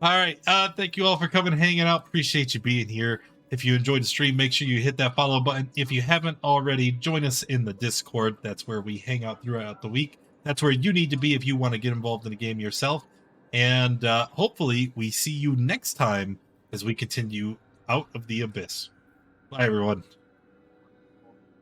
right. Thank you all for coming and hanging out. Appreciate you being here. If you enjoyed the stream, make sure you hit that follow button. If you haven't already, join us in the Discord. That's where we hang out throughout the week. That's where you need to be if you want to get involved in the game yourself. And hopefully we see you next time as we continue Out of the Abyss. Bye, everyone.